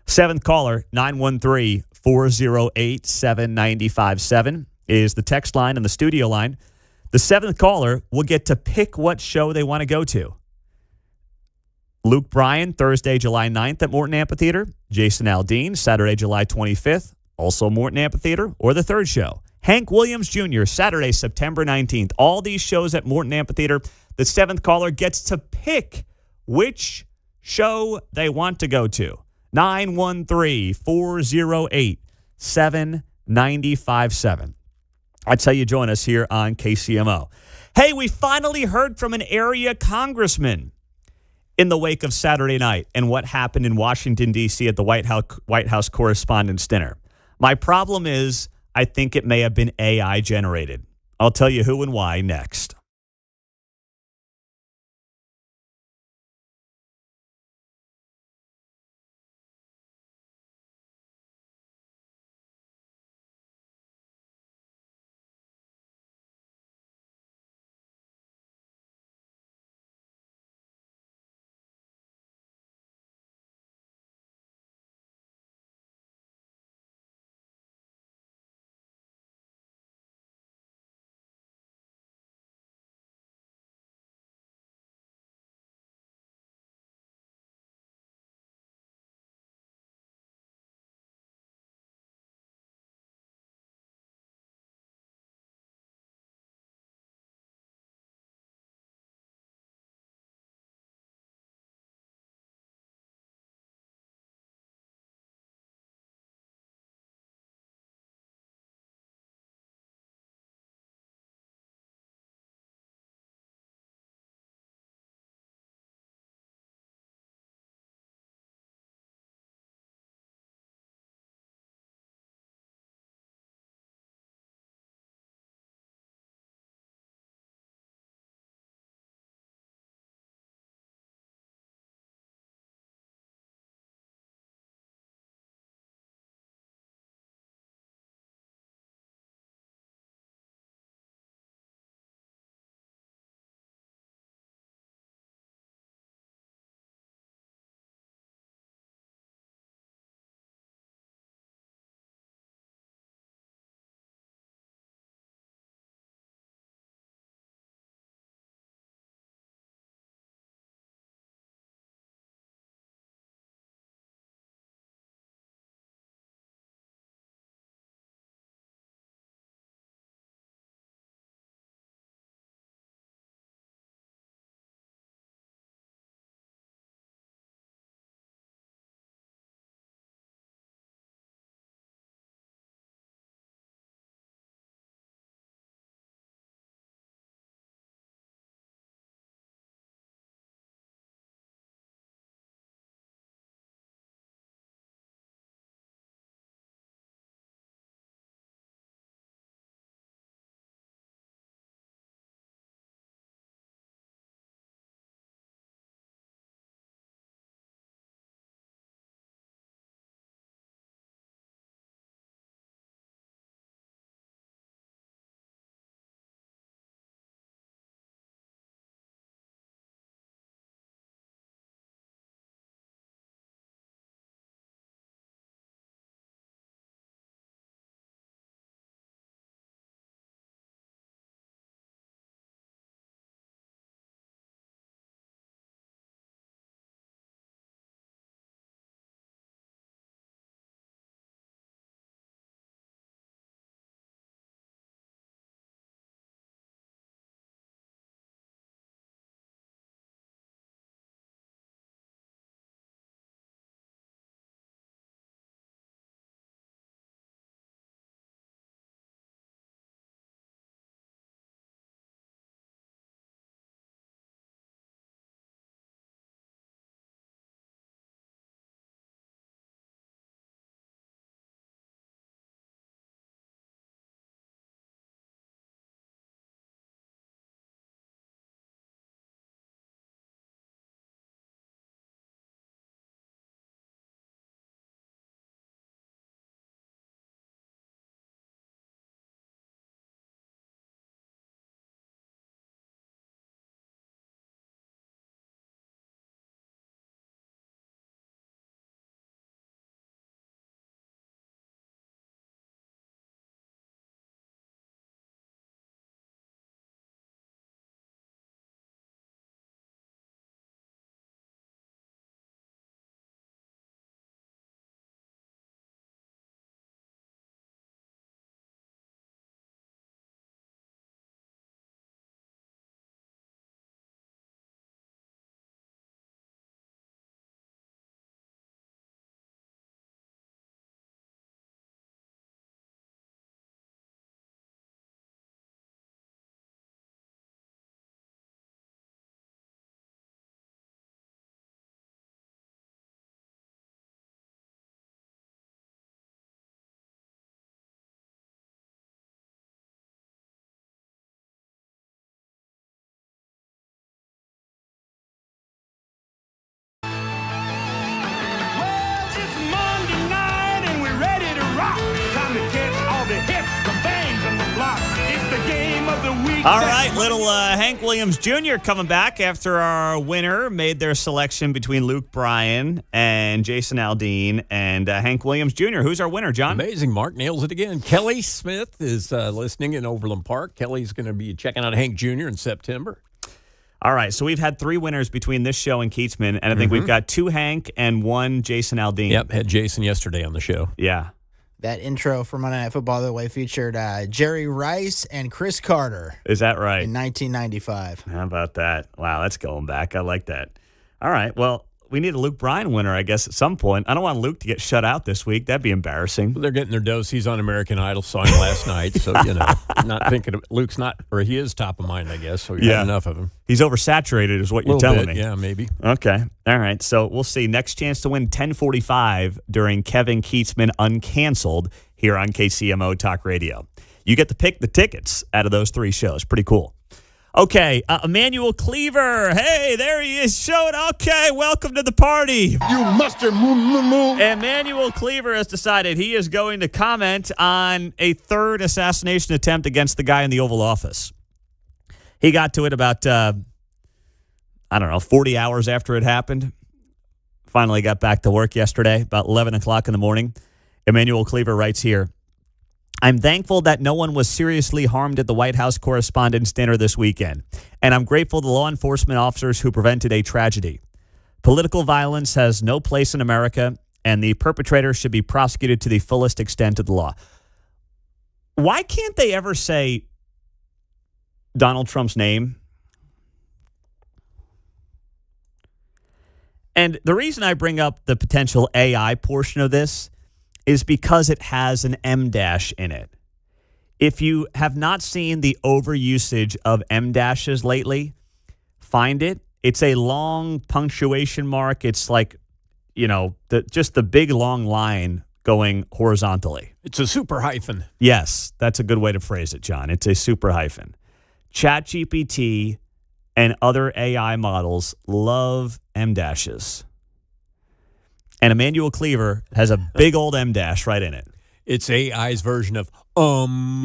Seventh caller, 913-408-7957 is the text line and the studio line. The seventh caller will get to pick what show they want to go to. Luke Bryan, Thursday, July 9th at Morton Amphitheater. Jason Aldean, Saturday, July 25th, also Morton Amphitheater, or the third show. Hank Williams Jr., Saturday, September 19th. All these shows at Morton Amphitheater. The seventh caller gets to pick which show they want to go to. 913-408-7957. That's how you join us here on KCMO. Hey, we finally heard from an area congressman in the wake of Saturday night and what happened in Washington, D.C. at the White House Correspondents' Dinner. My problem is I think it may have been AI generated. I'll tell you who and why next. All right, little Hank Williams Jr. coming back after our winner made their selection between Luke Bryan and Jason Aldean and Hank Williams Jr. Who's our winner, John? Amazing. Mark nails it again. Kelly Smith is listening in Overland Park. Kelly's going to be checking out Hank Jr. in September. All right, so we've had 3 winners between this show and Keatsman, and I think we've got 2 Hank and 1 Jason Aldean. Yep, had Jason yesterday on the show. Yeah. That intro for Monday Night Football, the way, featured Jerry Rice and Chris Carter. Is that right? In 1995. How about that? Wow, that's going back. I like that. All right, well, we need a Luke Bryan winner, I guess, at some point. I don't want Luke to get shut out this week. That'd be embarrassing. They're getting their dose. He's on American Idol, saw him last night. So, not thinking of Luke's not, or he is top of mind, I guess. So you have enough of him. He's oversaturated is what you're telling me. Yeah, maybe. Okay. All right. So we'll see. Next chance to win 1045 during Kevin Keatsman Uncanceled here on KCMO Talk Radio. You get to pick the tickets out of those 3 shows. Pretty cool. Okay, Emmanuel Cleaver. Hey, there he is showing. Okay, welcome to the party. You mustard moo. Emmanuel Cleaver has decided he is going to comment on a 3rd assassination attempt against the guy in the Oval Office. He got to it about, 40 hours after it happened. Finally got back to work yesterday, about 11 o'clock in the morning. Emmanuel Cleaver writes here, I'm thankful that no one was seriously harmed at the White House Correspondents' Dinner this weekend, and I'm grateful to law enforcement officers who prevented a tragedy. Political violence has no place in America, and the perpetrator should be prosecuted to the fullest extent of the law. Why can't they ever say Donald Trump's name? And the reason I bring up the potential AI portion of this is because it has an M dash in it. If you have not seen the overusage of M dashes lately, find it. It's a long punctuation mark. It's like, just the big long line going horizontally. It's a super hyphen. Yes, that's a good way to phrase it, John. It's a super hyphen. ChatGPT and other AI models love M dashes. And Emmanuel Cleaver has a big old M dash right in it. It's AI's version of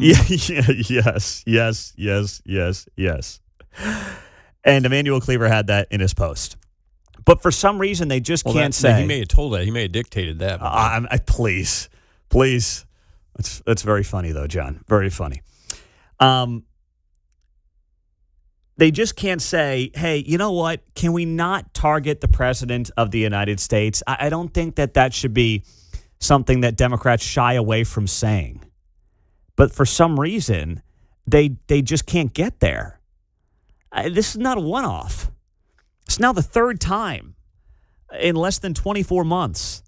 Yes. And Emmanuel Cleaver had that in his post. But for some reason, they just can't say. He may have told that. He may have dictated that. Please. That's very funny, though, John. Very funny. They just can't say, hey, you know what? Can we not target the president of the United States? I don't think that should be something that Democrats shy away from saying. But for some reason, they just can't get there. This is not a one-off. It's now the 3rd time in less than 24 months.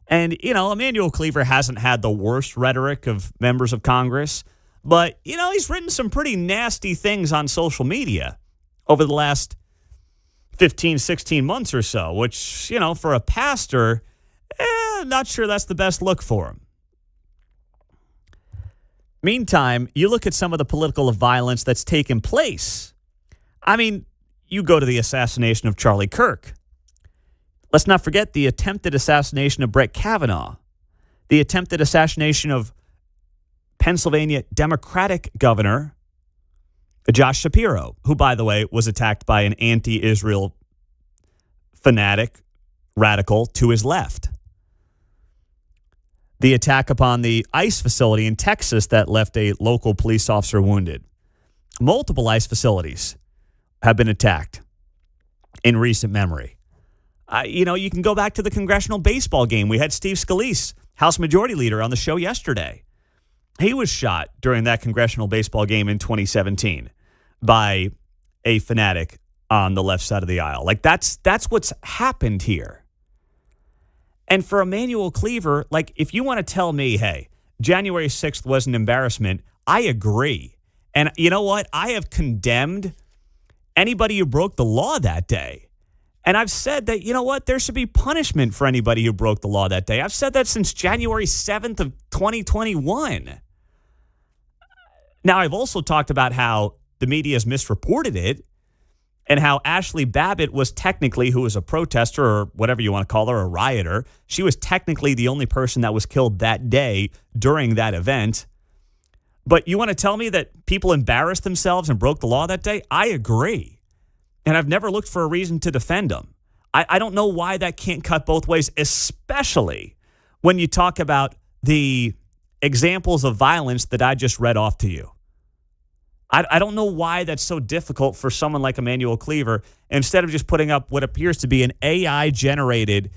And, Emmanuel Cleaver hasn't had the worst rhetoric of members of Congress. But, he's written some pretty nasty things on social media over the last 15, 16 months or so, which, for a pastor, not sure that's the best look for him. Meantime, you look at some of the political violence that's taken place. I mean, you go to the assassination of Charlie Kirk. Let's not forget the attempted assassination of Brett Kavanaugh, the attempted assassination of Pennsylvania Democratic Governor Josh Shapiro, who, by the way, was attacked by an anti-Israel fanatic radical to his left. The attack upon the ICE facility in Texas that left a local police officer wounded. Multiple ICE facilities have been attacked in recent memory. You can go back to the congressional baseball game. We had Steve Scalise, House Majority Leader, on the show yesterday. He was shot during that congressional baseball game in 2017 by a fanatic on the left side of the aisle. Like, that's what's happened here. And for Emmanuel Cleaver, if you want to tell me, hey, January 6th was an embarrassment, I agree. And you know what? I have condemned anybody who broke the law that day. And I've said that, you know what? There should be punishment for anybody who broke the law that day. I've said that since January 7th of 2021. Now, I've also talked about how the media has misreported it and how Ashley Babbitt was technically, who was a protester or whatever you want to call her, a rioter, she was technically the only person that was killed that day during that event. But you want to tell me that people embarrassed themselves and broke the law that day? I agree. And I've never looked for a reason to defend them. I don't know why that can't cut both ways, especially when you talk about the examples of violence that I just read off to you. I don't know why that's so difficult for someone like Emmanuel Cleaver, instead of just putting up what appears to be an AI-generated,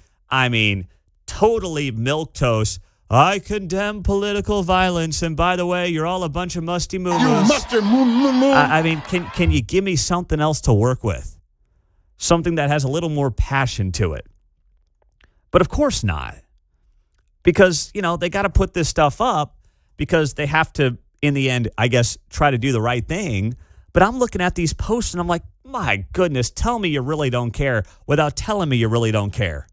totally milquetoast, I condemn political violence, and by the way, you're all a bunch of musty moo-moos. You musty moo-moo-moo. Can you give me something else to work with? Something that has a little more passion to it. But of course not. Because, they got to put this stuff up because they have to, in the end, I guess, try to do the right thing. But I'm looking at these posts and I'm like, my goodness, tell me you really don't care without telling me you really don't care.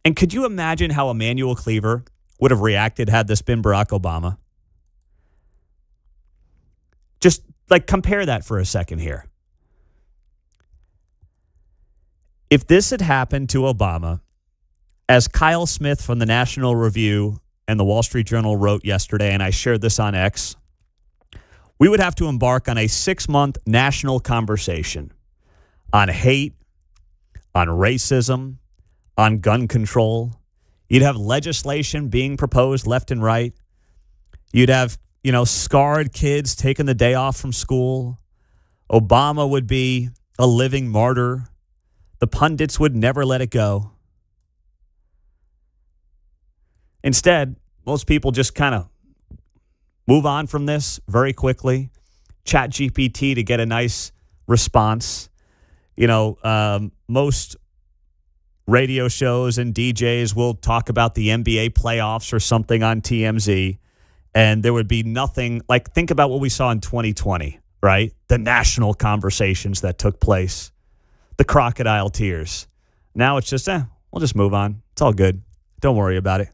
And could you imagine how Emmanuel Cleaver would have reacted had this been Barack Obama? Just compare that for a second here. If this had happened to Obama, as Kyle Smith from the National Review and the Wall Street Journal wrote yesterday, and I shared this on X, we would have to embark on a 6-month national conversation on hate, on racism, on gun control. You'd have legislation being proposed left and right. You'd have, scarred kids taking the day off from school. Obama would be a living martyr. The pundits would never let it go. Instead, most people just kind of move on from this very quickly. Chat GPT to get a nice response. Most radio shows and DJs will talk about the NBA playoffs or something on TMZ, and there would be nothing think about what we saw in 2020, right? The national conversations that took place, the crocodile tears. Now it's just, we'll just move on. It's all good. Don't worry about it.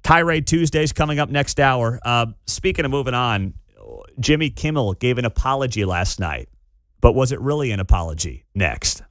Tirade Tuesday is coming up next hour. Speaking of moving on, Jimmy Kimmel gave an apology last night, but was it really an apology? Next.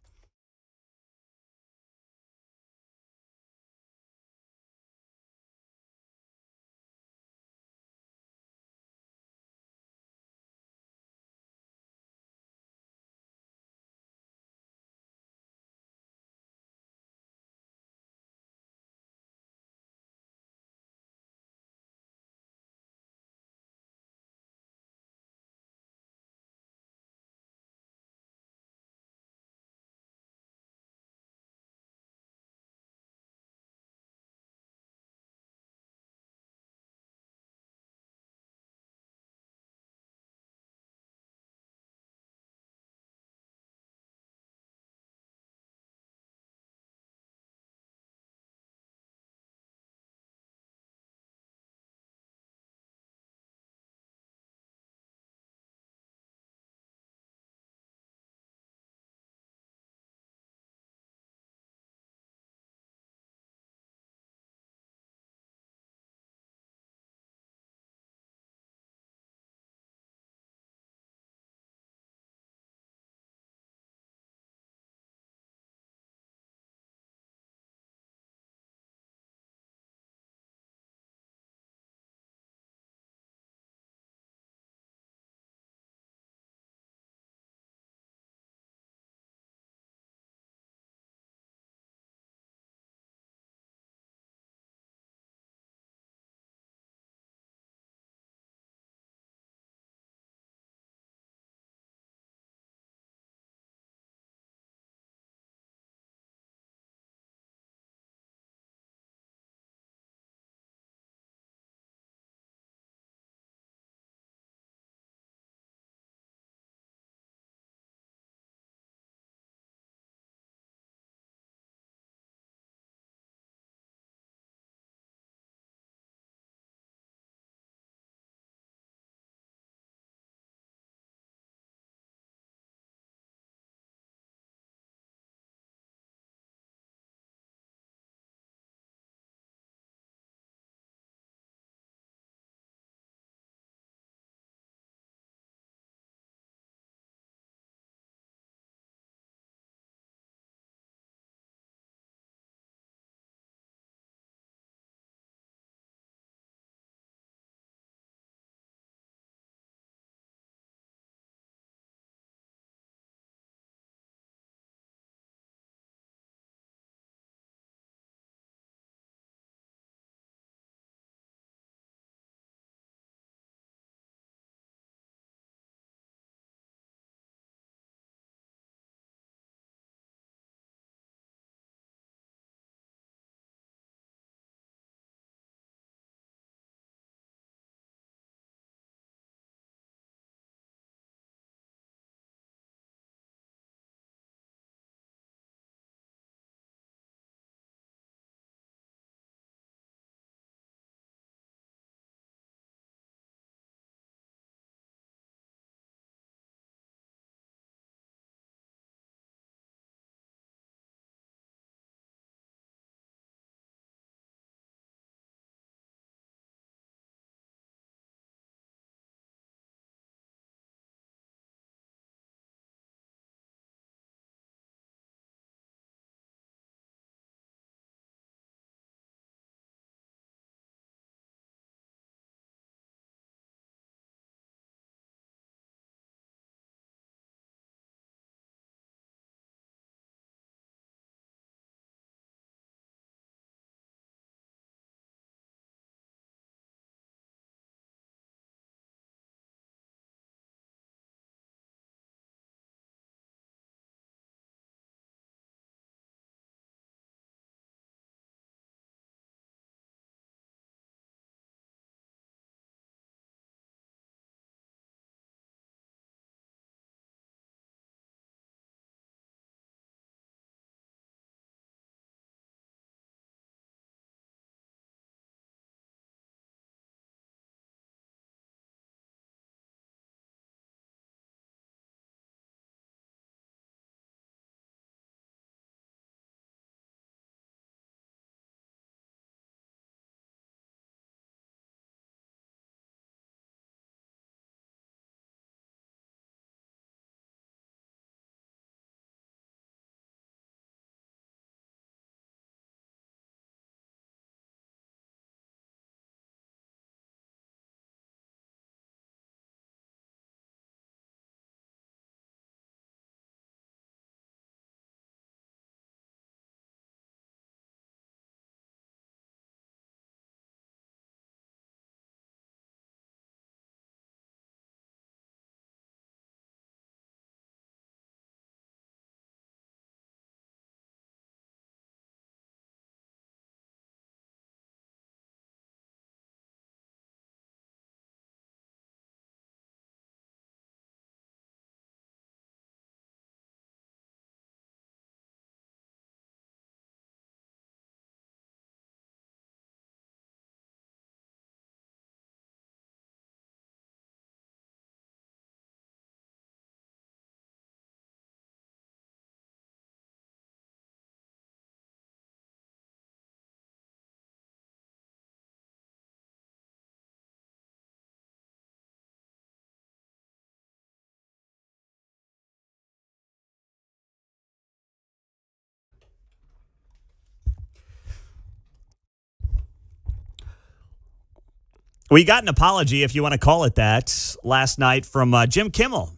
We got an apology, if you want to call it that, last night from Jim Kimmel.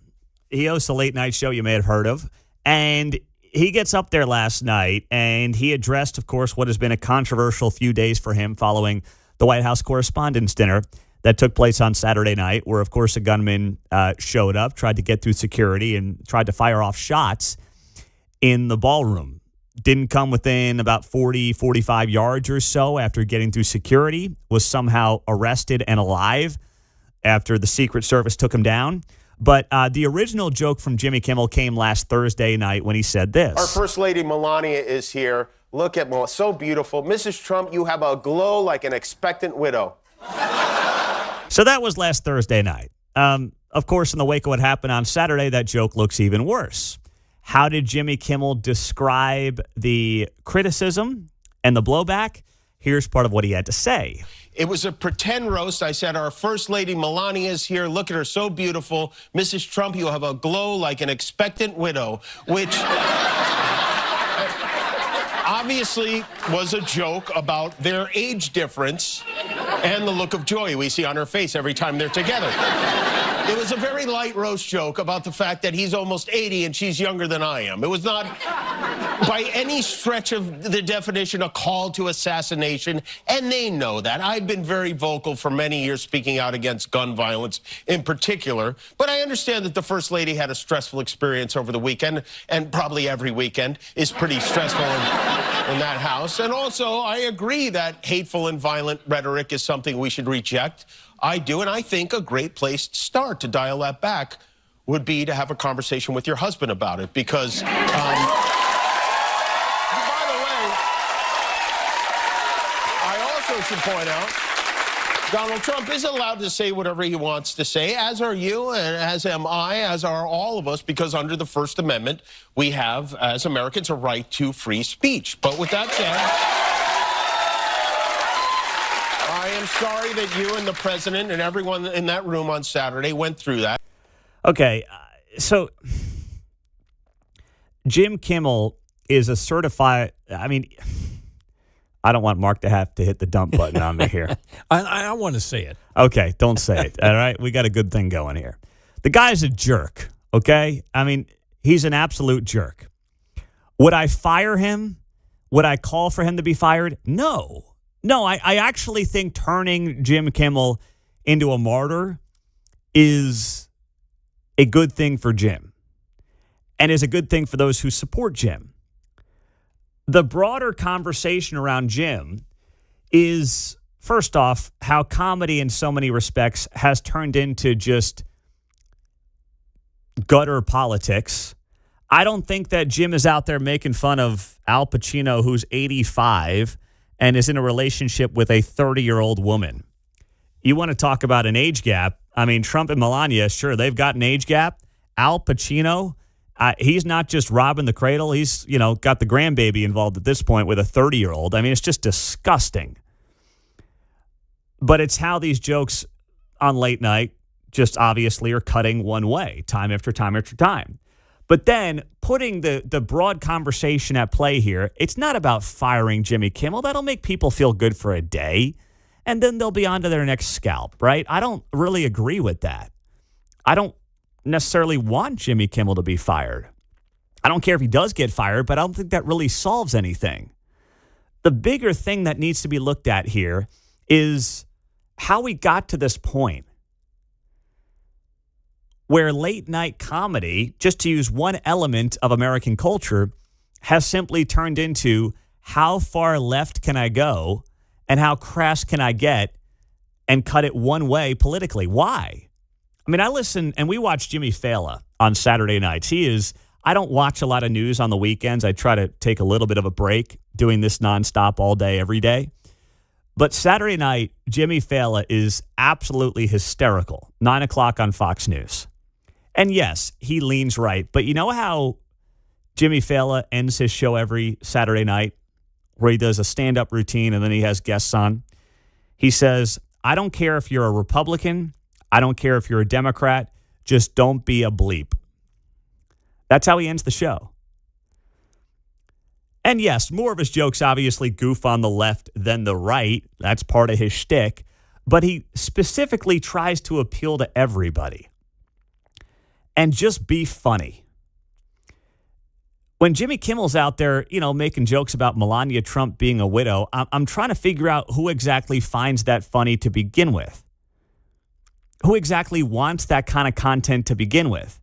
He hosts a late night show you may have heard of. And he gets up there last night and he addressed, of course, what has been a controversial few days for him following the White House Correspondents' Dinner that took place on Saturday night, where, of course, a gunman showed up, tried to get through security, and tried to fire off shots in the ballroom. Didn't come within about 40, 45 yards or so after getting through security, was somehow arrested and alive after the Secret Service took him down. But the original joke from Jimmy Kimmel came last Thursday night when he said this. Our First Lady Melania is here. Look at Melania, so beautiful. Mrs. Trump, you have a glow like an expectant widow. So that was last Thursday night. Of course, in the wake of what happened on Saturday, that joke looks even worse. How did Jimmy Kimmel describe the criticism and the blowback? Here's part of what he had to say. It was a pretend roast. I said, our First Lady Melania is here. Look at her, so beautiful. Mrs. Trump, you have a glow like an expectant widow, which obviously was a joke about their age difference and the look of joy we see on her face every time they're together. It was a very light roast joke about the fact that he's almost 80 and she's younger than I am. It was not, by any stretch of the definition, a call to assassination, and they know that. I've been very vocal for many years speaking out against gun violence in particular, but I understand that the First Lady had a stressful experience over the weekend, and probably every weekend is pretty stressful in that house. And also, I agree that hateful and violent rhetoric is something we should reject. I do, and I think a great place to start to dial that back would be to have a conversation with your husband about it, because, by the way, I also should point out, Donald Trump is allowed to say whatever he wants to say, as are you, and as am I, as are all of us, because under the First Amendment, we have, as Americans, a right to free speech. But with that said, I am sorry that you and the president and everyone in that room on Saturday went through that. Okay, so Jim Kimmel is a certified, I don't want Mark to have to hit the dump button on me here. I want to say it. Okay, don't say it, all right? We got a good thing going here. The guy's a jerk, okay? He's an absolute jerk. Would I fire him? Would I call for him to be fired? No. No, I actually think turning Jim Kimmel into a martyr is a good thing for Jim and is a good thing for those who support Jim. The broader conversation around Jim is, first off, how comedy in so many respects has turned into just gutter politics. I don't think that Jim is out there making fun of Al Pacino, who's 85 and is in a relationship with a 30-year-old woman. You want to talk about an age gap? Trump and Melania, sure, they've got an age gap. Al Pacino, he's not just robbing the cradle. He's, got the grandbaby involved at this point with a 30-year-old. It's just disgusting. But it's how these jokes on late night just obviously are cutting one way, time after time after time. But then putting the broad conversation at play here, it's not about firing Jimmy Kimmel. That'll make people feel good for a day, and then they'll be on to their next scalp, right? I don't really agree with that. I don't necessarily want Jimmy Kimmel to be fired. I don't care if he does get fired, but I don't think that really solves anything. The bigger thing that needs to be looked at here is how we got to this point where late night comedy, just to use one element of American culture, has simply turned into how far left can I go and how crass can I get and cut it one way politically. Why? I listen and we watch Jimmy Fallon on Saturday nights. I don't watch a lot of news on the weekends. I try to take a little bit of a break doing this nonstop all day, every day. But Saturday night, Jimmy Fallon is absolutely hysterical. 9 o'clock on Fox News. And yes, he leans right. But you know how Jimmy Fallon ends his show every Saturday night where he does a stand-up routine and then he has guests on? He says, I don't care if you're a Republican. I don't care if you're a Democrat. Just don't be a bleep. That's how he ends the show. And yes, more of his jokes obviously goof on the left than the right. That's part of his shtick. but he specifically tries to appeal to everybody and just be funny. When Jimmy Kimmel's out there, making jokes about Melania Trump being a widow, I'm trying to figure out who exactly finds that funny to begin with. Who exactly wants that kind of content to begin with?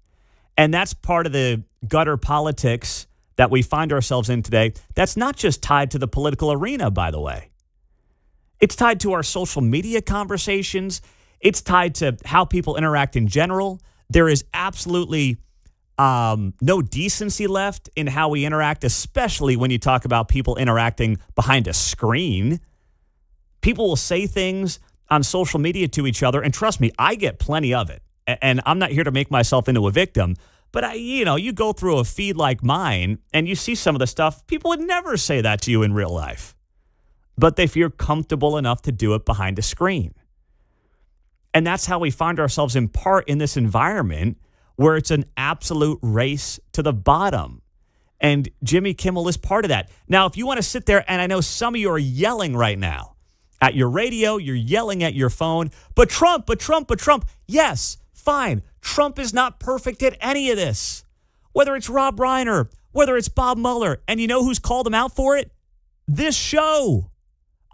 And that's part of the gutter politics that we find ourselves in today. That's not just tied to the political arena, by the way. It's tied to our social media conversations. It's tied to how people interact in general. There is absolutely no decency left in how we interact, especially when you talk about people interacting behind a screen. People will say things on social media to each other, and trust me, I get plenty of it. And I'm not here to make myself into a victim, but you go through a feed like mine and you see some of the stuff, people would never say that to you in real life, but they feel comfortable enough to do it behind a screen. And that's how we find ourselves in part in this environment where it's an absolute race to the bottom. And Jimmy Kimmel is part of that. Now, if you want to sit there, and I know some of you are yelling right now at your radio, you're yelling at your phone, but Trump, but Trump, but Trump. Yes, fine. Trump is not perfect at any of this. Whether it's Rob Reiner, whether it's Bob Mueller, and you know who's called him out for it? This show.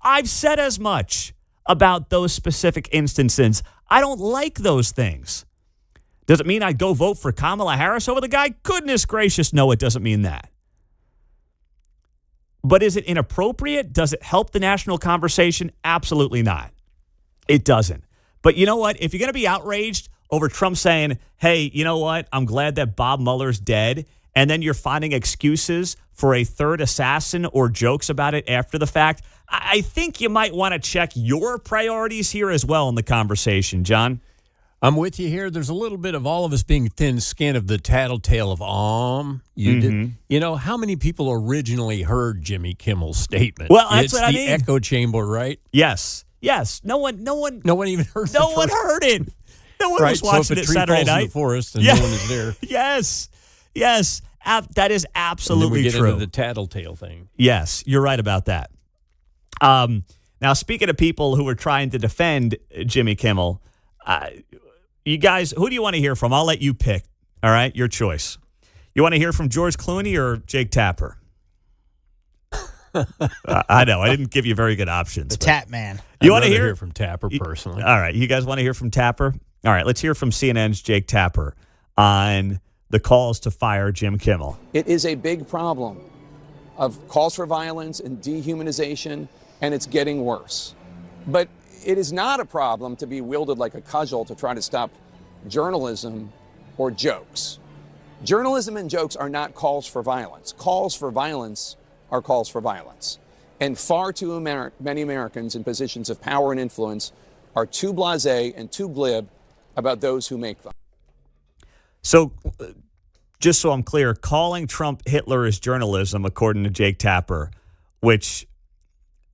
I've said as much about those specific instances. I don't like those things. Does it mean I'd go vote for Kamala Harris over the guy? Goodness gracious, no, it doesn't mean that. But is it inappropriate? Does it help the national conversation? Absolutely not. It doesn't. But you know what? If you're going to be outraged over Trump saying, hey, you know what? I'm glad that Bob Mueller's dead, and then you're finding excuses for a third assassin or jokes about it after the fact, I think you might want to check your priorities here as well in the conversation, John. I'm with you here. There's a little bit of all of us being thin-skinned of the tattletale of You did. You know, how many people originally heard Jimmy Kimmel's statement? Well, that's what I mean. It's the echo chamber, right? Yes. No one even heard. No one heard it. No one was watching it Saturday night. In the forest and no one is there. Yes. That is absolutely and then we get true. Into the tattletale thing. Yes, you're right about that. Now, speaking of people who were trying to defend Jimmy Kimmel, you guys, who do you want to hear from? I'll let you pick. All right, your choice. You want to hear from George Clooney or Jake Tapper? I know, I didn't give you very good options. The Tap Man. You want to hear from Tapper personally? All right, you guys want to hear from Tapper? All right, let's hear from CNN's Jake Tapper on the calls to fire Jim Kimmel. It is a big problem of calls for violence and dehumanization, and it's getting worse. But it is not a problem to be wielded like a cudgel to try to stop journalism or jokes. Journalism and jokes are not calls for violence. Calls for violence are calls for violence. And far too many Americans in positions of power and influence are too blasé and too glib about those who make them. So, just so I'm clear, calling Trump Hitler is journalism, according to Jake Tapper, which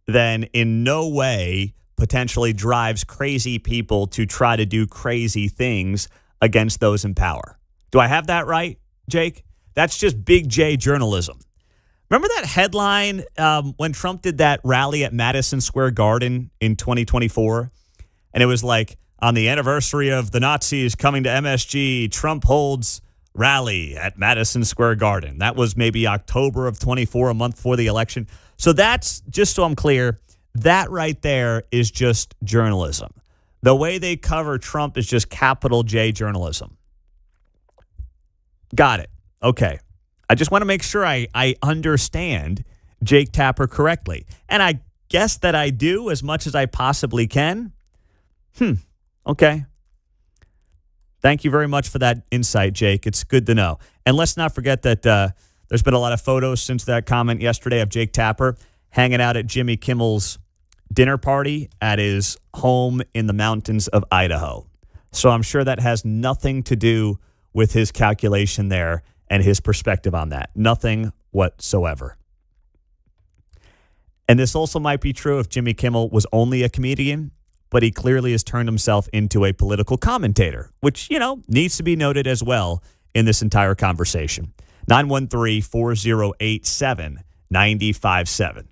then in no way potentially drives crazy people to try to do crazy things against those in power. Do I have that right, Jake? That's just big J journalism. Remember that headline when Trump did that rally at Madison Square Garden in 2024? And it was like, on the anniversary of the Nazis coming to MSG, Trump holds rally at Madison Square Garden. That was maybe October of 24, a month before the election. So that's, just so I'm clear, that right there is just journalism. The way they cover Trump is just capital J journalism. Got it. Okay. I just want to make sure I understand Jake Tapper correctly. And I guess that I do as much as I possibly can. Okay. Thank you very much for that insight, Jake. It's good to know. And let's not forget that there's been a lot of photos since that comment yesterday of Jake Tapper hanging out at Jimmy Kimmel's dinner party at his home in the mountains of Idaho. So I'm sure that has nothing to do with his calculation there and his perspective on that. Nothing whatsoever. And this also might be true if Jimmy Kimmel was only a comedian, but he clearly has turned himself into a political commentator, which, needs to be noted as well in this entire conversation. 913-408-7957.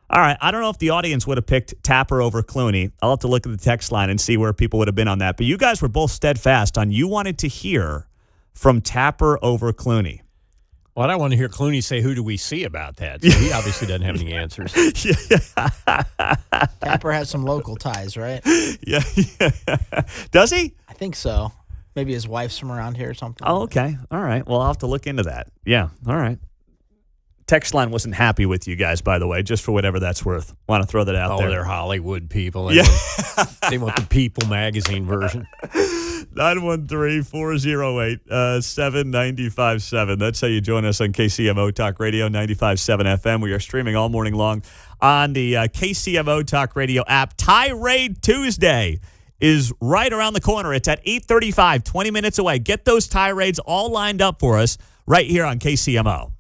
All right. I don't know if the audience would have picked Tapper over Clooney. I'll have to look at the text line and see where people would have been on that. But you guys were both steadfast on you wanted to hear from Tapper over Clooney. Well, I want to hear Clooney say, who do we see about that? So he obviously doesn't have any answers. Tapper has some local ties, right? Yeah. Does he? I think so. Maybe his wife's from around here or something. Oh, okay. All right. Well, I'll have to look into that. Yeah. All right. Text line wasn't happy with you guys, by the way, just for whatever that's worth. Want to throw that out there. Oh, they're Hollywood people. Yeah. They want the People magazine version. 913-408-7957. That's how you join us on KCMO Talk Radio 95.7 FM. We are streaming all morning long on the KCMO Talk Radio app. Tirade Tuesday is right around the corner. It's at 8:35, 20 minutes away. Get those tirades all lined up for us right here on KCMO.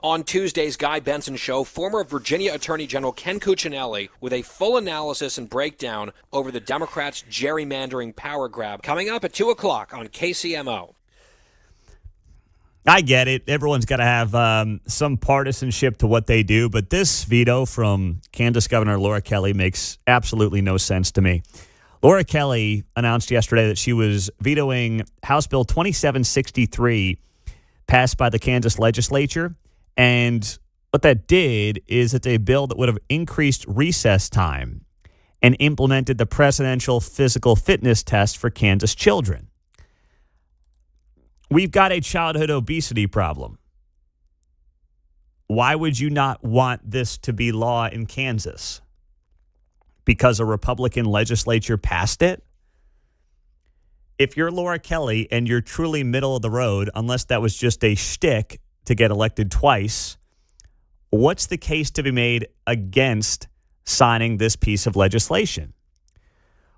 On Tuesday's Guy Benson Show, former Virginia Attorney General Ken Cuccinelli with a full analysis and breakdown over the Democrats' gerrymandering power grab, coming up at 2 o'clock on KCMO. I get it. Everyone's got to have some partisanship to what they do, but this veto from Kansas Governor Laura Kelly makes absolutely no sense to me. Laura Kelly announced yesterday that she was vetoing House Bill 2763 passed by the Kansas legislature, and what that did is it's a bill that would have increased recess time and implemented the presidential physical fitness test for Kansas children. We've got a childhood obesity problem. Why would you not want this to be law in Kansas? Because a Republican legislature passed it? If you're Laura Kelly and you're truly middle of the road, unless that was just a shtick to get elected twice, what's the case to be made against signing this piece of legislation?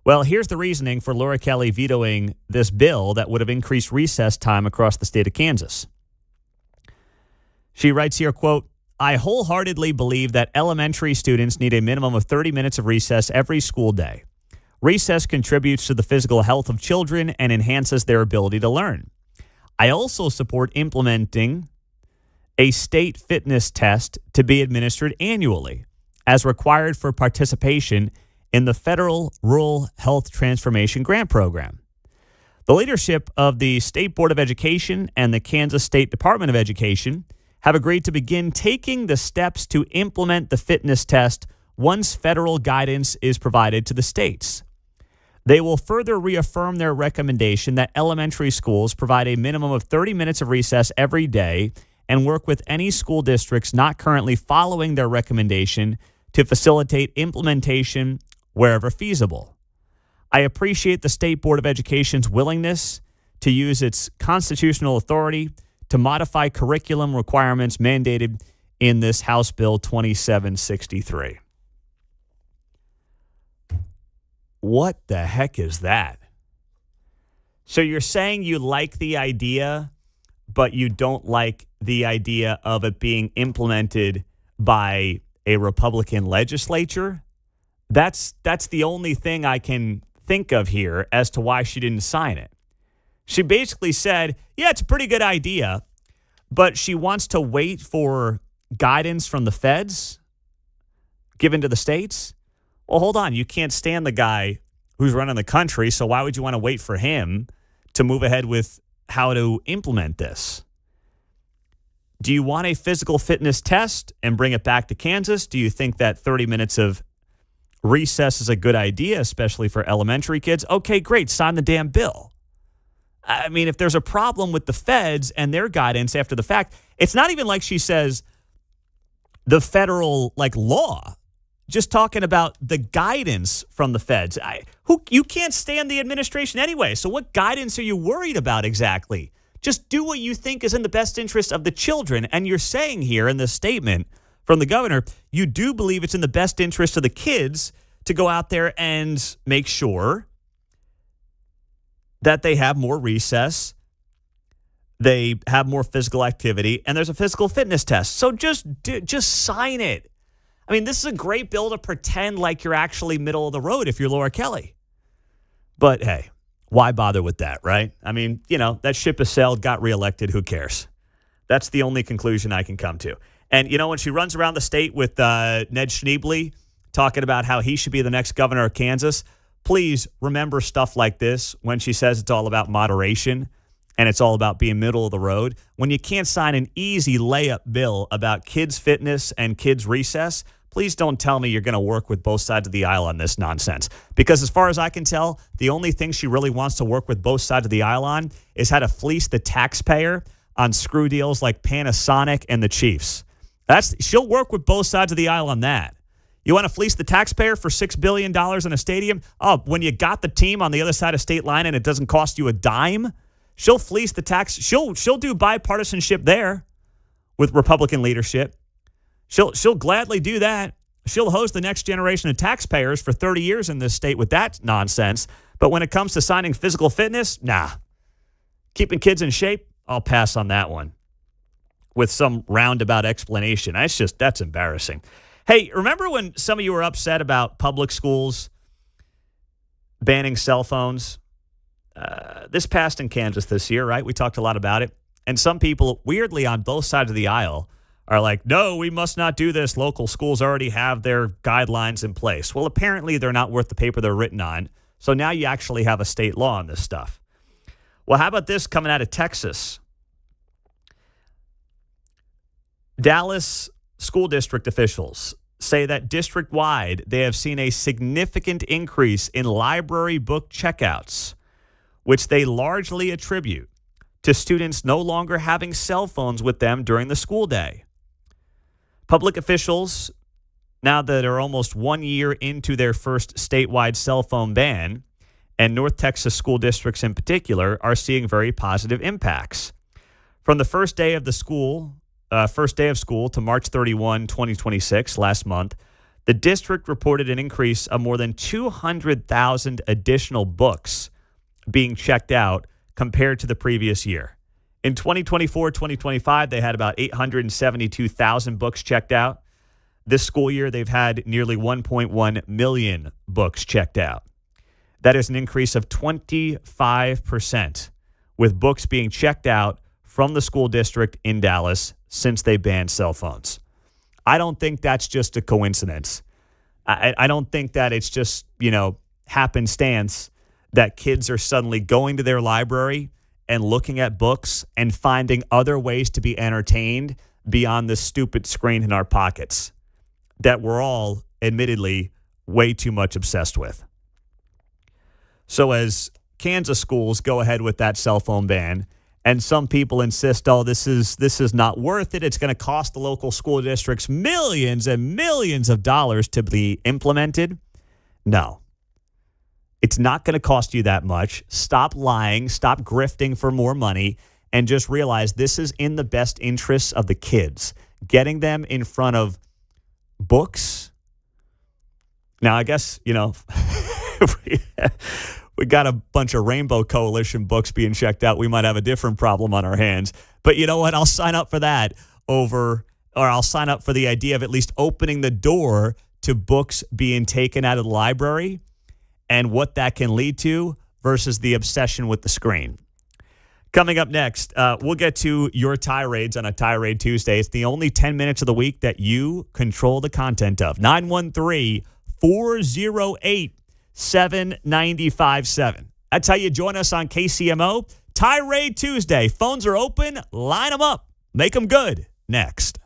Well, here's the reasoning for Laura Kelly vetoing this bill that would have increased recess time across the state of Kansas. She writes here, quote, I wholeheartedly believe that elementary students need a minimum of 30 minutes of recess every school day. Recess contributes to the physical health of children and enhances their ability to learn. I also support implementing a state fitness test to be administered annually, as required for participation in the Federal Rural Health Transformation Grant Program. The leadership of the State Board of Education and the Kansas State Department of Education have agreed to begin taking the steps to implement the fitness test once federal guidance is provided to the states. They will further reaffirm their recommendation that elementary schools provide a minimum of 30 minutes of recess every day and work with any school districts not currently following their recommendation to facilitate implementation wherever feasible. I appreciate the State Board of Education's willingness to use its constitutional authority to modify curriculum requirements mandated in this House Bill 2763. What the heck is that? So you're saying you like the idea, but you don't like the idea of it being implemented by a Republican legislature? That's the only thing I can think of here as to why she didn't sign it. She basically said, yeah, it's a pretty good idea, but she wants to wait for guidance from the feds given to the states. Well, hold on. You can't stand the guy who's running the country, so why would you want to wait for him to move ahead with how to implement this? Do you want a physical fitness test and bring it back to Kansas? Do you think that 30 minutes of recess is a good idea, especially for elementary kids? Okay, great. Sign the damn bill. I mean, if there's a problem with the feds and their guidance after the fact, it's not even like she says the federal law, just talking about the guidance from the feds. You can't stand the administration anyway. So what guidance are you worried about exactly? Just do what you think is in the best interest of the children. And you're saying here in this statement from the governor, you do believe it's in the best interest of the kids to go out there and make sure that they have more recess, they have more physical activity, and there's a physical fitness test. So just sign it. I mean, this is a great bill to pretend like you're actually middle of the road if you're Laura Kelly. But hey, why bother with that, right? I mean, that ship has sailed, got reelected, who cares? That's the only conclusion I can come to. And, when she runs around the state with Ned Schneebly talking about how he should be the next governor of Kansas, please remember stuff like this when she says it's all about moderation and it's all about being middle of the road. When you can't sign an easy layup bill about kids' fitness and kids' recess, please don't tell me you're going to work with both sides of the aisle on this nonsense. Because as far as I can tell, the only thing she really wants to work with both sides of the aisle on is how to fleece the taxpayer on screw deals like Panasonic and the Chiefs. She'll work with both sides of the aisle on that. You want to fleece the taxpayer for $6 billion in a stadium? Oh, when you got the team on the other side of state line and it doesn't cost you a dime, she'll fleece the tax. She'll do bipartisanship there with Republican leadership. She'll gladly do that. She'll host the next generation of taxpayers for 30 years in this state with that nonsense. But when it comes to signing physical fitness, nah. Keeping kids in shape, I'll pass on that one. with some roundabout explanation. That's embarrassing. Hey, remember when some of you were upset about public schools banning cell phones? This passed in Kansas this year, right? We talked a lot about it. And some people, weirdly, on both sides of the aisle are like, no, we must not do this. Local schools already have their guidelines in place. Well, apparently they're not worth the paper they're written on. So now you actually have a state law on this stuff. Well, how about this coming out of Texas? Dallas school district officials say that district-wide, they have seen a significant increase in library book checkouts, which they largely attribute to students no longer having cell phones with them during the school day. Public officials, now that are almost 1 year into their first statewide cell phone ban, and North Texas school districts in particular, are seeing very positive impacts. From the first day of school to March 31, 2026, last month, the district reported an increase of more than 200,000 additional books being checked out compared to the previous year. In 2024-2025, they had about 872,000 books checked out. This school year, they've had nearly 1.1 million books checked out. That is an increase of 25%, with books being checked out from the school district in Dallas since they banned cell phones. I don't think that's just a coincidence. I don't think that it's just, happenstance that kids are suddenly going to their library and looking at books and finding other ways to be entertained beyond the stupid screen in our pockets that we're all, admittedly, way too much obsessed with. So as Kansas schools go ahead with that cell phone ban, and some people insist, this is not worth it. It's going to cost the local school districts millions and millions of dollars to be implemented. No. It's not going to cost you that much. Stop lying. Stop grifting for more money. And just realize this is in the best interests of the kids. Getting them in front of books. Now, I guess, we got a bunch of Rainbow Coalition books being checked out. We might have a different problem on our hands. But you know what? I'll sign up for that I'll sign up for the idea of at least opening the door to books being taken out of the library and what that can lead to versus the obsession with the screen. Coming up next, we'll get to your tirades on a Tirade Tuesday. It's the only 10 minutes of the week that you control the content of. 913-408-7957. That's how you join us on KCMO. Tirade Tuesday. Phones are open. Line them up. Make them good. Next.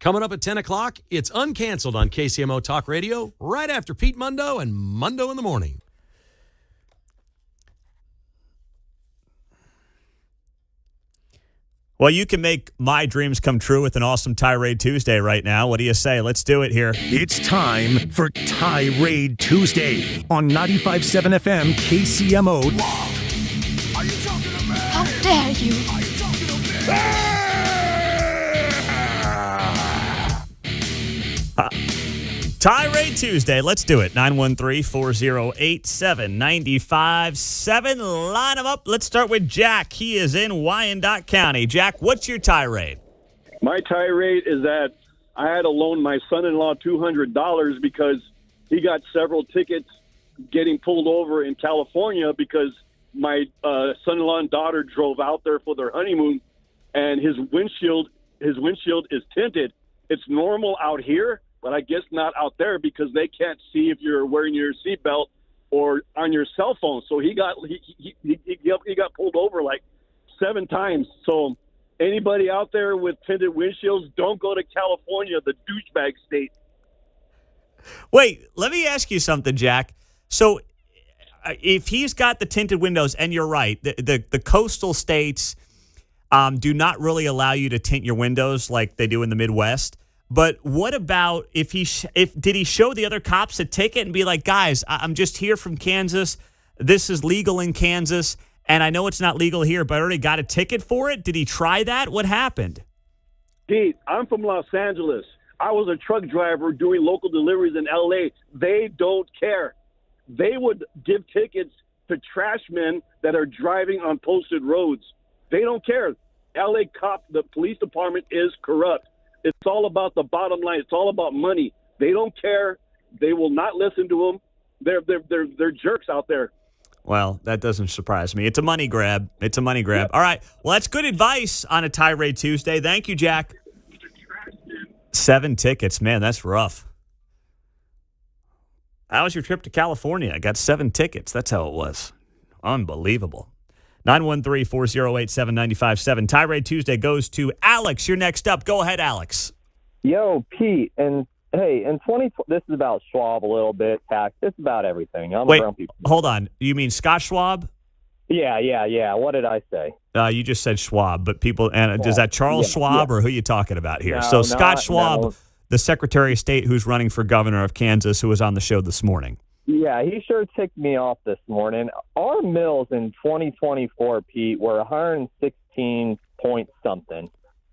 Coming up at 10 o'clock, it's Uncanceled on KCMO Talk Radio, right after Pete Mundo and Mundo in the Morning. Well, you can make my dreams come true with an awesome Tirade Tuesday right now. What do you say? Let's do it here. It's time for Tirade Tuesday on 95.7 FM KCMO. How dare you? Tirade Tuesday. Let's do it. 913-408-7957. Line them up. Let's start with Jack. He is in Wyandotte County. Jack, what's your tirade? My tirade is that I had to loan my son-in-law $200 because he got several tickets getting pulled over in California because my son-in-law and daughter drove out there for their honeymoon, and his windshield is tinted. It's normal out here, but I guess not out there because they can't see if you're wearing your seatbelt or on your cell phone. So he got pulled over like 7 times. So anybody out there with tinted windshields, don't go to California, the douchebag state. Wait, let me ask you something, Jack. So if he's got the tinted windows, and you're right, the coastal states do not really allow you to tint your windows like they do in the Midwest. But what about if did he show the other cops a ticket and be like, guys, I'm just here from Kansas. This is legal in Kansas, and I know it's not legal here, but I already got a ticket for it. Did he try that? What happened? Pete, I'm from Los Angeles. I was a truck driver doing local deliveries in L.A. They don't care. They would give tickets to trash men that are driving on posted roads. They don't care. L.A. cop, the police department is corrupt. It's all about the bottom line. It's all about money. They don't care. They will not listen to them. They're jerks out there. Well, that doesn't surprise me. It's a money grab. It's a money grab. All right. Well, that's good advice on a Tirade Tuesday. Thank you, Jack. 7 tickets. Man, that's rough. How was your trip to California? I got 7 tickets. That's how it was. Unbelievable. 913-408-7957. Tirade Tuesday goes to Alex. You're next up. Go ahead, Alex. Yo, Pete, and hey, in this is about Schwab a little bit, tax. It's about everything. Wait, hold on. You mean Scott Schwab? Yeah. What did I say? You just said Schwab, but people, and is that Charles Schwab or who are you talking about here? No, Scott Schwab, the Secretary of State who's running for governor of Kansas, who was on the show this morning. Yeah, he sure ticked me off this morning. Our mills in 2024, Pete, were 116 point something.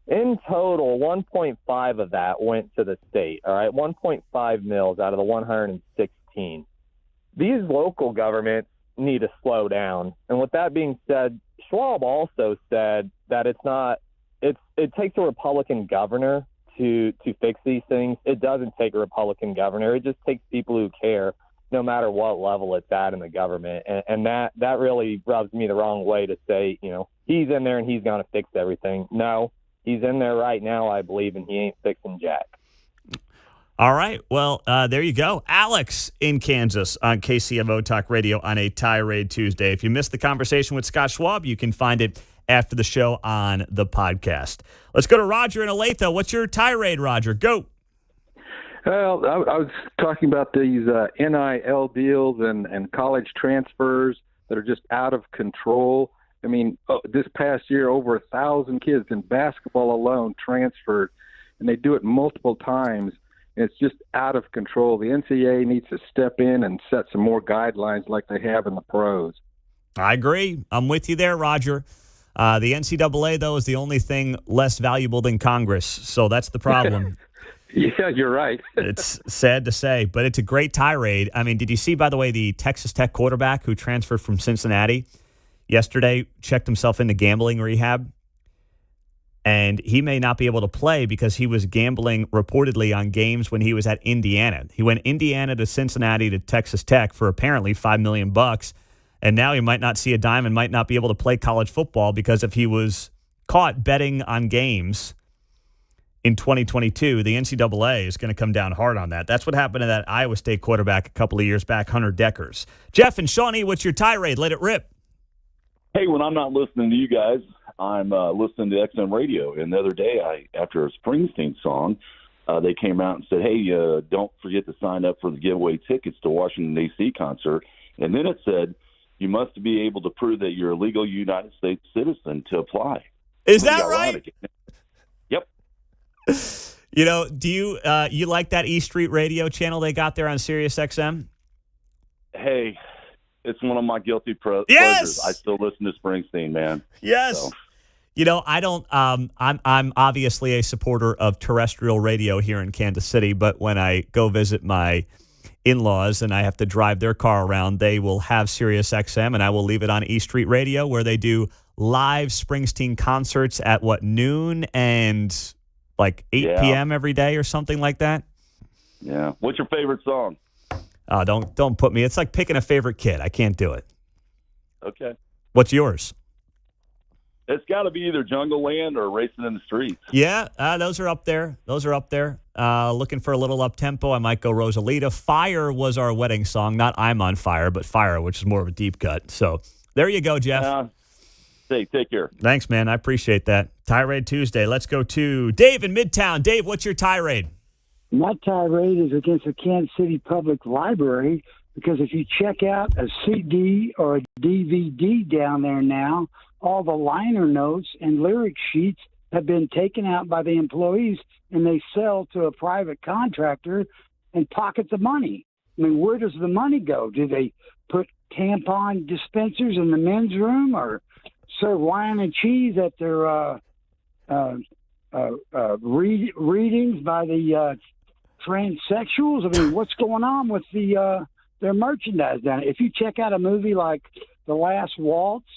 In total, 1.5 of that went to the state, all right? 1.5 mills out of the 116. These local governments need to slow down. And with that being said, Schwab also said that it takes a Republican governor to fix these things. It doesn't take a Republican governor. It just takes people who care, no matter what level it's at in the government. And that really rubs me the wrong way to say, he's in there and he's going to fix everything. No, he's in there right now, I believe, and he ain't fixing jack. All right. Well, there you go. Alex in Kansas on KCMO Talk Radio on a Tirade Tuesday. If you missed the conversation with Scott Schwab, you can find it after the show on the podcast. Let's go to Roger in Olathe. What's your tirade, Roger? Go. Well, I was talking about these NIL deals and college transfers that are just out of control. I mean, this past year, over 1,000 kids in basketball alone transferred, and they do it multiple times. And it's just out of control. The NCAA needs to step in and set some more guidelines like they have in the pros. I agree. I'm with you there, Roger. The NCAA, though, is the only thing less valuable than Congress, so that's the problem. Yeah, you're right. It's sad to say, but it's a great tirade. I mean, did you see, by the way, the Texas Tech quarterback who transferred from Cincinnati yesterday checked himself into gambling rehab? And he may not be able to play because he was gambling reportedly on games when he was at Indiana. He went Indiana to Cincinnati to Texas Tech for apparently $5 million, and now he might not see a dime and might not be able to play college football because if he was caught betting on games in 2022, the NCAA is going to come down hard on that. That's what happened to that Iowa State quarterback a couple of years back, Hunter Deckers. Jeff and Shawnee, what's your tirade? Let it rip. Hey, when I'm not listening to you guys, I'm listening to XM radio. And the other day, after a Springsteen song, they came out and said, hey, don't forget to sign up for the giveaway tickets to Washington, D.C. concert. And then it said, you must be able to prove that you're a legal United States citizen to apply. Is that right? Yep. You know, do you like that E Street Radio channel they got there on Sirius XM? Hey, it's one of my guilty pleasures. I still listen to Springsteen, man. Yes. So. You know, I don't. I'm obviously a supporter of terrestrial radio here in Kansas City, but when I go visit my in-laws and I have to drive their car around, they will have Sirius XM, and I will leave it on E Street Radio, where they do live Springsteen concerts at noon and like 8 p.m. every day or something like that. Yeah. What's your favorite song? Don't put me. It's like picking a favorite kid. I can't do it. Okay. What's yours? It's got to be either Jungle Land or Racing in the Streets. Yeah, those are up there. Looking for a little up-tempo, I might go Rosalita. Fire was our wedding song. Not I'm on Fire, but Fire, which is more of a deep cut. So there you go, Jeff. Take care. Thanks, man. I appreciate that. Tirade Tuesday. Let's go to Dave in Midtown. Dave, what's your tirade? My tirade is against the Kansas City Public Library, because if you check out a CD or a DVD down there now, all the liner notes and lyric sheets have been taken out by the employees, and they sell to a private contractor and pocket the money. I mean, where does the money go? Do they put tampon dispensers in the men's room, or serve wine and cheese at their readings by the transsexuals? I mean, what's going on with their merchandise down there? If you check out a movie like The Last Waltz,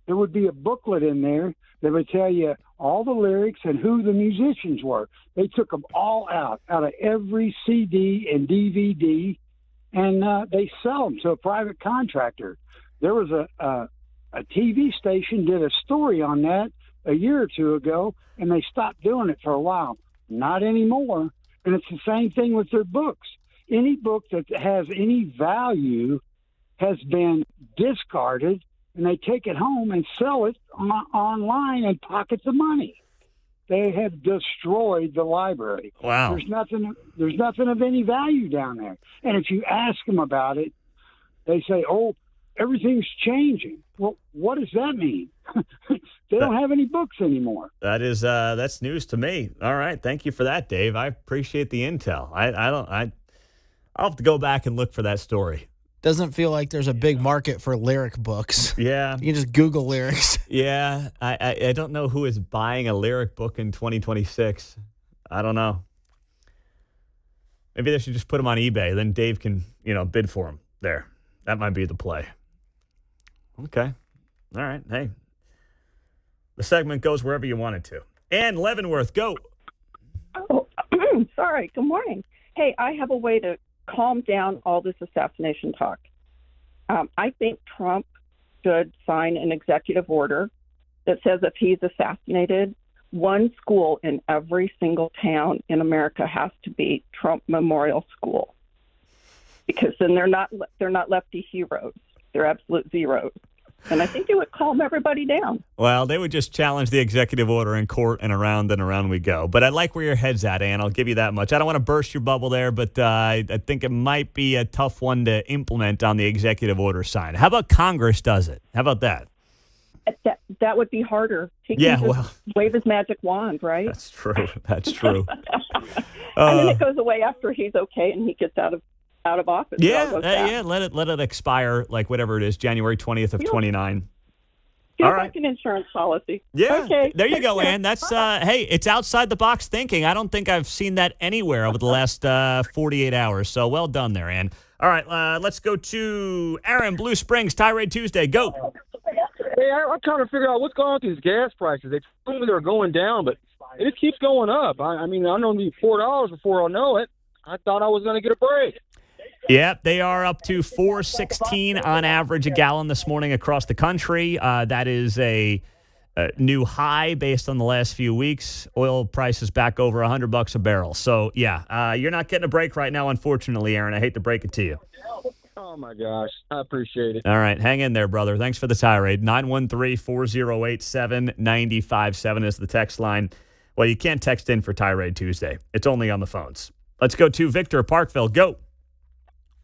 there would be a booklet in there that would tell you all the lyrics and who the musicians were. They took them all out of every CD and DVD, and they sell them to a private contractor. There was a TV station did a story on that a year or two ago, and they stopped doing it for a while. Not anymore. And it's the same thing with their books. Any book that has any value has been discarded, and they take it home and sell it online and pocket the money. They have destroyed the library. Wow. There's nothing of any value down there. And if you ask them about it, they say, oh, everything's changing. Well, what does that mean? They don't have any books anymore. That's news to me. All right. Thank you for that, Dave. I appreciate the intel. I'll have to go back and look for that story. Doesn't feel like there's a big market for lyric books. Yeah. You can just Google lyrics. Yeah. I don't know who is buying a lyric book in 2026. I don't know. Maybe they should just put them on eBay. Then Dave can, bid for them there. That might be the play. Okay. All right. Hey. The segment goes wherever you want it to. Ann Leavenworth, go. Oh, sorry. Good morning. Hey, I have a way to calm down all this assassination talk. I think Trump should sign an executive order that says if he's assassinated, one school in every single town in America has to be Trump Memorial School, because then they're not lefty heroes. They're absolute zeros. And I think it would calm everybody down. Well, they would just challenge the executive order in court, and around we go. But I like where your head's at, Ann. I'll give you that much. I don't want to burst your bubble there, but I think it might be a tough one to implement on the executive order side. How about Congress does it? How about that? That would be harder. He can just wave his magic wand, right? That's true. That's true. And then it goes away after he's okay and he gets out of office. Yeah. Let it expire, like whatever it is, January 20th of 29. All right. Like an insurance policy. Yeah. Okay. There you go, Ann. That's hey, it's outside the box thinking. I don't think I've seen that anywhere over the last 48 hours. So well done there, Ann. All right, let's go to Aaron, Blue Springs, Tirade Tuesday. Go. Hey, I'm trying to figure out what's going on with these gas prices. They told me they were going down, but it just keeps going up. I mean, I don't need $4 before I know it. I thought I was going to get a break. Yep, they are up to $4.16 on average a gallon this morning across the country. That is a new high based on the last few weeks. Oil prices back over $100 a barrel. So, yeah, you're not getting a break right now, unfortunately, Aaron. I hate to break it to you. Oh, my gosh. I appreciate it. All right, hang in there, brother. Thanks for the tirade. 913-408-7957 is the text line. Well, you can't text in for Tirade Tuesday. It's only on the phones. Let's go to Victor Parkville. Go.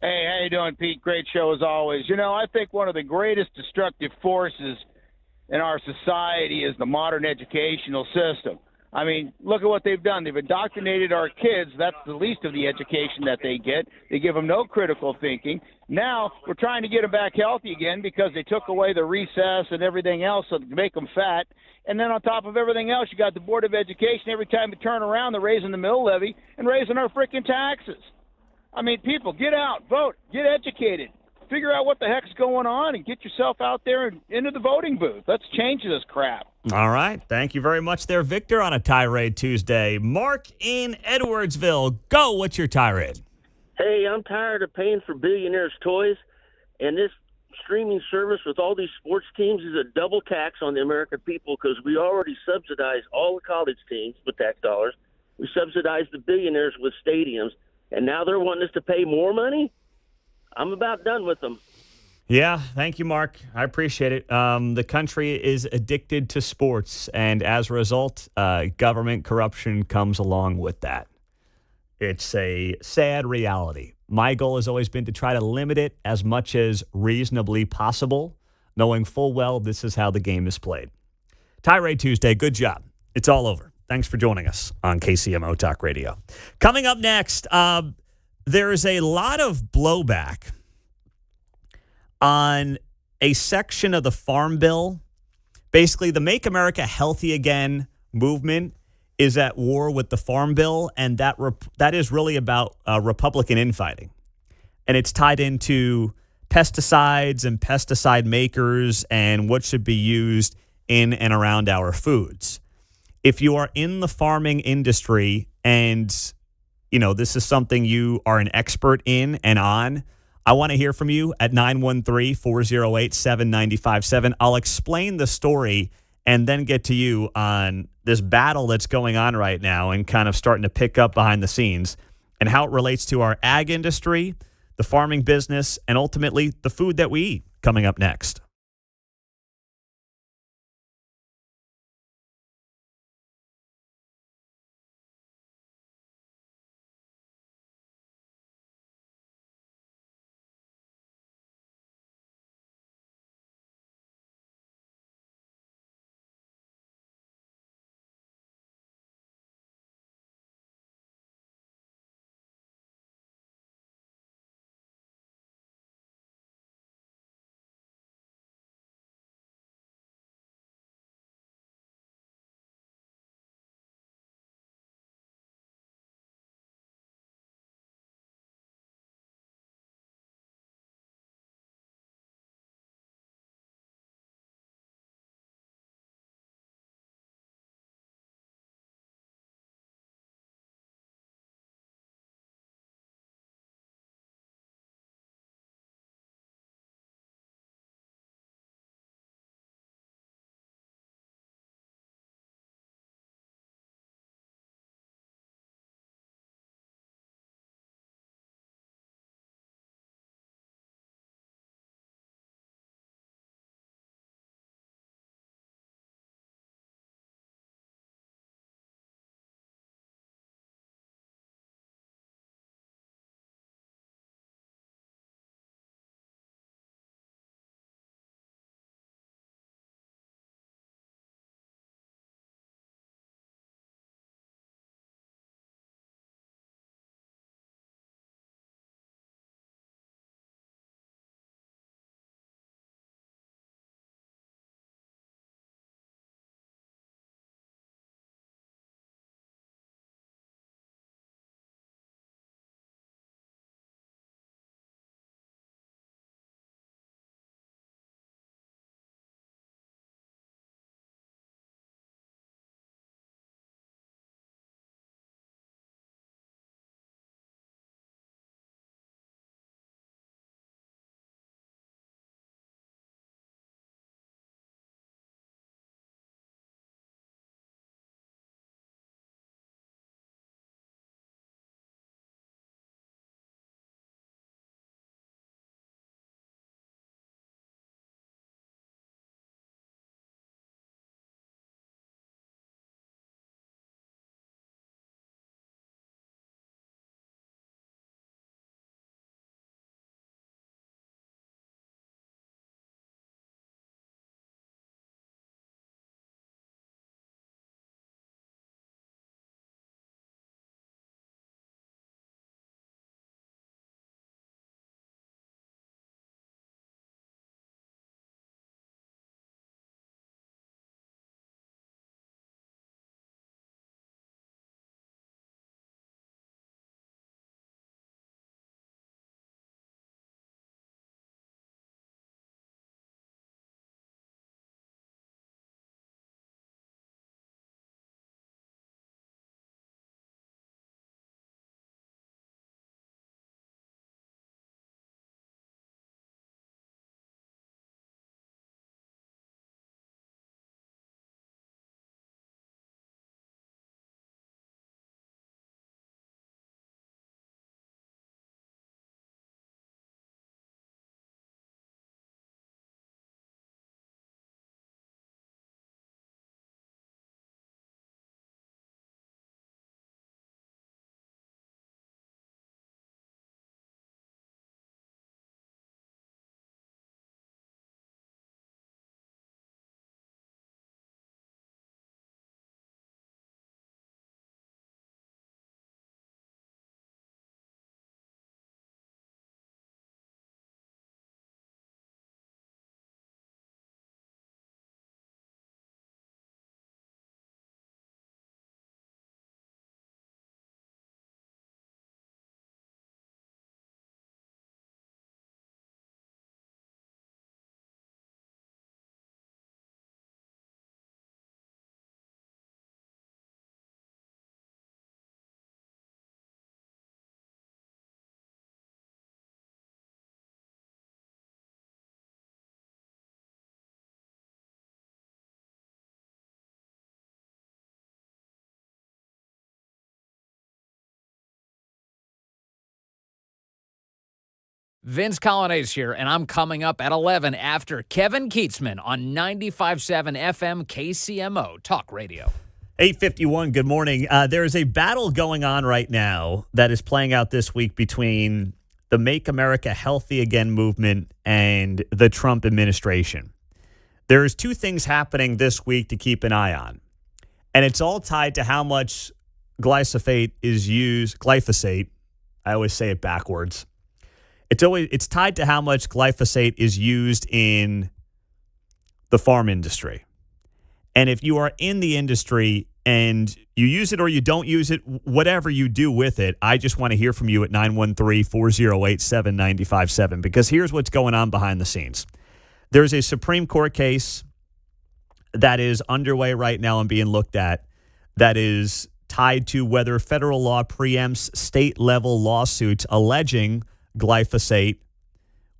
Hey, how you doing, Pete? Great show as always. I think one of the greatest destructive forces in our society is the modern educational system. I mean, look at what they've done. They've indoctrinated our kids. That's the least of the education that they get. They give them no critical thinking. Now we're trying to get them back healthy again because they took away the recess and everything else to make them fat. And then on top of everything else, you got the Board of Education. Every time you turn around, they're raising the mill levy and raising our freaking taxes. I mean, people, get out, vote, get educated. Figure out what the heck's going on and get yourself out there and into the voting booth. Let's change this crap. All right. Thank you very much there, Victor, on a Tirade Tuesday. Mark in Edwardsville. Go. What's your tirade? Hey, I'm tired of paying for billionaires' toys, and this streaming service with all these sports teams is a double tax on the American people because we already subsidize all the college teams with tax dollars. We subsidize the billionaires with stadiums, and now they're wanting us to pay more money? I'm about done with them. Yeah, thank you, Mark. I appreciate it. The country is addicted to sports, and as a result, government corruption comes along with that. It's a sad reality. My goal has always been to try to limit it as much as reasonably possible, knowing full well this is how the game is played. Tirade Tuesday, good job. It's all over. Thanks for joining us on KCMO Talk Radio. Coming up next, there is a lot of blowback on a section of the Farm Bill. Basically, the Make America Healthy Again movement is at war with the Farm Bill, and that is really about Republican infighting. And it's tied into pesticides and pesticide makers and what should be used in and around our foods. If you are in the farming industry and this is something you are an expert in and on, I want to hear from you at 913-408-7957. I'll explain the story and then get to you on this battle that's going on right now and kind of starting to pick up behind the scenes and how it relates to our ag industry, the farming business, and ultimately the food that we eat. Coming up next. Vince Colonnese here, and I'm coming up at 11 after Kevin Keatsman on 95.7 FM KCMO Talk Radio. 8:51, good morning. There is a battle going on right now that is playing out this week between the Make America Healthy Again movement and the Trump administration. There's two things happening this week to keep an eye on, and it's all tied to how much glyphosate is used. Glyphosate, I always say it backwards. It's tied to how much glyphosate is used in the farm industry. And if you are in the industry and you use it or you don't use it, whatever you do with it, I just want to hear from you at 913-408-7957, because here's what's going on behind the scenes. There's a Supreme Court case that is underway right now and being looked at that is tied to whether federal law preempts state-level lawsuits alleging glyphosate,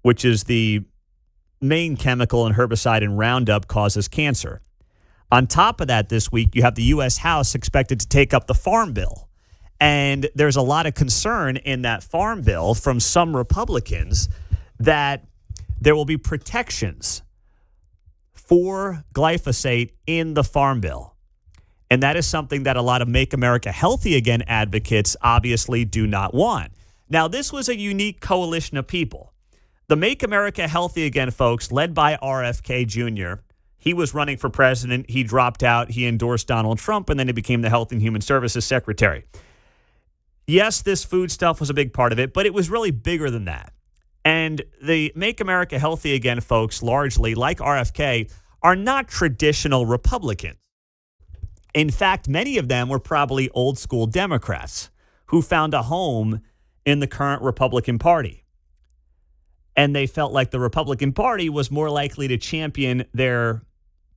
which is the main chemical and herbicide in Roundup, causes cancer. On top of that, this week, you have the U.S. House expected to take up the Farm Bill. And there's a lot of concern in that Farm Bill from some Republicans that there will be protections for glyphosate in the Farm Bill. And that is something that a lot of Make America Healthy Again advocates obviously do not want. Now, this was a unique coalition of people. The Make America Healthy Again folks, led by RFK Jr., he was running for president. He dropped out. He endorsed Donald Trump, and then he became the Health and Human Services Secretary. Yes, this food stuff was a big part of it, but it was really bigger than that. And the Make America Healthy Again folks, largely, like RFK, are not traditional Republicans. In fact, many of them were probably old school Democrats who found a home in the current Republican Party. And they felt like the Republican Party was more likely to champion their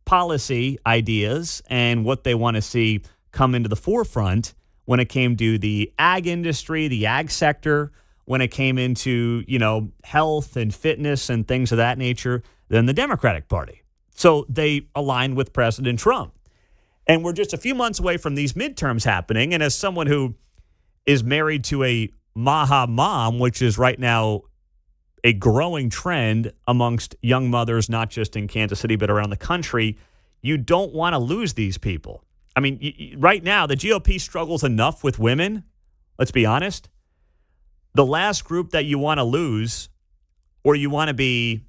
policy ideas and what they want to see come into the forefront when it came to the ag industry, the ag sector, when it came into, health and fitness and things of that nature, than the Democratic Party. So they aligned with President Trump. And we're just a few months away from these midterms happening. And as someone who is married to a Maha mom, which is right now a growing trend amongst young mothers, not just in Kansas City, but around the country, you don't want to lose these people. I mean, right now, the GOP struggles enough with women. Let's be honest. The last group that you want to lose, or you want to be,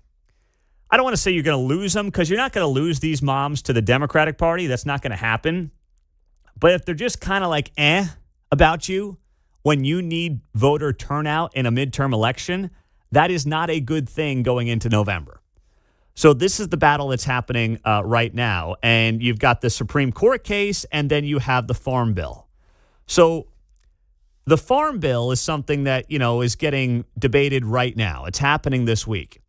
I don't want to say you're going to lose them, because you're not going to lose these moms to the Democratic Party. That's not going to happen. But if they're just kind of like about you when you need voter turnout in a midterm election, that is not a good thing going into November. So this is the battle that's happening right now. And you've got the Supreme Court case, and then you have the Farm Bill. So the Farm Bill is something that, is getting debated right now. It's happening this week.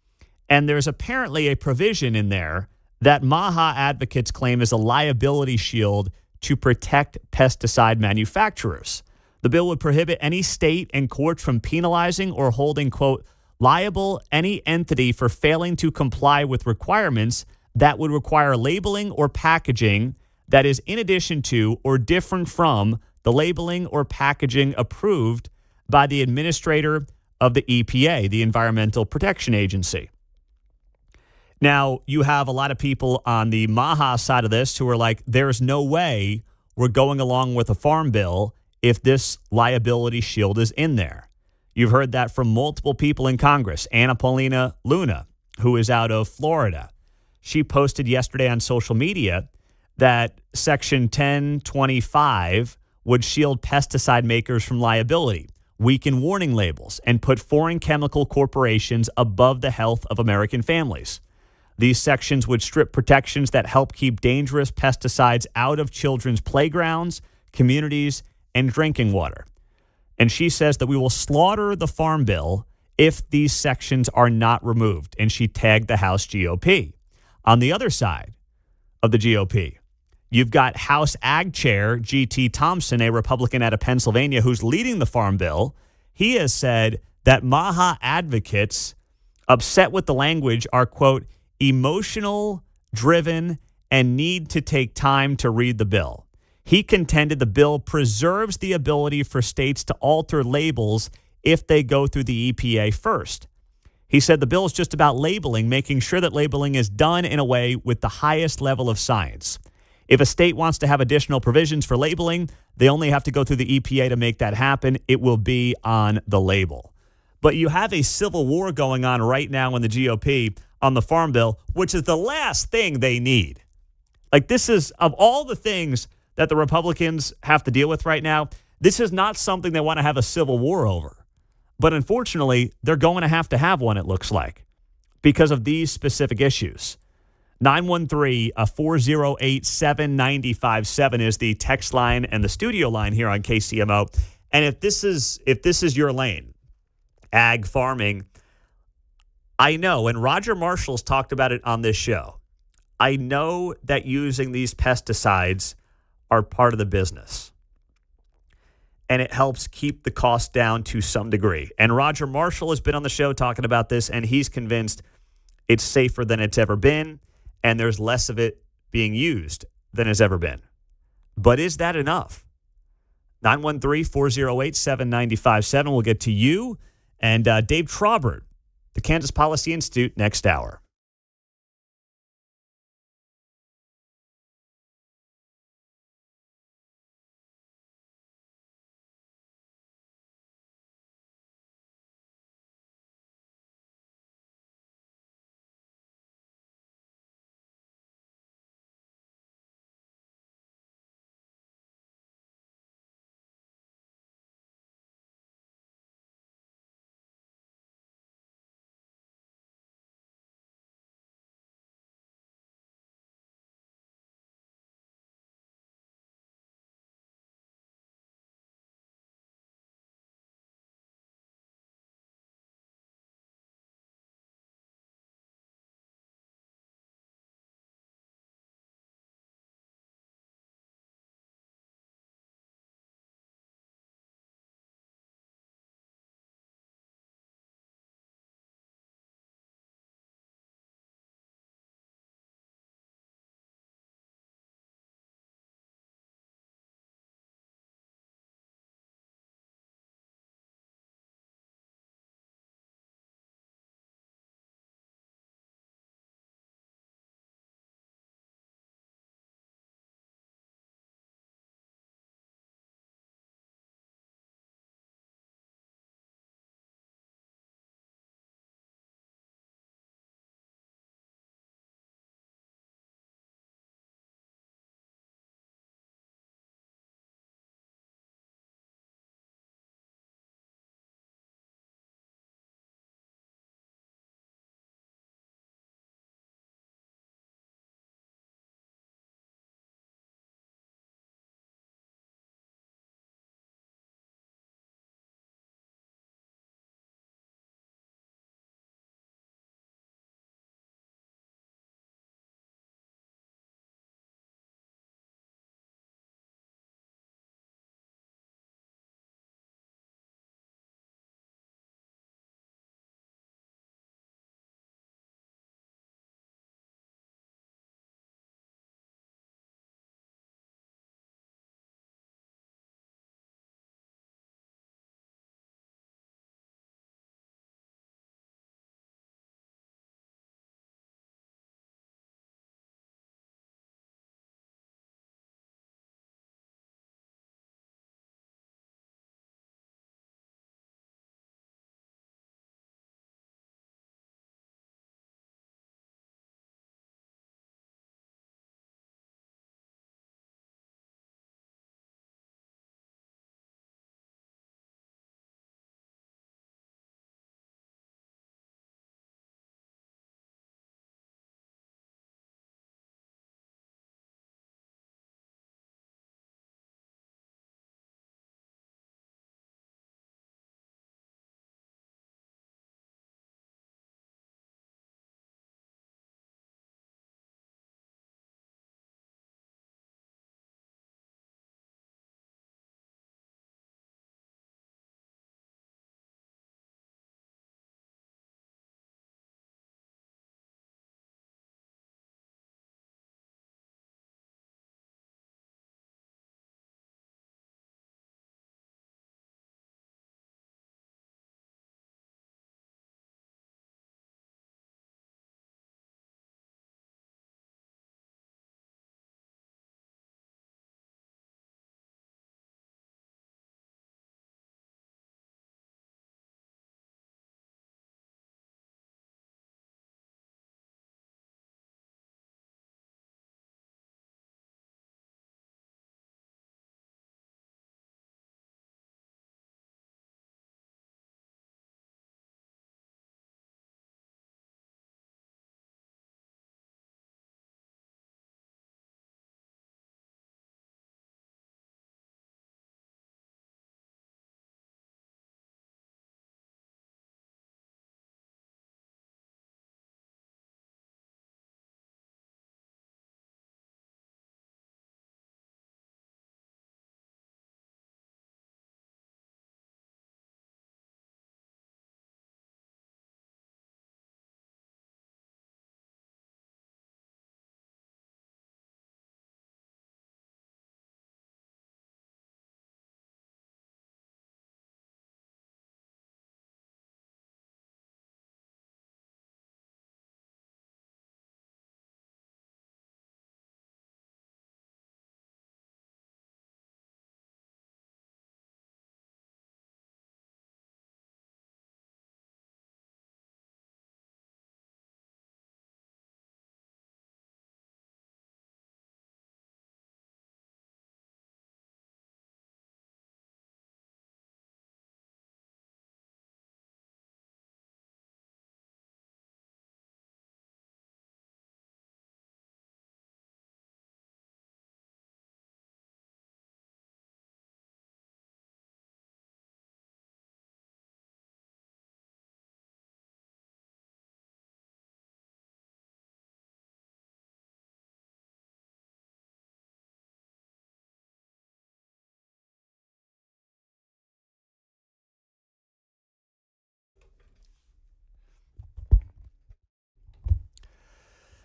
And there's apparently a provision in there that Maha advocates claim is a liability shield to protect pesticide manufacturers. The bill would prohibit any state and courts from penalizing or holding, quote, liable any entity for failing to comply with requirements that would require labeling or packaging that is in addition to or different from the labeling or packaging approved by the administrator of the EPA, the Environmental Protection Agency. Now, you have a lot of people on the Maha side of this who are like, there's no way we're going along with a farm bill if this liability shield is in there. You've heard that from multiple people in Congress. Anna Paulina Luna, who is out of Florida. She posted yesterday on social media that Section 1025 would shield pesticide makers from liability, weaken warning labels, and put foreign chemical corporations above the health of American families. These sections would strip protections that help keep dangerous pesticides out of children's playgrounds, communities, and drinking water. And she says that we will slaughter the farm bill if these sections are not removed. And she tagged the House GOP. On the other side of the GOP, you've got House Ag Chair G.T. Thompson, a Republican out of Pennsylvania who's leading the farm bill. He has said that Maha advocates upset with the language are, quote, emotional, driven, and need to take time to read the bill. He contended the bill preserves the ability for states to alter labels if they go through the EPA first. He said the bill is just about labeling, making sure that labeling is done in a way with the highest level of science. If a state wants to have additional provisions for labeling, they only have to go through the EPA to make that happen. It will be on the label. But you have a civil war going on right now in the GOP on the Farm Bill, which is the last thing they need. Like, this is, of all the things that the Republicans have to deal with right now, this is not something they want to have a civil war over. But unfortunately, they're going to have one, it looks like, because of these specific issues. 913-408-7957 is the text line and the studio line here on KCMO. And if this is your lane, ag farming, I know, and Roger Marshall's talked about it on this show, I know that using these pesticides are part of the business. And it helps keep the cost down to some degree. And Roger Marshall has been on the show talking about this, and he's convinced it's safer than it's ever been, and there's less of it being used than has ever been. But is that enough? 913-408-7957. We'll get to you and Dave Trabert, the Kansas Policy Institute, next hour.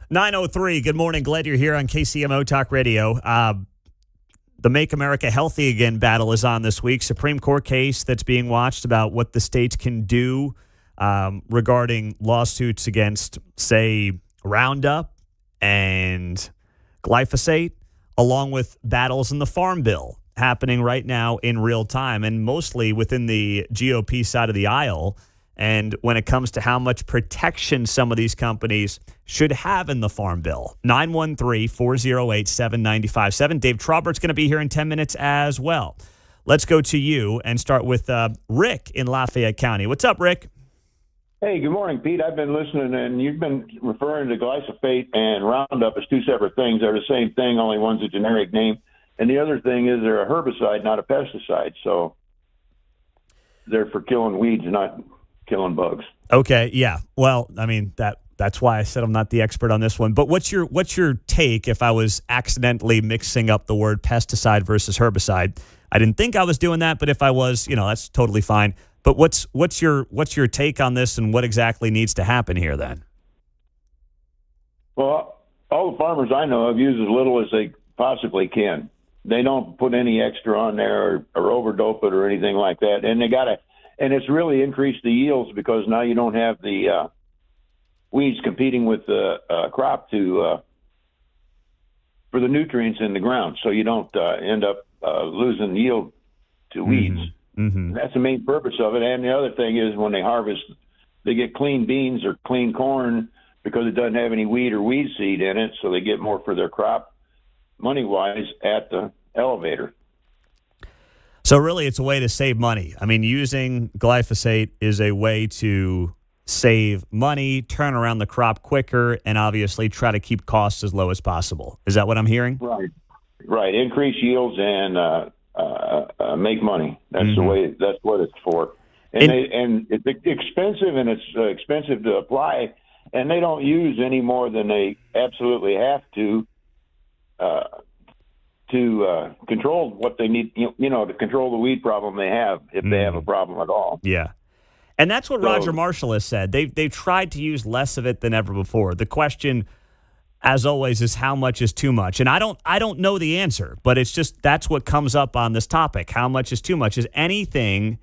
9:03. Good morning. Glad you're here on KCMO Talk Radio. The Make America Healthy Again battle is on this week. Supreme Court case that's being watched about what the states can do regarding lawsuits against, say, Roundup and glyphosate, along with battles in the Farm Bill happening right now in real time and mostly within the GOP side of the aisle. And when it comes to how much protection some of these companies should have in the Farm Bill. 913-408-7957. Dave Trabert's going to be here in 10 minutes as well. Let's go to you and start with Rick in Lafayette County. What's up, Rick? Hey, good morning, Pete. I've been listening, and you've been referring to glyphosate and Roundup as two separate things. They're the same thing, only one's a generic name. And the other thing is they're a herbicide, not a pesticide. So they're for killing weeds, not killing bugs. Okay, yeah. Well, I mean, that's why I said I'm not the expert on this one. But what's your take if I was accidentally mixing up the word pesticide versus herbicide? I didn't think I was doing that, but if I was, that's totally fine. But what's your take on this, and what exactly needs to happen here then? Well, all the farmers I know have used as little as they possibly can. They don't put any extra on there or overdope it or anything like that. And it's really increased the yields because now you don't have the weeds competing with the crop for the nutrients in the ground. So you don't end up losing yield to weeds. Mm-hmm. That's the main purpose of it. And the other thing is when they harvest, they get clean beans or clean corn because it doesn't have any weed or weed seed in it. So they get more for their crop money-wise at the elevator. So really, it's a way to save money. I mean, using glyphosate is a way to save money, turn around the crop quicker, and obviously try to keep costs as low as possible. Is that what I'm hearing? Right. Increase yields and make money. That's the way. That's what it's for. And it's expensive, and it's expensive to apply. And they don't use any more than they absolutely have to control what they need, to control the weed problem they have, if they have a problem at all. Yeah. And that's what Roger Marshall has said. They've tried to use less of it than ever before. The question, as always, is how much is too much? And I don't know the answer, but it's just that's what comes up on this topic. How much is too much? Is anything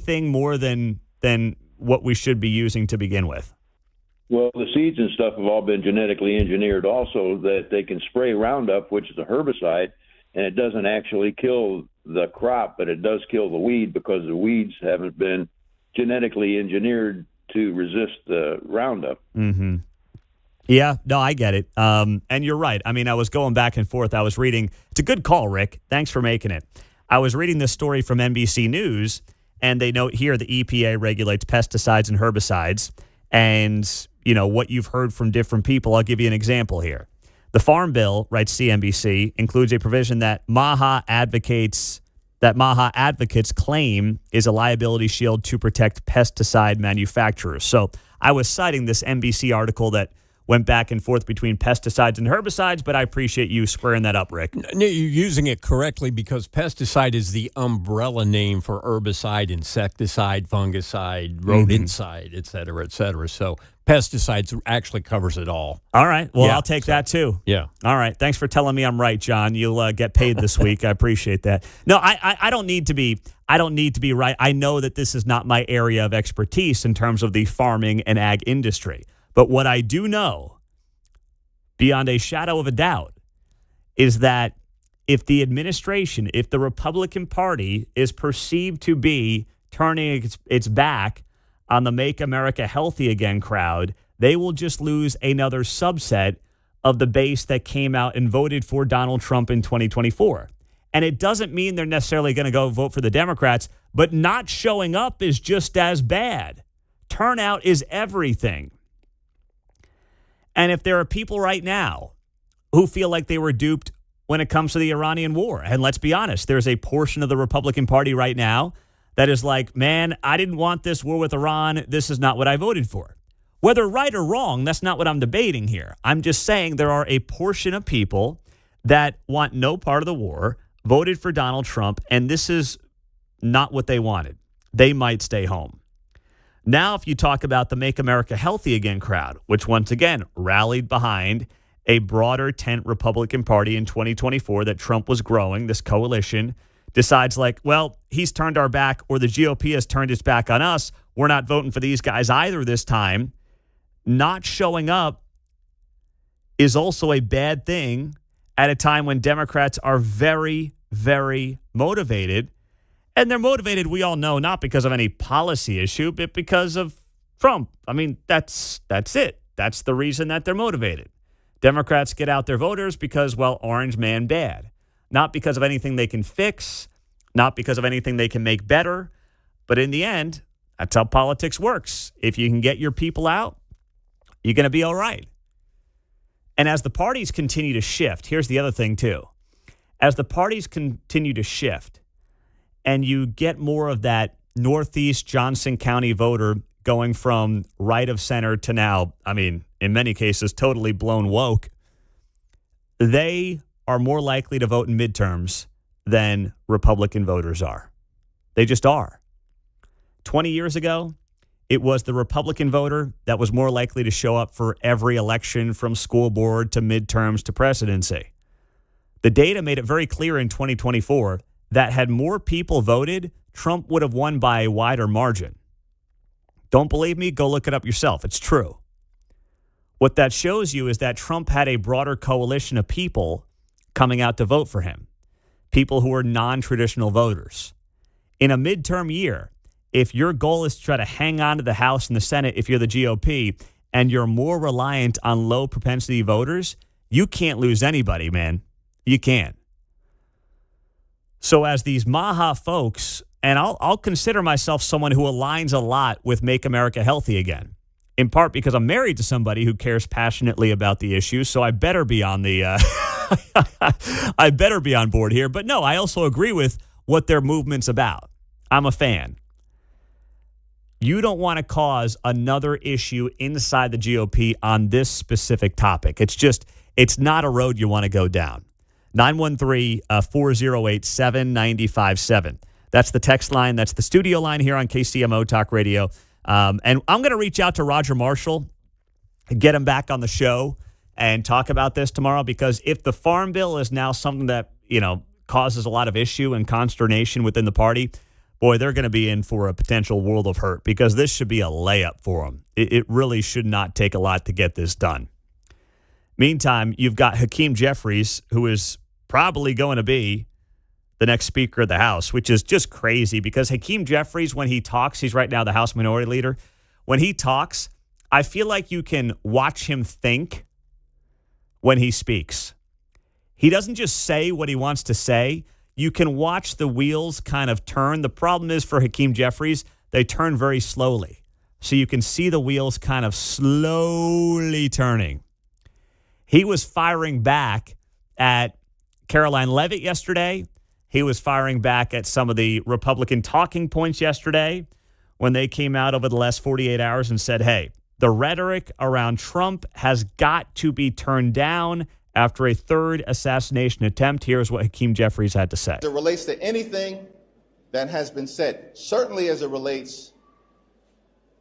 more than what we should be using to begin with? Well, the seeds and stuff have all been genetically engineered also that they can spray Roundup, which is a herbicide, and it doesn't actually kill the crop, but it does kill the weed because the weeds haven't been genetically engineered to resist the Roundup. Mm-hmm. Yeah, no, I get it. And you're right. I mean, I was going back and forth. I was reading. It's a good call, Rick. Thanks for making it. I was reading this story from NBC News, and they note here the EPA regulates pesticides and herbicides. And, what you've heard from different people, I'll give you an example here. The Farm Bill, writes CNBC, includes a provision that MAHA advocates claim is a liability shield to protect pesticide manufacturers. So I was citing this NBC article that went back and forth between pesticides and herbicides, but I appreciate you squaring that up, Rick. You're using it correctly because pesticide is the umbrella name for herbicide, insecticide, fungicide, rodenticide, et cetera, et cetera. So pesticides actually covers it all. All right. Well, I'll take that too. Yeah. All right. Thanks for telling me I'm right, John. You'll get paid this week. I appreciate that. No, I don't need to be. I don't need to be right. I know that this is not my area of expertise in terms of the farming and ag industry. But what I do know, beyond a shadow of a doubt, is that if the administration, if the Republican Party is perceived to be turning its back on the Make America Healthy Again crowd, they will just lose another subset of the base that came out and voted for Donald Trump in 2024. And it doesn't mean they're necessarily going to go vote for the Democrats, but not showing up is just as bad. Turnout is everything. And if there are people right now who feel like they were duped when it comes to the Iranian war, and let's be honest, there's a portion of the Republican Party right now that is like, man, I didn't want this war with Iran. This is not what I voted for. Whether right or wrong, that's not what I'm debating here. I'm just saying there are a portion of people that want no part of the war, voted for Donald Trump, and this is not what they wanted. They might stay home. Now, if you talk about the Make America Healthy Again crowd, which once again rallied behind a broader tent Republican Party in 2024 that Trump was growing, this coalition decides like, well, he's turned our back or the GOP has turned its back on us. We're not voting for these guys either this time. Not showing up is also a bad thing at a time when Democrats are very, very motivated. And they're motivated, we all know, not because of any policy issue, but because of Trump. I mean, that's it. That's the reason that they're motivated. Democrats get out their voters because, well, orange man bad. Not because of anything they can fix, not because of anything they can make better. But in the end, that's how politics works. If you can get your people out, you're going to be all right. And as the parties continue to shift, here's the other thing, too. As the parties continue to shift, and you get more of that Northeast Johnson County voter going from right of center to now, I mean, in many cases, totally blown woke, they are more likely to vote in midterms than Republican voters are. They just are. 20 years ago, it was the Republican voter that was more likely to show up for every election from school board to midterms to presidency. The data made it very clear in 2024 that had more people voted, Trump would have won by a wider margin. Don't believe me? Go look it up yourself. It's true. What that shows you is that Trump had a broader coalition of people coming out to vote for him, people who are non-traditional voters. In a midterm year, if your goal is to try to hang on to the House and the Senate, if you're the GOP, and you're more reliant on low propensity voters, you can't lose anybody, man. You can't. So as these Maha folks, and I'll consider myself someone who aligns a lot with Make America Healthy Again, in part because I'm married to somebody who cares passionately about the issue, so I better be on the I better be on board here. But no, I also agree with what their movement's about. I'm a fan. You don't want to cause another issue inside the GOP on this specific topic. It's not a road you want to go down. 913-408-7957. That's the text line. That's the studio line here on KCMO Talk Radio. And I'm going to reach out to Roger Marshall, get him back on the show, and talk about this tomorrow, because if the Farm Bill is now something that, causes a lot of issue and consternation within the party, boy, they're going to be in for a potential world of hurt, because this should be a layup for them. It really should not take a lot to get this done. Meantime, you've got Hakeem Jeffries, who is probably going to be the next Speaker of the House, which is just crazy, because Hakeem Jeffries, when he talks, he's right now the House Minority Leader. When he talks, I feel like you can watch him think when he speaks. He doesn't just say what he wants to say. You can watch the wheels kind of turn. The problem is for Hakeem Jeffries, they turn very slowly. So you can see the wheels kind of slowly turning. He was firing back at Caroline Leavitt yesterday. He was firing back at some of the Republican talking points yesterday when they came out over the last 48 hours and said, hey, the rhetoric around Trump has got to be turned down after a third assassination attempt. Here's what Hakeem Jeffries had to say. As it relates to anything that has been said, certainly as it relates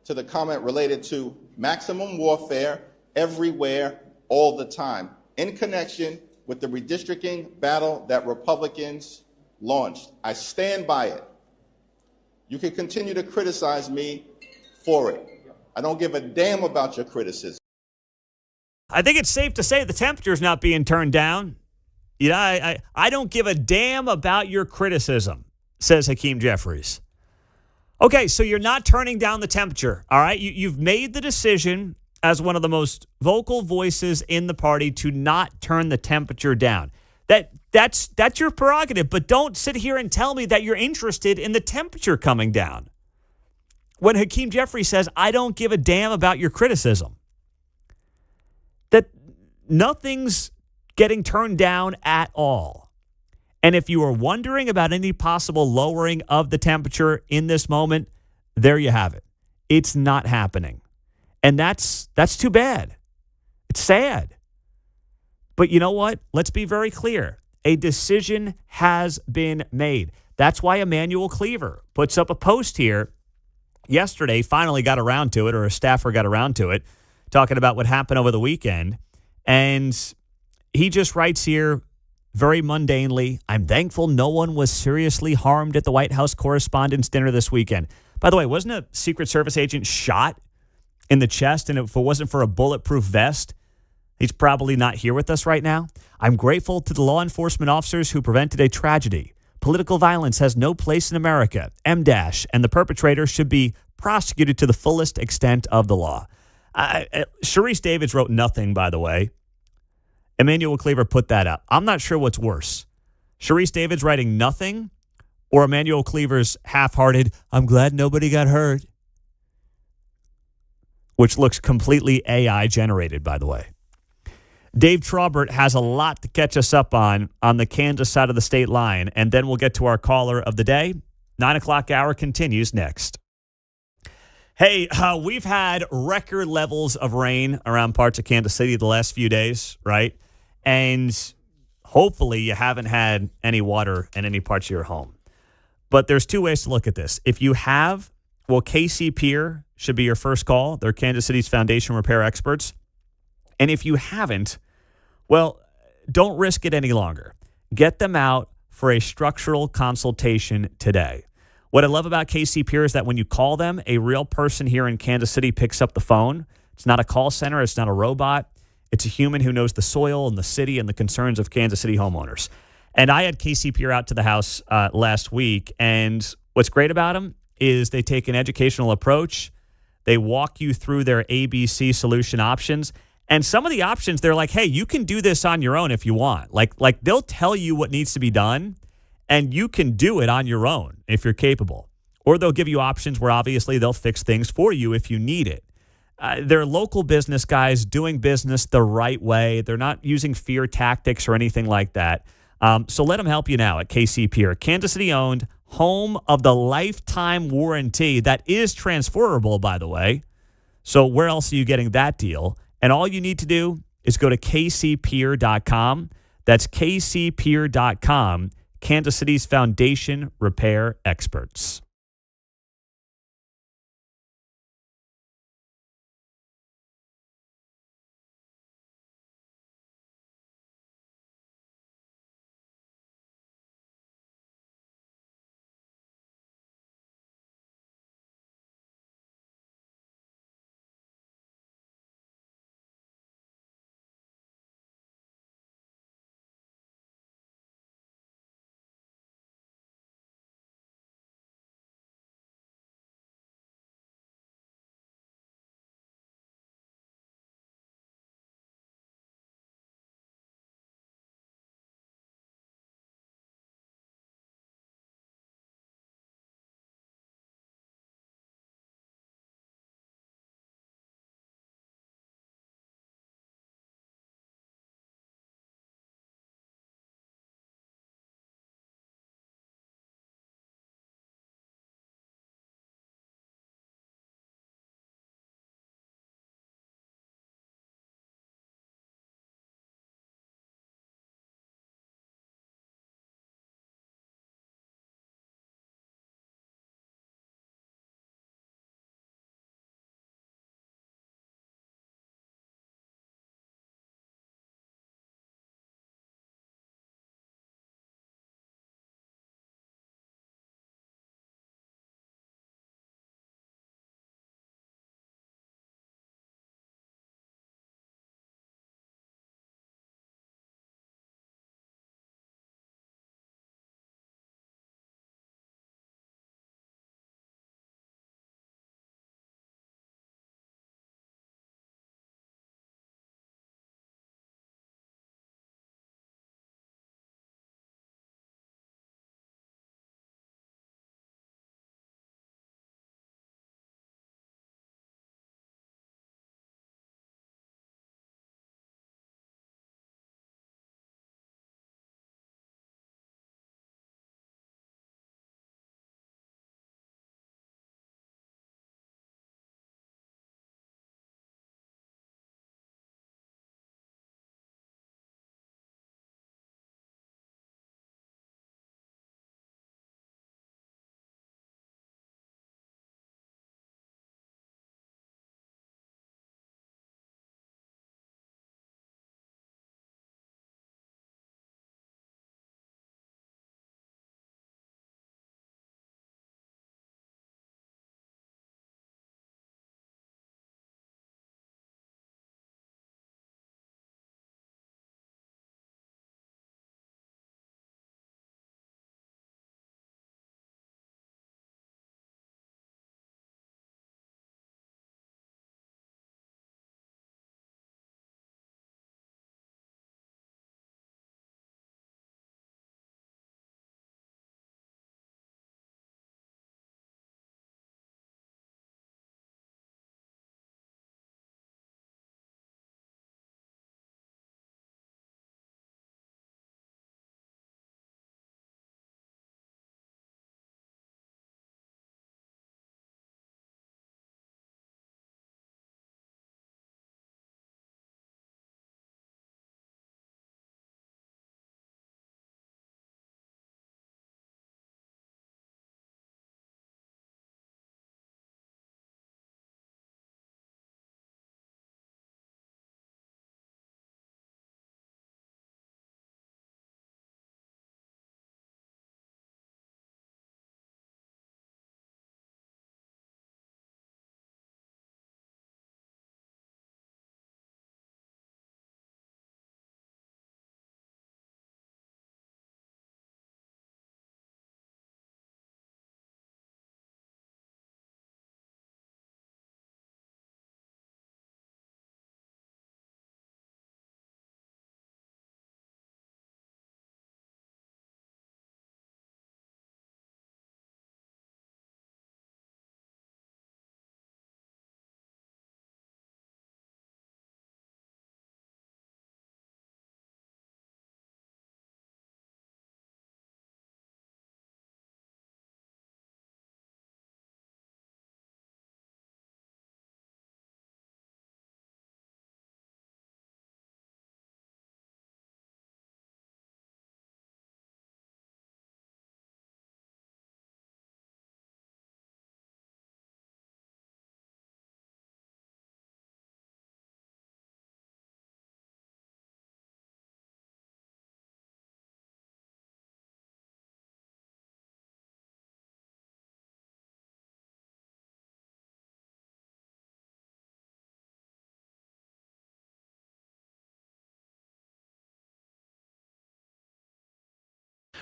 to the comment related to maximum warfare everywhere, all the time, in connection with the redistricting battle that Republicans launched. I stand by it. You can continue to criticize me for it. I don't give a damn about your criticism. I think it's safe to say the temperature's not being turned down. I don't give a damn about your criticism, says Hakeem Jeffries. Okay, so you're not turning down the temperature, all right? You've made the decision as one of the most vocal voices in the party to not turn the temperature down. That's your prerogative, but don't sit here and tell me that you're interested in the temperature coming down. When Hakeem Jeffries says, I don't give a damn about your criticism, that nothing's getting turned down at all. And if you are wondering about any possible lowering of the temperature in this moment, there you have it. It's not happening. And that's too bad. It's sad. But you know what? Let's be very clear. A decision has been made. That's why Emmanuel Cleaver puts up a post here yesterday finally got around to it, or a staffer got around to it, talking about what happened over the weekend. And he just writes here very mundanely, I'm thankful no one was seriously harmed at the White House Correspondents' Dinner this weekend. By the way, wasn't a Secret Service agent shot in the chest? And if it wasn't for a bulletproof vest, he's probably not here with us right now. I'm grateful to the law enforcement officers who prevented a tragedy. Political violence has no place in America. M-dash, and the perpetrator should be prosecuted to the fullest extent of the law. Sharice Davids wrote nothing, by the way. Emmanuel Cleaver put that up. I'm not sure what's worse. Sharice Davids writing nothing, or Emmanuel Cleaver's half-hearted, I'm glad nobody got hurt, which looks completely AI generated, by the way. Dave Trabert has a lot to catch us up on the Kansas side of the state line, and then we'll get to our caller of the day. 9 o'clock hour continues next. Hey, we've had record levels of rain around parts of Kansas City the last few days, right? And hopefully you haven't had any water in any parts of your home. But there's two ways to look at this. If you have, well, KC Pier should be your first call. They're Kansas City's foundation repair experts. And if you haven't, well, don't risk it any longer. Get them out for a structural consultation today. What I love about KC Pier is that when you call them, a real person here in Kansas City picks up the phone. It's not a call center. It's not a robot. It's a human who knows the soil and the city and the concerns of Kansas City homeowners. And I had KC Pier out to the house last week. And what's great about them is they take an educational approach. They walk you through their ABC solution options. And some of the options, they're like, hey, you can do this on your own if you want. Like they'll tell you what needs to be done, and you can do it on your own if you're capable. Or they'll give you options where obviously they'll fix things for you if you need it. They're local business guys doing business the right way. They're not using fear tactics or anything like that. So let them help you now at KC Pier. Kansas City owned, home of the lifetime warranty that is transferable, by the way. So where else are you getting that deal? And all you need to do is go to kcpier.com. That's kcpier.com, Kansas City's foundation repair experts.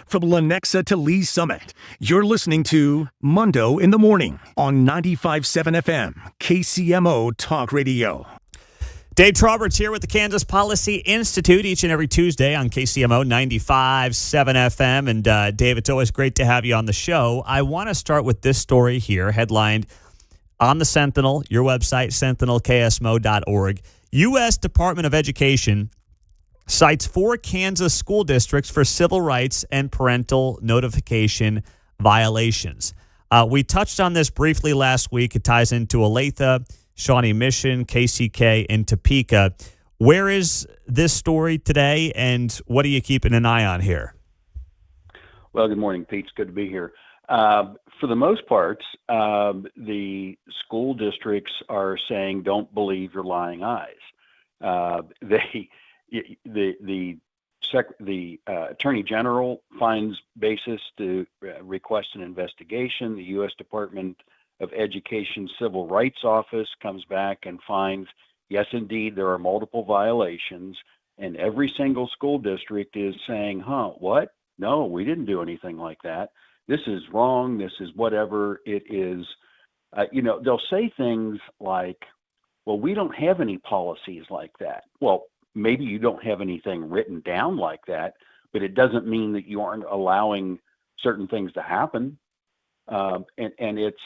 from Lenexa to Lee Summit. You're listening to Mundo in the Morning on 95.7 FM, KCMO Talk Radio. Dave Trabert's here with the Kansas Policy Institute each and every Tuesday on KCMO 95.7 FM. And Dave, it's always great to have you on the show. I want to start with this story here, headlined on the Sentinel, your website, sentinelksmo.org. U.S. Department of Education cites 4 Kansas school districts for civil rights and parental notification violations. We touched on this briefly last week. It ties into Olathe, Shawnee Mission, KCK, and Topeka. Where is this story today, and what are you keeping an eye on here? Well, good morning, Pete. It's good to be here. For the most part, the school districts are saying, don't believe your lying eyes. The Attorney General finds basis to request an investigation. The U.S. Department of Education Civil Rights Office comes back and finds, yes, indeed, there are multiple violations, and every single school district is saying, what? No, we didn't do anything like that. This is wrong. This is whatever it is. They'll say things like, well, we don't have any policies like that. Well, maybe you don't have anything written down like that, but it doesn't mean that you aren't allowing certain things to happen. And it's,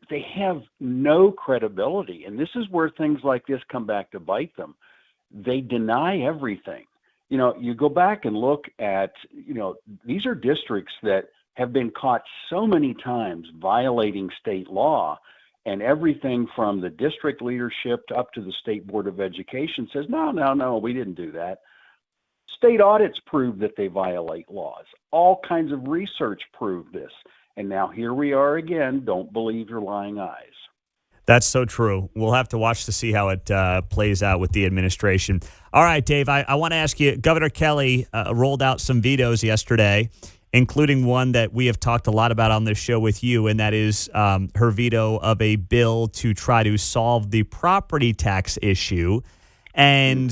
they have no credibility. And this is where things like this come back to bite them. They deny everything. You go back and look at, these are districts that have been caught so many times violating state law, and everything from the district leadership up to the State Board of Education says, no, we didn't do that. State audits prove that they violate laws. All kinds of research prove this. And now here we are again, don't believe your lying eyes. That's so true. We'll have to watch to see how it plays out with the administration. All right, Dave, I want to ask you, Governor Kelly rolled out some vetoes yesterday, including one that we have talked a lot about on this show with you, and that is her veto of a bill to try to solve the property tax issue. And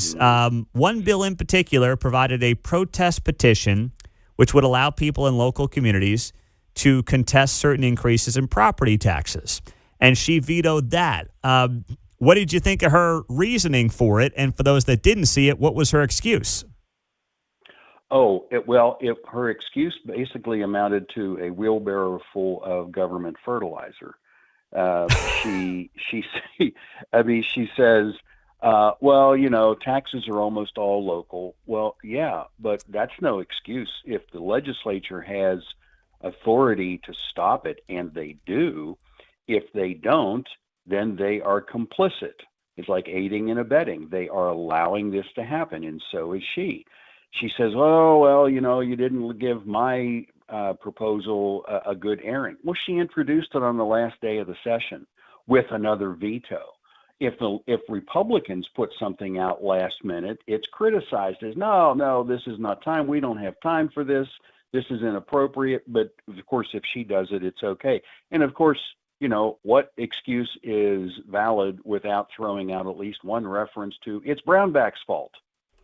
one bill in particular provided a protest petition, which would allow people in local communities to contest certain increases in property taxes. And she vetoed that. What did you think of her reasoning for it? And for those that didn't see it, what was her excuse? Her excuse basically amounted to a wheelbarrow full of government fertilizer. She says, taxes are almost all local. Well, yeah, but that's no excuse. If the legislature has authority to stop it, and they do, if they don't, then they are complicit. It's like aiding and abetting. They are allowing this to happen, and so is she. She says, you didn't give my proposal a good airing. Well, she introduced it on the last day of the session with another veto. If Republicans put something out last minute, it's criticized as, no, this is not time. We don't have time for this. This is inappropriate. But, of course, if she does it, it's okay. And, of course, what excuse is valid without throwing out at least one reference to it's Brownback's fault?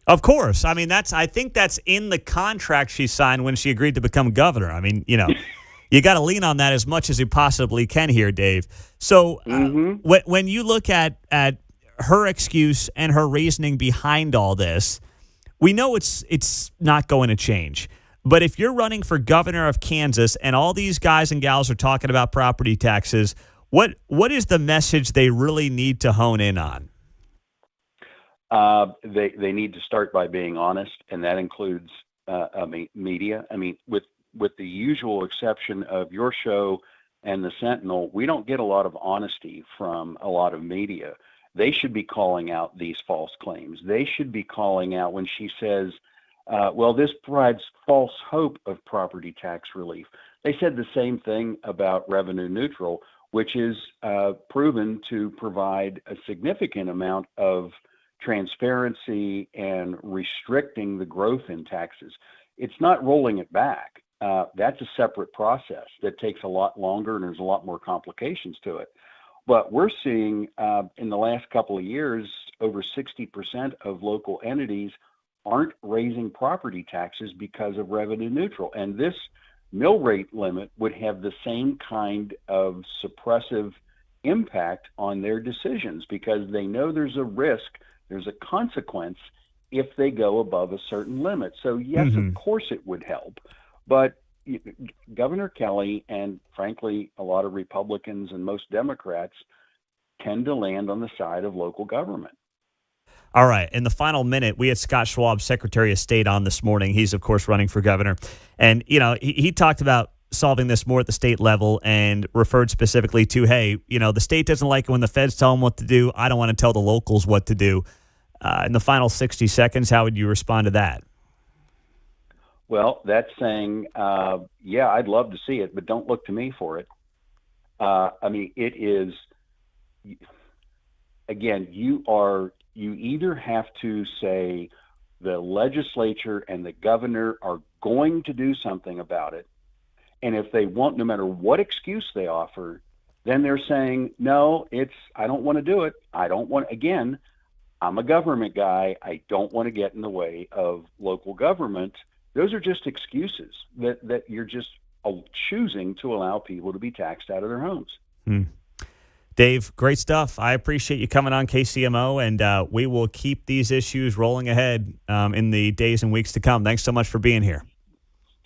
Of course. I mean, I think that's in the contract she signed when she agreed to become governor. I mean, you got to lean on that as much as you possibly can here, Dave. So when you look at her excuse and her reasoning behind all this, we know it's not going to change. But if you're running for governor of Kansas and all these guys and gals are talking about property taxes, what is the message they really need to hone in on? They need to start by being honest, and that includes media. I mean, with the usual exception of your show and the Sentinel, we don't get a lot of honesty from a lot of media. They should be calling out these false claims. They should be calling out when she says, this provides false hope of property tax relief. They said the same thing about revenue neutral, which is proven to provide a significant amount of transparency and restricting the growth in taxes. It's not rolling it back. That's a separate process that takes a lot longer, and there's a lot more complications to it. But we're seeing in the last couple of years, over 60% of local entities aren't raising property taxes because of revenue neutral. And this mill rate limit would have the same kind of suppressive impact on their decisions because they know there's a risk, there's a consequence if they go above a certain limit. So yes, of course it would help. But Governor Kelly and frankly, a lot of Republicans and most Democrats tend to land on the side of local government. All right. In the final minute, we had Scott Schwab, Secretary of State, on this morning. He's, of course, running for governor. And, he talked about solving this more at the state level and referred specifically to, hey, the state doesn't like it when the feds tell them what to do. I don't want to tell the locals what to do. In the final 60 seconds, how would you respond to that? Well, that's saying, yeah, I'd love to see it, but don't look to me for it. It is, again, you either have to say the legislature and the governor are going to do something about it. And if they won't, no matter what excuse they offer, then they're saying, no, I don't want to do it. Again, I'm a government guy. I don't want to get in the way of local government. Those are just excuses that you're just choosing to allow people to be taxed out of their homes. Dave, great stuff. I appreciate you coming on KCMO, and we will keep these issues rolling ahead in the days and weeks to come. Thanks so much for being here.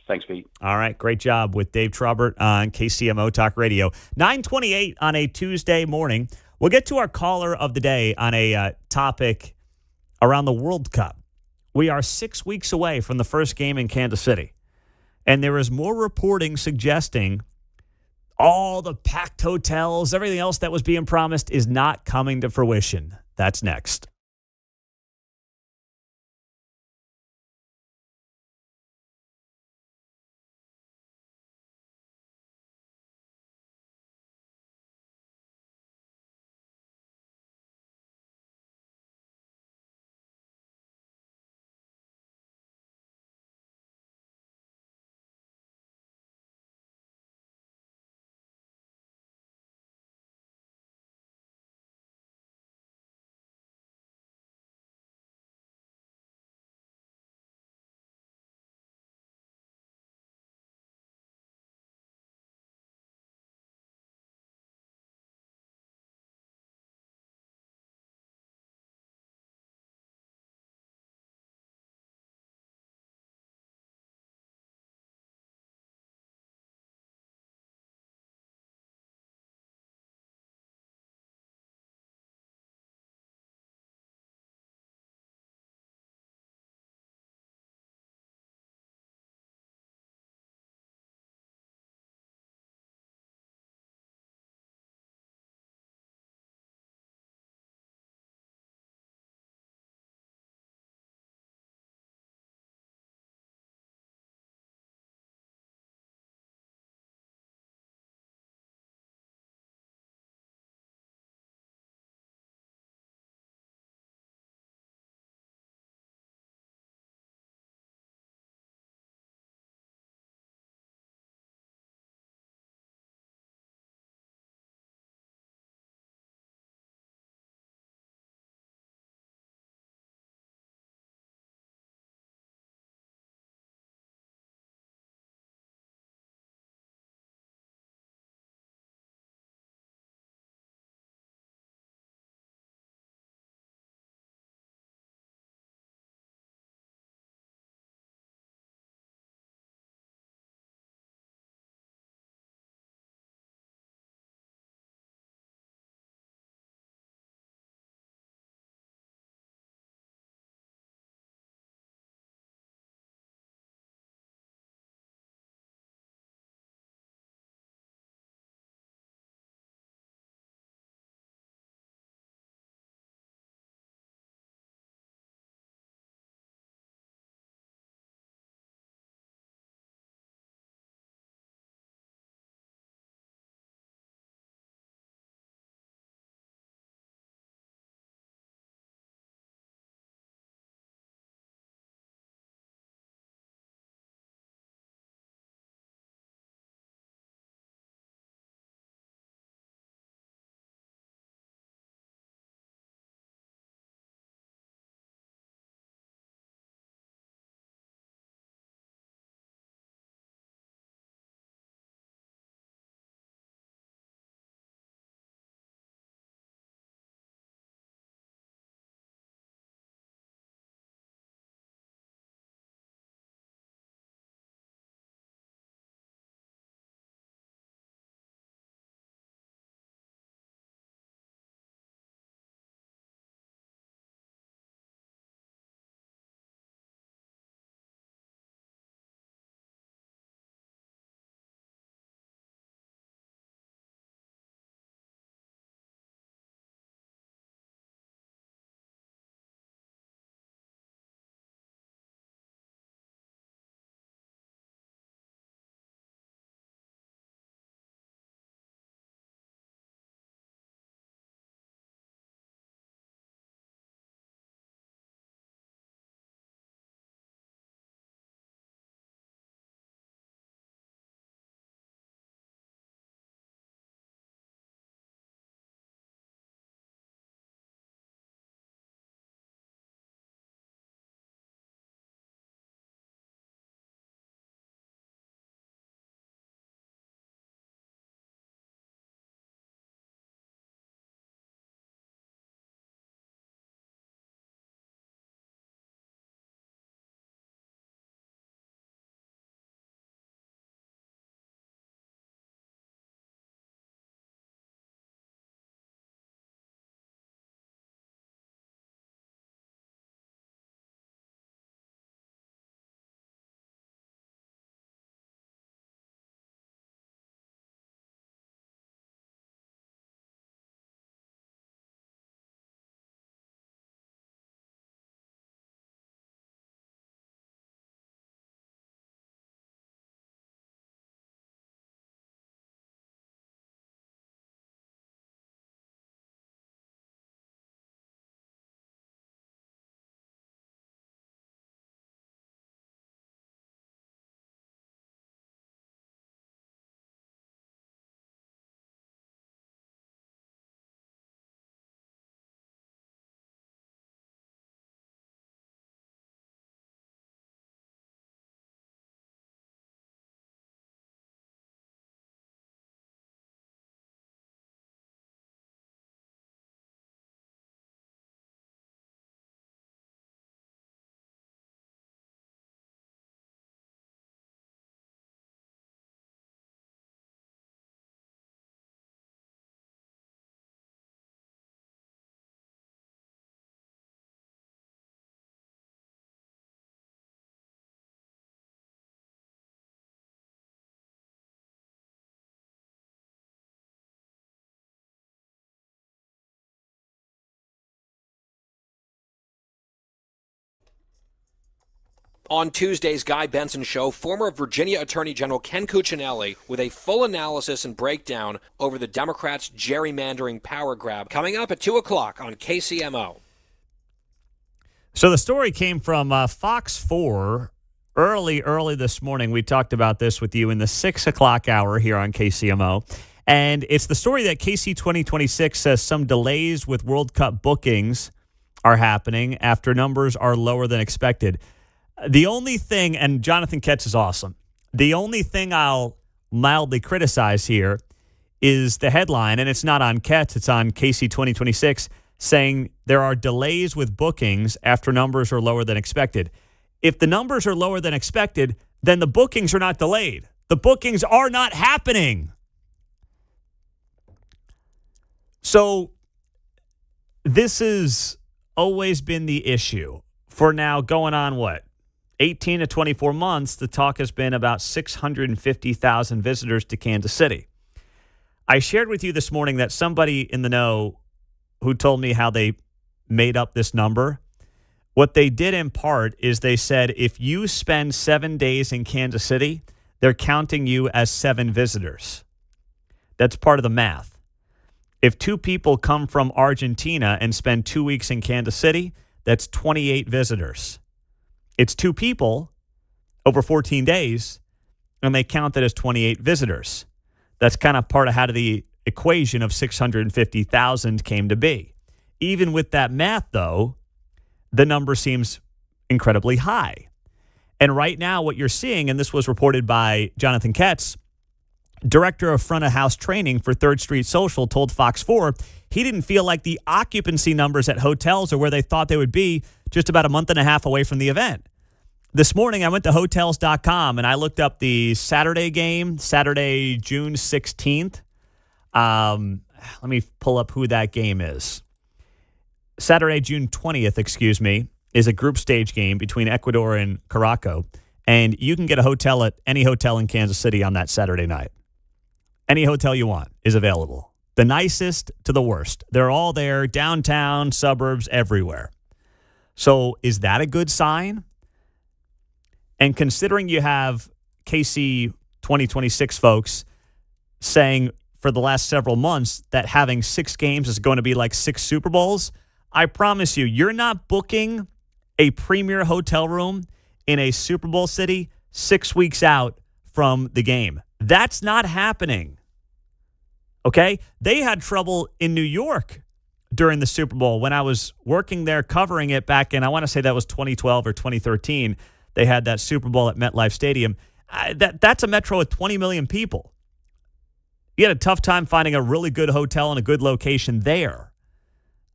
Thanks, Pete. All right, great job with Dave Trabert on KCMO Talk Radio. 9:28 on a Tuesday morning. We'll get to our caller of the day on a topic around the World Cup. We are 6 weeks away from the first game in Kansas City, and there is more reporting suggesting all the packed hotels, everything else that was being promised is not coming to fruition. That's next. On Tuesday's Guy Benson Show, former Virginia Attorney General Ken Cuccinelli with a full analysis and breakdown over the Democrats' gerrymandering power grab, coming up at 2 o'clock on KCMO. So the story came from Fox 4 early this morning. We talked about this with you in the 6 o'clock hour here on KCMO. And it's the story that KC 2026 says some delays with World Cup bookings are happening after numbers are lower than expected. The only thing, and Jonathan Ketz is awesome, the only thing I'll mildly criticize here is the headline, and it's not on Ketz, it's on KC 2026, saying there are delays with bookings after numbers are lower than expected. If the numbers are lower than expected, then the bookings are not delayed. The bookings are not happening. So this has always been the issue for now going on, 18 to 24 months. The talk has been about 650,000 visitors to Kansas City. I shared with you this morning that somebody in the know who told me how they made up this number. What they did in part is they said if you spend 7 days in Kansas City, they're counting you as 7 visitors. That's part of the math. If 2 people come from Argentina and spend 2 weeks in Kansas City, that's 28 visitors. It's 2 people over 14 days, and they count that as 28 visitors. That's kind of part of how the equation of 650,000 came to be. Even with that math, though, the number seems incredibly high. And right now what you're seeing, and this was reported by Jonathan Ketz, director of front of house training for 3rd Street Social, told Fox 4 he didn't feel like the occupancy numbers at hotels are where they thought they would be just about a month and a half away from the event. This morning, I went to Hotels.com and I looked up the Saturday game, Saturday, June 16th. Let me pull up who that game is. Saturday, June 20th, is a group stage game between Ecuador and Caraco. And you can get a hotel at any hotel in Kansas City on that Saturday night. Any hotel you want is available. The nicest to the worst. They're all there, downtown, suburbs, everywhere. So is that a good sign? And considering you have KC 2026 folks saying for the last several months that having 6 games is going to be like 6 Super Bowls, I promise you, you're not booking a premier hotel room in a Super Bowl city 6 weeks out from the game. That's not happening. Okay? They had trouble in New York during the Super Bowl when I was working there covering it back in, I want to say that was 2012 or 2013. They had that Super Bowl at MetLife Stadium. That's a metro with 20 million people. You had a tough time finding a really good hotel and a good location there.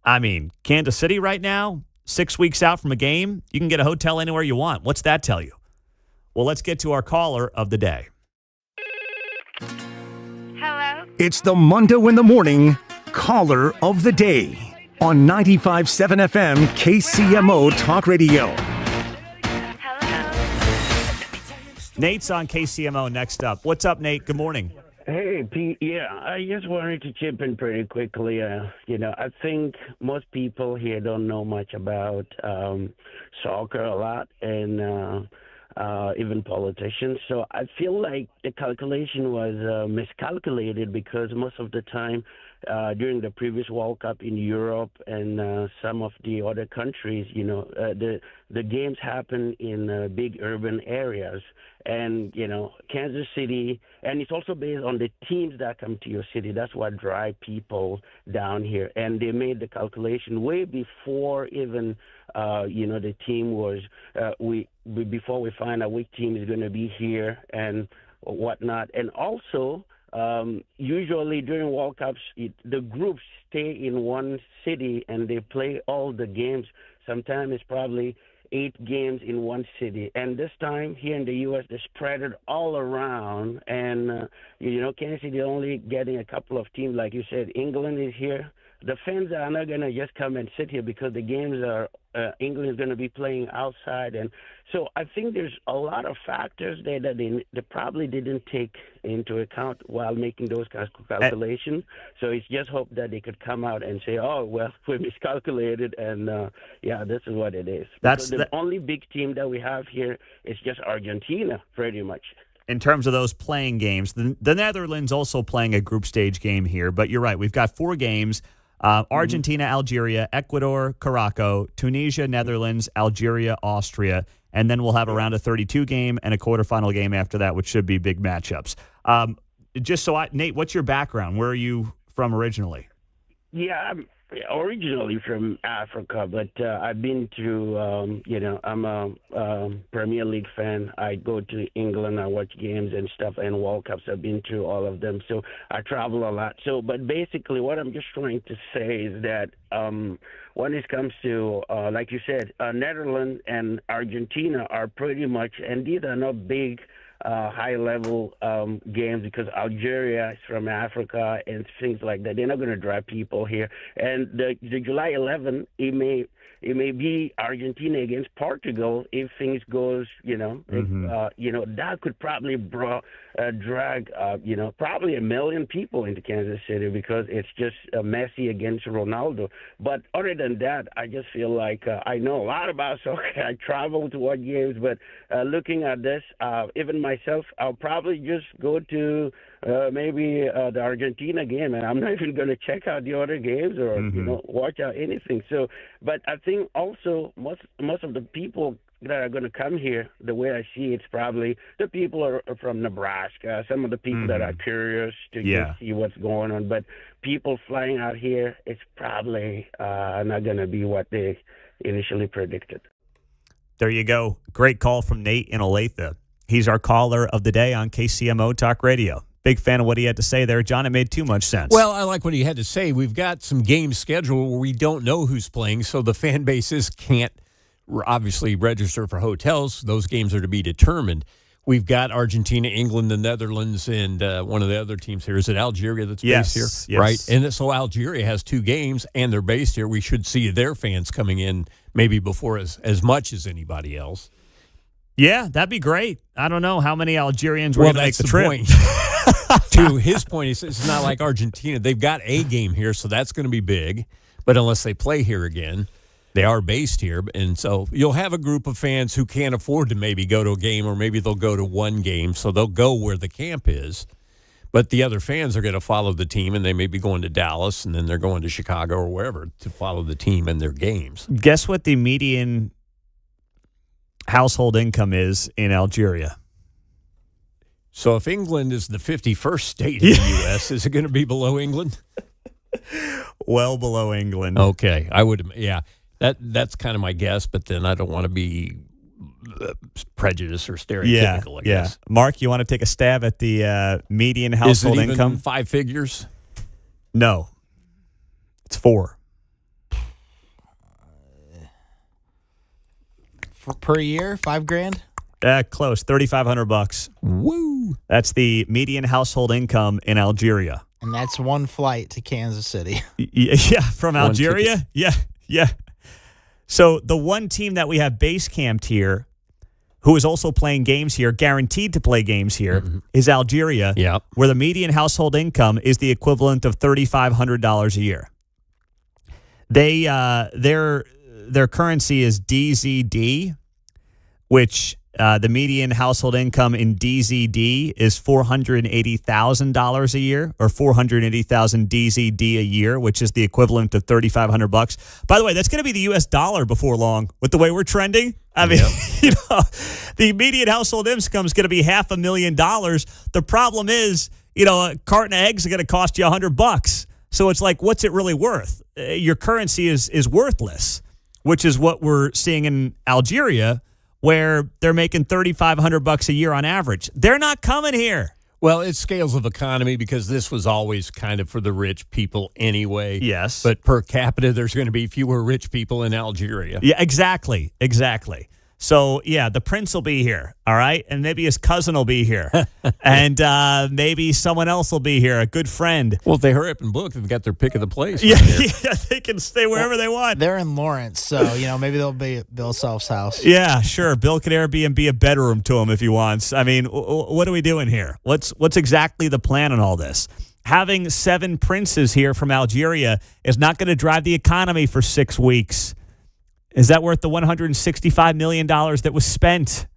I mean, Kansas City right now, 6 weeks out from a game, you can get a hotel anywhere you want. What's that tell you? Well, let's get to our caller of the day. Hello? It's the Mundo in the Morning Caller of the Day on 95.7 FM KCMO Talk Radio. Nate's on KCMO next up. What's up, Nate? Good morning. Hey, Pete. Yeah, I just wanted to chip in pretty quickly. I think most people here don't know much about soccer a lot, and even politicians. So I feel like the calculation was miscalculated because most of the time during the previous World Cup in Europe and some of the other countries, the games happen in big urban areas. And, Kansas City, and it's also based on the teams that come to your city. That's what drive people down here. And they made the calculation way before even, the team was, before we find out which team is going to be here and whatnot. And also, usually during World Cups, the groups stay in one city and they play all the games. Sometimes it's probably 8 games in one city. And this time here in the U.S., they spread it all around. And, Kansas City only getting a couple of teams. Like you said, England is here. The fans are not going to just come and sit here because the games are England is going to be playing outside, and so I think there's a lot of factors there that they probably didn't take into account while making those kinds of calculations. So it's just hope that they could come out and say, "Oh, well, we miscalculated, and this is what it is." That's the only big team that we have here is just Argentina, pretty much. In terms of those playing games, the Netherlands also playing a group stage game here. But you're right, we've got 4 games. Argentina, Algeria, Ecuador, Morocco, Tunisia, Netherlands, Algeria, Austria, and then we'll have a round of 32 game and a quarterfinal game after that, which should be big matchups. Nate, what's your background? Where are you from originally? Yeah, I'm originally from Africa, but I've been to, I'm a Premier League fan. I go to England, I watch games and stuff, and World Cups. I've been to all of them, so I travel a lot. So, but basically what I'm just trying to say is that when it comes to, like you said, Netherlands and Argentina are pretty much, and these are not big high-level games because Algeria is from Africa and things like that. They're not going to drive people here. And the July 11th, it may be Argentina against Portugal if things goes, that could probably drag, probably 1 million people into Kansas City because it's just Messi against Ronaldo. But other than that, I just feel like I know a lot about soccer. I travel to watch games, but looking at this, even myself, I'll probably just go to maybe the Argentina game, and I'm not even going to check out the other games or watch out anything. So, but I think also most of the people that are going to come here, the way I see it's probably the people are from Nebraska, some of the people that are curious to just see what's going on. But people flying out here, it's probably not going to be what they initially predicted. There you go. Great call from Nate in Olathe. He's our caller of the day on KCMO Talk Radio. Big fan of what he had to say there. John, it made too much sense. Well, I like what he had to say. We've got some games scheduled where we don't know who's playing, so the fan bases can't obviously register for hotels. Those games are to be determined. We've got Argentina, England, the Netherlands, and one of the other teams here. Is it Algeria that's based here? Yes. Right? And so Algeria has 2 games, and they're based here. We should see their fans coming in maybe before as much as anybody else. Yeah, that'd be great. I don't know how many Algerians were going to make the trip. Point. To his point, he says it's not like Argentina. They've got a game here, so that's going to be big. But unless they play here again, they are based here. And so you'll have a group of fans who can't afford to maybe go to a game, or maybe they'll go to one game, so they'll go where the camp is. But the other fans are going to follow the team, and they may be going to Dallas, and then they're going to Chicago or wherever to follow the team in their games. Guess what the median household income is in Algeria? So if England is the 51st state in the U.S., is it going to be below England? Well below England. Okay. I would, yeah. That's kind of my guess, but then I don't want to be prejudiced or stereotypical, I guess. Mark, you want to take a stab at the median household income? income? 5 figures? No. It's 4. Per year, $5,000? Close. $3,500. Woo! That's the median household income in Algeria. And that's one flight to Kansas City. Yeah, from Algeria? Yeah. So the one team that we have base camped here, who is also playing games here, guaranteed to play games here, is Algeria, where the median household income is the equivalent of $3,500 a year. Their currency is DZD, which the median household income in DZD is $480,000 a year, or 480,000 DZD a year, which is the equivalent of $3,500. By the way, that's going to be the U.S. dollar before long with the way we're trending. I mean, the median household income is going to be $500,000. The problem is, a carton of eggs is going to cost you $100. So it's like, what's it really worth? Your currency is worthless, which is what we're seeing in Algeria, where they're making $3,500 a year on average. They're not coming here. Well, it's scales of economy because this was always kind of for the rich people anyway. Yes. But per capita, there's going to be fewer rich people in Algeria. Yeah, exactly. So, yeah, the prince will be here, all right? And maybe his cousin will be here. And maybe someone else will be here, a good friend. Well, if they hurry up and book, they've got their pick of the place. Yeah, right yeah, they can stay wherever they want. They're in Lawrence, so, maybe they'll be at Bill Self's house. Yeah, sure. Bill can Airbnb a bedroom to him if he wants. I mean, what are we doing here? What's exactly the plan on all this? Having 7 princes here from Algeria is not going to drive the economy for 6 weeks. Is that worth the $165 million that was spent?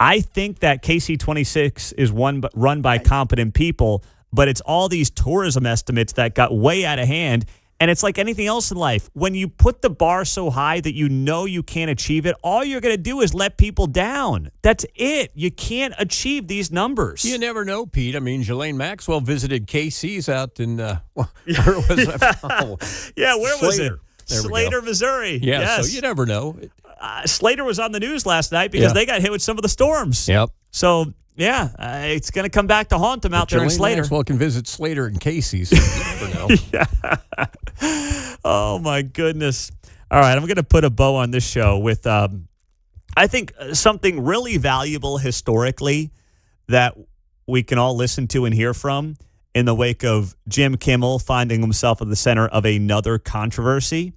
I think that KC-26 is run by competent people, but it's all these tourism estimates that got way out of hand. And it's like anything else in life. When you put the bar so high that you know you can't achieve it, all you're going to do is let people down. That's it. You can't achieve these numbers. You never know, Pete. I mean, Ghislaine Maxwell visited KC's out in, where was that? Oh, yeah, where was it? There we Slater, go. Missouri. Yeah, yes. so you never know. Slater was on the news last night because they got hit with some of the storms. Yep. So, yeah, it's going to come back to haunt them out there in Slater. Maxwell can visit Slater and Casey's. So you never know. Yeah. Oh, my goodness. All right, I'm going to put a bow on this show with, I think, something really valuable historically that we can all listen to and hear from in the wake of Jim Kimmel finding himself at the center of another controversy.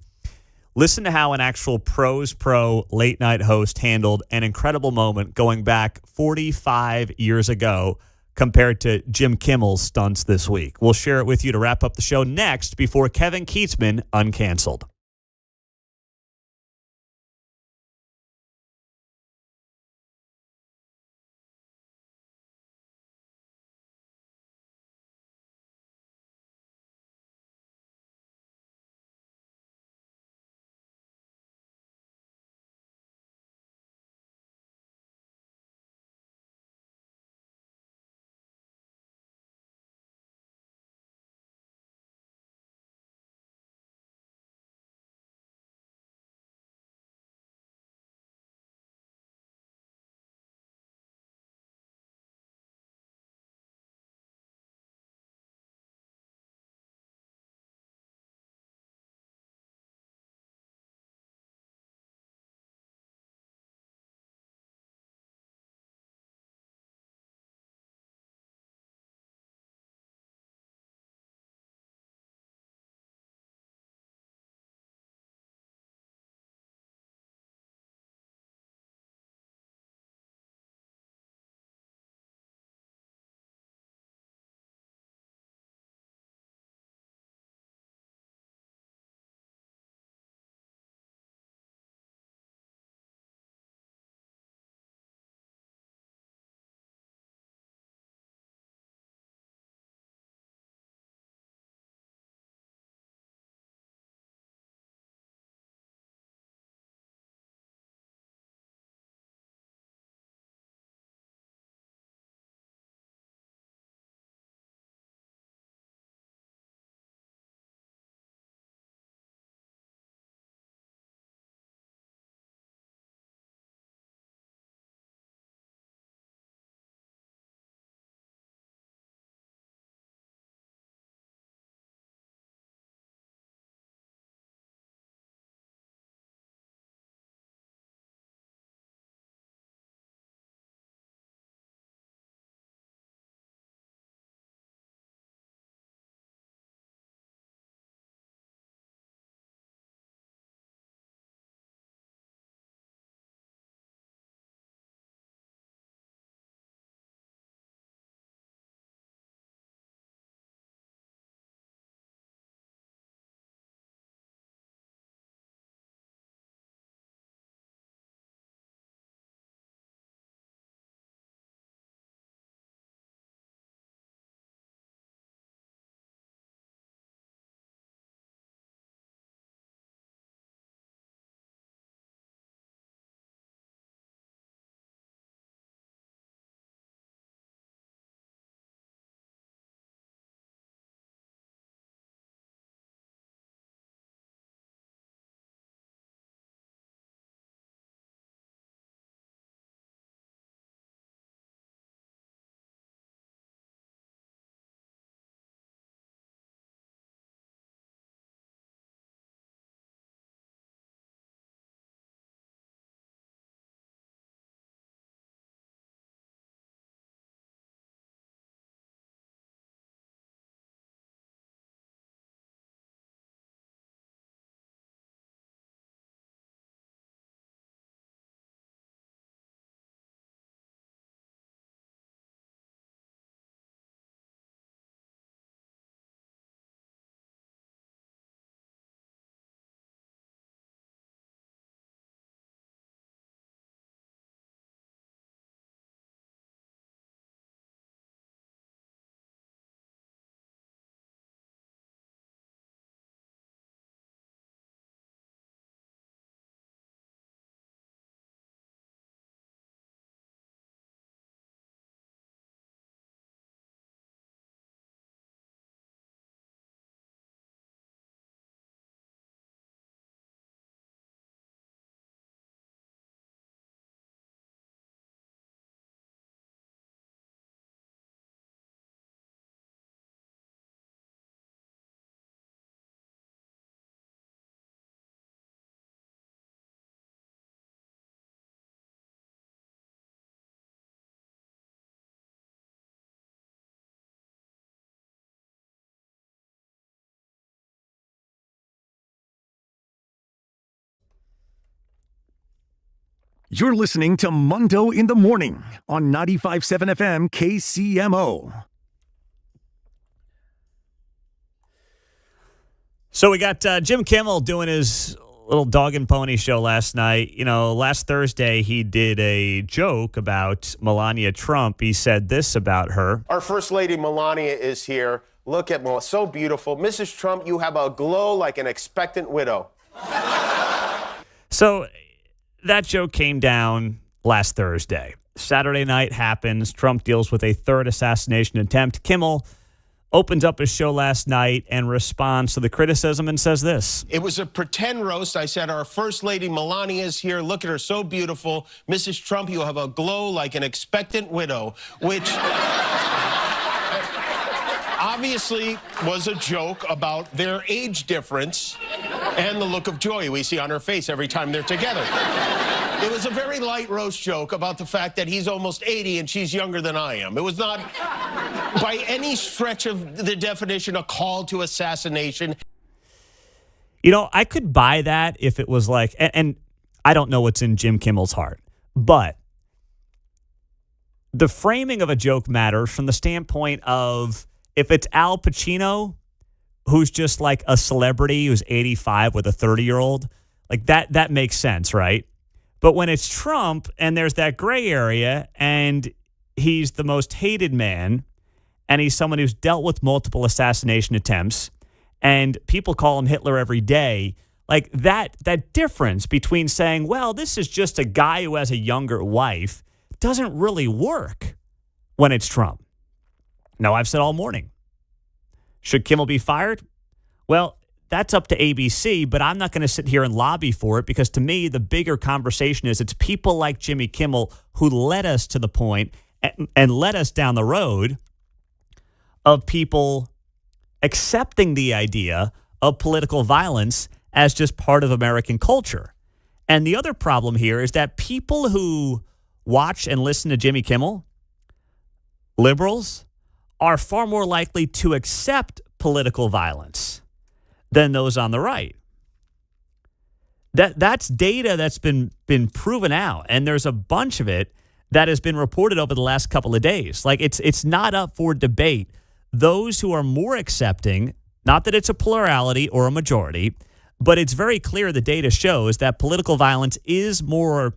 Listen to how an actual pros pro late night host handled an incredible moment going back 45 years ago compared to Jim Kimmel's stunts this week. We'll share it with you to wrap up the show next before Kevin Kietzman uncanceled. You're listening to Mundo in the Morning on 95.7 FM KCMO. So we got Jim Kimmel doing his little dog and pony show last night. You know, last Thursday he did a joke about Melania Trump. He said this about her. Our First Lady Melania is here. Look at Melania, so beautiful. Mrs. Trump, you have a glow like an expectant widow. So that joke came down last Thursday. Saturday night happens. Trump deals with a third assassination attempt. Kimmel opens up his show last night and responds to the criticism and says this. It was a pretend roast. I said, our First Lady Melania is here. Look at her, so beautiful. Mrs. Trump, you have a glow like an expectant widow, which obviously was a joke about their age difference and the look of joy we see on her face every time they're together. It was a very light roast joke about the fact that he's almost 80 and she's younger than I am. It was not, by any stretch of the definition, a call to assassination. You know, I could buy that if it was like, and I don't know what's in Jim Kimmel's heart, but the framing of a joke matters from the standpoint of if it's Al Pacino, who's just like a celebrity who's 85 with a 30-year-old, like that makes sense, right? But when it's Trump and there's that gray area and he's the most hated man and he's someone who's dealt with multiple assassination attempts and people call him Hitler every day, like that difference between saying, well, this is just a guy who has a younger wife doesn't really work when it's Trump. Now, I've said all morning, should Kimmel be fired? Well, that's up to ABC, but I'm not going to sit here and lobby for it because to me, the bigger conversation is it's people like Jimmy Kimmel who led us to the point and led us down the road of people accepting the idea of political violence as just part of American culture. And the other problem here is that people who watch and listen to Jimmy Kimmel, liberals, are far more likely to accept political violence than those on the right. That's data that's been proven out, and there's a bunch of it that has been reported over the last couple of days. Like it's not up for debate. Those who are more accepting, not that it's a plurality or a majority, but it's very clear the data shows that political violence is more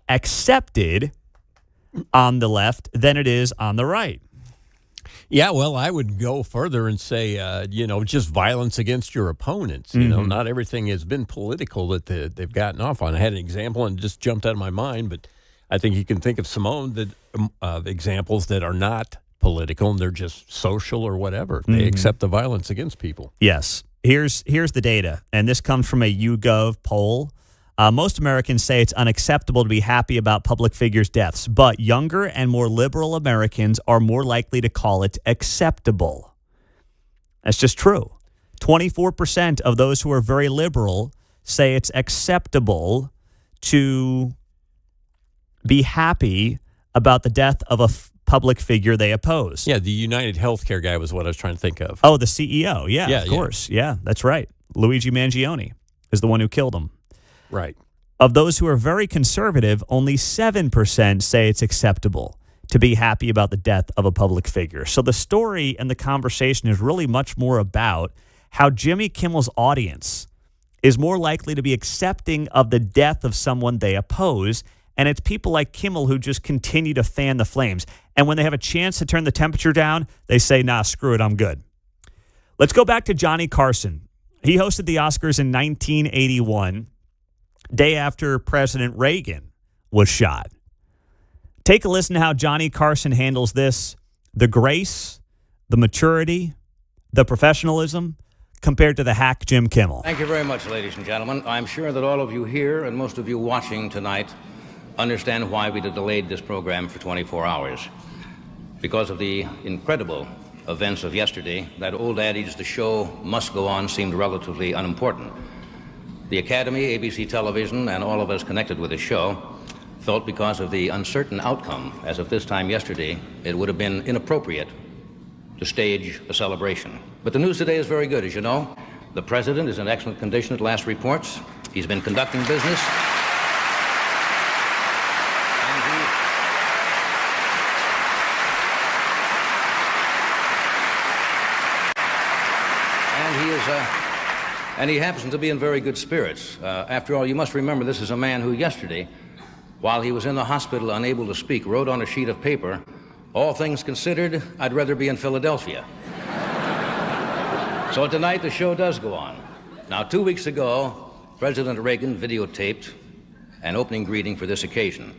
accepted on the left than it is on the right. Yeah, well, I would go further and say, just violence against your opponents. You know, not everything has been political that they've gotten off on. I had an example and it just jumped out of my mind, but I think you can think of Simone of examples that are not political and they're just social or whatever. They accept the violence against people. Yes. Here's the data, and this comes from a YouGov poll. Most Americans say it's unacceptable to be happy about public figures' deaths, but younger and more liberal Americans are more likely to call it acceptable. That's just true. 24% of those who are very liberal say it's acceptable to be happy about the death of a public figure they oppose. Yeah, the United Healthcare guy was what I was trying to think of. Oh, the CEO. Yeah, of course. Yeah, that's right. Luigi Mangione is the one who killed him. Right. Of those who are very conservative, only 7% say it's acceptable to be happy about the death of a public figure. So the story and the conversation is really much more about how Jimmy Kimmel's audience is more likely to be accepting of the death of someone they oppose. And it's people like Kimmel who just continue to fan the flames. And when they have a chance to turn the temperature down, they say, nah, screw it, I'm good. Let's go back to Johnny Carson. He hosted the Oscars in 1981. Day after President Reagan was shot. Take a listen to how Johnny Carson handles this, the grace, the maturity, the professionalism, compared to the hack Jim Kimmel. Thank you very much, ladies and gentlemen. I'm sure that all of you here and most of you watching tonight understand why we delayed this program for 24 hours. Because of the incredible events of yesterday, that old adage, the show must go on, seemed relatively unimportant. The Academy, ABC Television, and all of us connected with the show felt because of the uncertain outcome, as of this time yesterday, it would have been inappropriate to stage a celebration. But the news today is very good, as you know. The president is in excellent condition at last reports. He's been conducting business. And he happens to be in very good spirits. After all, you must remember this is a man who yesterday, while he was in the hospital unable to speak, wrote on a sheet of paper, "All things considered, I'd rather be in Philadelphia." So tonight the show does go on. Now, 2 weeks ago, President Reagan videotaped an opening greeting for this occasion.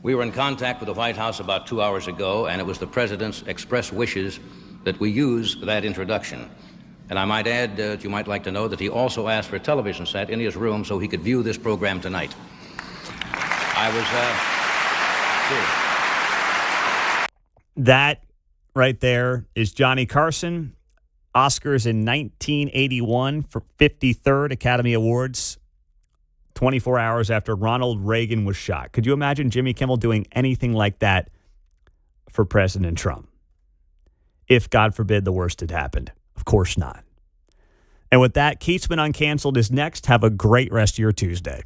We were in contact with the White House about 2 hours ago, and it was the President's express wishes that we use that introduction. And I might add that you might like to know that he also asked for a television set in his room so he could view this program tonight. That right there is Johnny Carson. Oscars in 1981 for 53rd Academy Awards, 24 hours after Ronald Reagan was shot. Could you imagine Jimmy Kimmel doing anything like that for President Trump? If, God forbid, the worst had happened. Of course not. And with that, Keatsman Uncanceled is next. Have a great rest of your Tuesday.